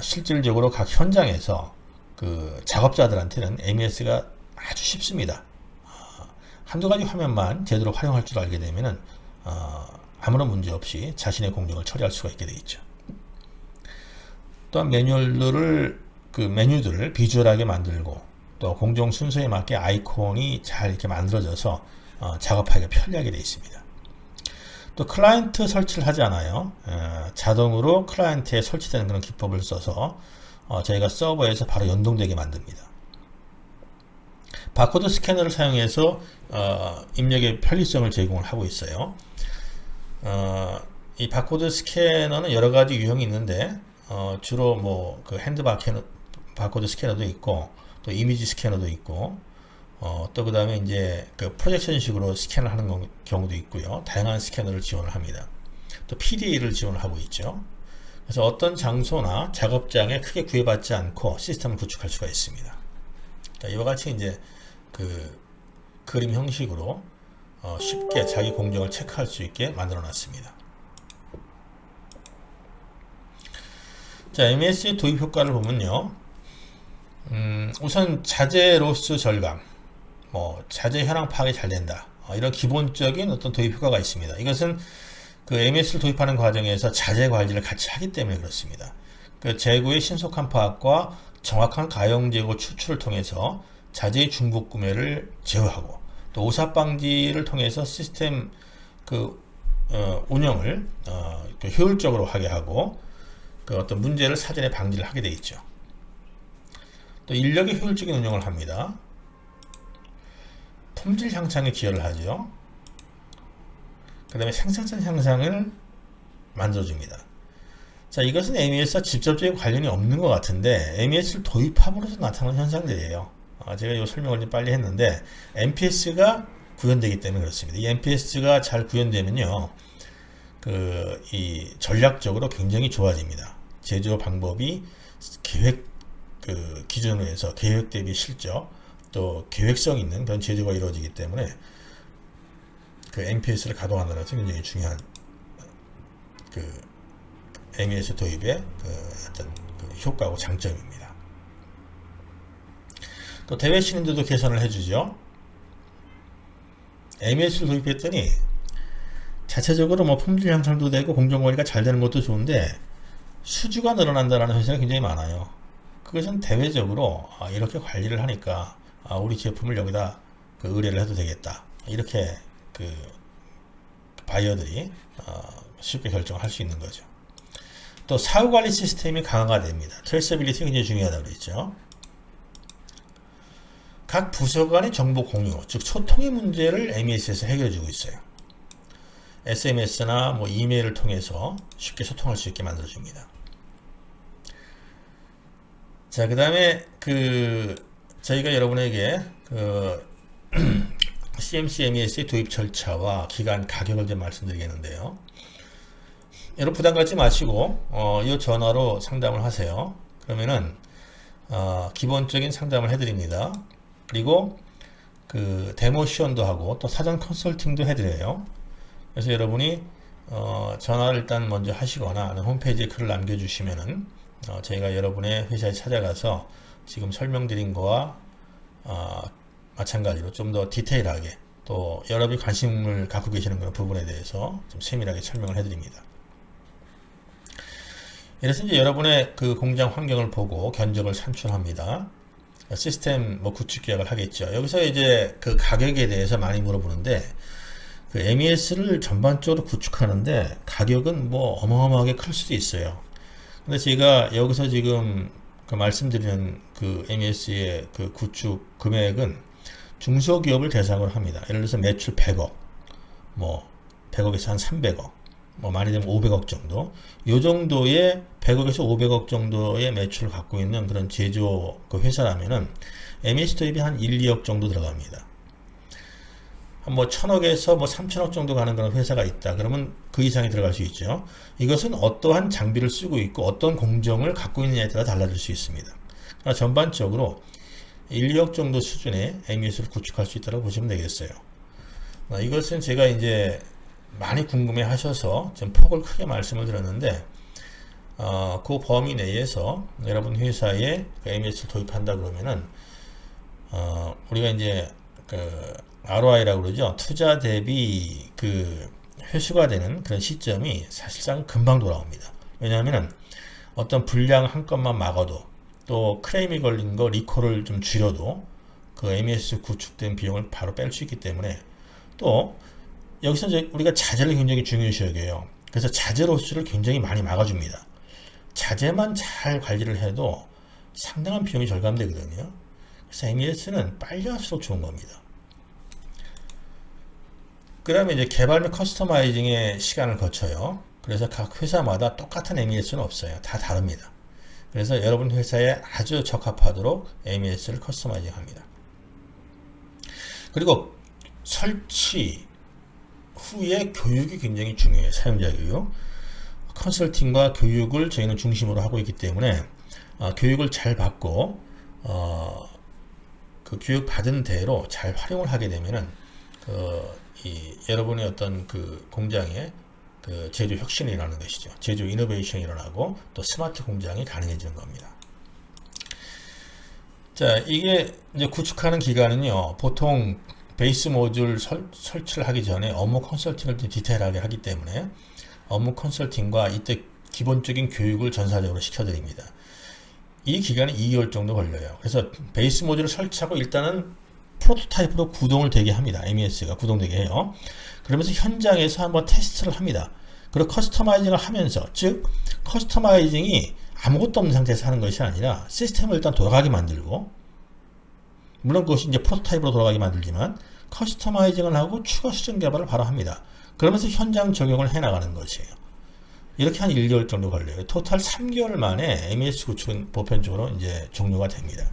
[SPEAKER 1] 실질적으로 각 현장에서 그 작업자들한테는 MES가 아주 쉽습니다. 한두 가지 화면만 제대로 활용할 줄 알게 되면은 아무런 문제 없이 자신의 공정을 처리할 수가 있게 되어 있죠. 또한 메뉴들을 비주얼하게 만들고 또 공정 순서에 맞게 아이콘이 잘 이렇게 만들어져서 작업하기가 편리하게 되어 있습니다. 또 클라이언트 설치를 하지 않아요. 자동으로 클라이언트에 설치되는 그런 기법을 써서 저희가 서버에서 바로 연동되게 만듭니다. 바코드 스캐너를 사용해서 입력의 편리성을 제공을 하고 있어요. 이 바코드 스캐너는 여러 가지 유형이 있는데 주로 뭐 그 핸드 바코드 스캐너도 있고 또 이미지 스캐너도 있고 또 그 다음에 이제 그 프로젝션식으로 스캔을 하는 경우도 있고요. 다양한 스캐너를 지원을 합니다. 또 PDA를 지원을 하고 있죠. 그래서 어떤 장소나 작업장에 크게 구애받지 않고 시스템을 구축할 수가 있습니다. 자, 이와 같이 이제 그 그림 형식으로 쉽게 자기 공정을 체크할 수 있게 만들어 놨습니다. 자, MES의 도입 효과를 보면요. 우선 자재 로스 절감, 뭐 자재 현황 파악이 잘 된다. 이런 기본적인 어떤 도입 효과가 있습니다. 이것은 그 MES를 도입하는 과정에서 자재 관리를 같이 하기 때문에 그렇습니다. 그 재고의 신속한 파악과 정확한 가용 재고 추출을 통해서 자재의 중복 구매를 제어하고 또 오사 방지를 통해서 시스템 그 운영을 효율적으로 하게 하고 그 어떤 문제를 사전에 방지를 하게 돼 있죠. 또 인력의 효율적인 운영을 합니다. 품질 향상에 기여를 하죠. 그 다음에 생산성 향상을 만들어줍니다. 자, 이것은 MES와 직접적인 관련이 없는 것 같은데 MES를 도입함으로써 나타나는 현상들이에요. 제가 이 설명을 좀 빨리 했는데 NPS가 구현되기 때문에 그렇습니다. 이 NPS가 잘 구현되면요, 이 전략적으로 굉장히 좋아집니다. 제조 방법이 계획 기준으로 해서 계획 대비 실적 또 계획성 있는 그런 제조가 이루어지기 때문에 그 NPS를 가동하는 것은 굉장히 중요한 MES 도입의 어떤 효과고 장점입니다. 또 대외 신인들도 개선을 해주죠. MES를 도입했더니 자체적으로 뭐 품질 향상도 되고 공정관리가 잘 되는 것도 좋은데 수주가 늘어난다는 회사가 굉장히 많아요. 그것은 대외적으로 이렇게 관리를 하니까 우리 제품을 여기다 의뢰를 해도 되겠다. 이렇게 바이어들이 쉽게 결정을 할 수 있는 거죠. 또 사후관리 시스템이 강화가 됩니다. 트레이서빌리티가 굉장히 중요하다고 그랬죠. 각 부서 간의 정보 공유, 즉 소통의 문제를 MES에서 해결해주고 있어요. SMS나 뭐 이메일을 통해서 쉽게 소통할 수 있게 만들어줍니다. 자, 그 다음에 저희가 여러분에게 CMC MES의 도입 절차와 기간, 가격을 좀 말씀드리겠는데요. 여러분 부담 갖지 마시고 이 전화로 상담을 하세요. 그러면은 기본적인 상담을 해드립니다. 그리고 데모 시연도 하고 또 사전 컨설팅도 해드려요. 그래서 여러분이 전화를 일단 먼저 하시거나 홈페이지에 글을 남겨주시면은 저희가 여러분의 회사에 찾아가서 지금 설명드린 거와 마찬가지로 좀 더 디테일하게 또 여러분이 관심을 갖고 계시는 그런 부분에 대해서 좀 세밀하게 설명을 해드립니다. 이래서 이제 여러분의 그 공장 환경을 보고 견적을 산출합니다. 시스템 구축 계약을 하겠죠. 여기서 이제 그 가격에 대해서 많이 물어보는데 그 MES를 전반적으로 구축하는데 가격은 어마어마하게 클 수도 있어요. 근데 제가 여기서 지금 그 말씀드리는 그 MES의 그 구축 금액은 중소기업을 대상으로 합니다. 예를 들어서 매출 100억, 100억에서 한 300억, 많이 되면 500억 정도, 요 정도의 100억에서 500억 정도의 매출을 갖고 있는 그런 제조 그 회사라면은 MES 도입이 한 1, 2억 정도 들어갑니다. 한 1000억에서 3000억 정도 가는 그런 회사가 있다. 그러면 그 이상이 들어갈 수 있죠. 이것은 어떠한 장비를 쓰고 있고 어떤 공정을 갖고 있느냐에 따라 달라질 수 있습니다. 그러나 전반적으로 1, 2억 정도 수준의 MES를 구축할 수 있다고 보시면 되겠어요. 이것은 제가 이제 많이 궁금해 하셔서 좀 폭을 크게 말씀을 드렸는데, 그 범위 내에서 여러분 회사에 그 MES를 도입한다 그러면은, 우리가 이제 그 ROI라고 그러죠. 투자 대비 그 회수가 되는 그런 시점이 사실상 금방 돌아옵니다. 왜냐하면 어떤 불량 한 건만 막아도 또 크레임이 걸린 거 리콜을 좀 줄여도 그 MES 구축된 비용을 바로 뺄 수 있기 때문에, 또 여기서 이제 우리가 자재를 굉장히 중요시 여겨요. 그래서 자재 로스를 굉장히 많이 막아줍니다. 자재만 잘 관리를 해도 상당한 비용이 절감되거든요. 그래서 MES는 빨리 할수록 좋은 겁니다. 그 다음에 이제 개발 및 커스터마이징의 시간을 거쳐요. 그래서 각 회사마다 똑같은 MES는 없어요. 다 다릅니다. 그래서 여러분 회사에 아주 적합하도록 MES를 커스터마이징 합니다. 그리고 설치 후에 교육이 굉장히 중요해요. 사용자 교육. 컨설팅과 교육을 저희는 중심으로 하고 있기 때문에 교육을 잘 받고 그 교육 받은 대로 잘 활용을 하게 되면은 여러분의 어떤 그 공장에 그 제조 혁신이 일어나는 것이죠. 제조 이노베이션이 일어나고 또 스마트 공장이 가능해지는 겁니다. 자, 이게 이제 구축하는 기간은요, 보통 베이스 모듈 설치를 하기 전에 업무 컨설팅을 좀 디테일하게 하기 때문에 업무 컨설팅과 이때 기본적인 교육을 전사적으로 시켜드립니다. 이 기간이 2개월 정도 걸려요. 그래서 베이스 모듈을 설치하고 일단은 프로토타입으로 구동을 되게 합니다. MES가 구동되게 해요. 그러면서 현장에서 한번 테스트를 합니다. 그리고 커스터마이징을 하면서, 즉 커스터마이징이 아무것도 없는 상태에서 하는 것이 아니라 시스템을 일단 돌아가게 만들고, 물론 그것이 이제 프로토타입으로 돌아가게 만들지만 커스터마이징을 하고 추가 수정 개발을 바로 합니다. 그러면서 현장 적용을 해나가는 것이에요. 이렇게 한 1개월 정도 걸려요. 토탈 3개월 만에 MES 구축은 보편적으로 이제 종료가 됩니다.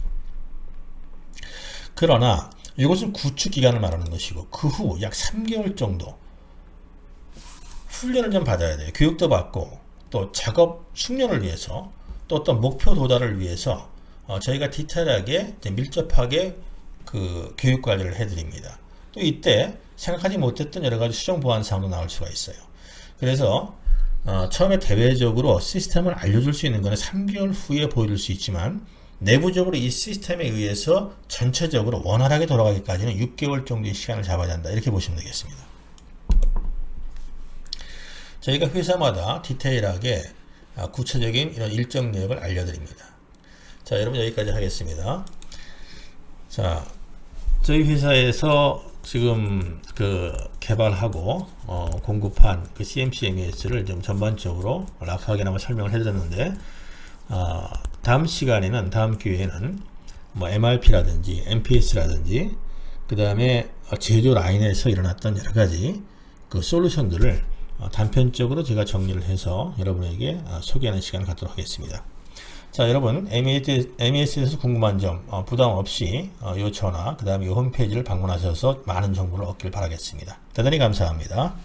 [SPEAKER 1] 그러나 이것은 구축 기간을 말하는 것이고, 그 후 약 3개월 정도 훈련을 좀 받아야 돼요. 교육도 받고 또 작업 숙련을 위해서 또 어떤 목표 도달을 위해서 저희가 디테일하게 밀접하게 그 교육 관리를 해드립니다. 또 이때 생각하지 못했던 여러 가지 수정 보완 사항도 나올 수가 있어요. 그래서 처음에 대외적으로 시스템을 알려줄 수 있는 것은 3개월 후에 보여줄 수 있지만, 내부적으로 이 시스템에 의해서 전체적으로 원활하게 돌아가기까지는 6개월 정도의 시간을 잡아야 한다. 이렇게 보시면 되겠습니다. 저희가 회사마다 디테일하게 구체적인 이런 일정 내역을 알려드립니다. 자, 여러분 여기까지 하겠습니다. 자, 저희 회사에서 지금 그 개발하고 공급한 그 CMC MES를 좀 전반적으로 라프하게나마 설명을 해드렸는데, 다음 시간에는, 다음 기회에는 MRP라든지 MPS라든지 그 다음에 제조 라인에서 일어났던 여러 가지 그 솔루션들을 단편적으로 제가 정리를 해서 여러분에게 소개하는 시간을 갖도록 하겠습니다. 자, 여러분 MES에서 궁금한 점 부담 없이 요 전화 그 다음에 요 홈페이지를 방문하셔서 많은 정보를 얻길 바라겠습니다. 대단히 감사합니다.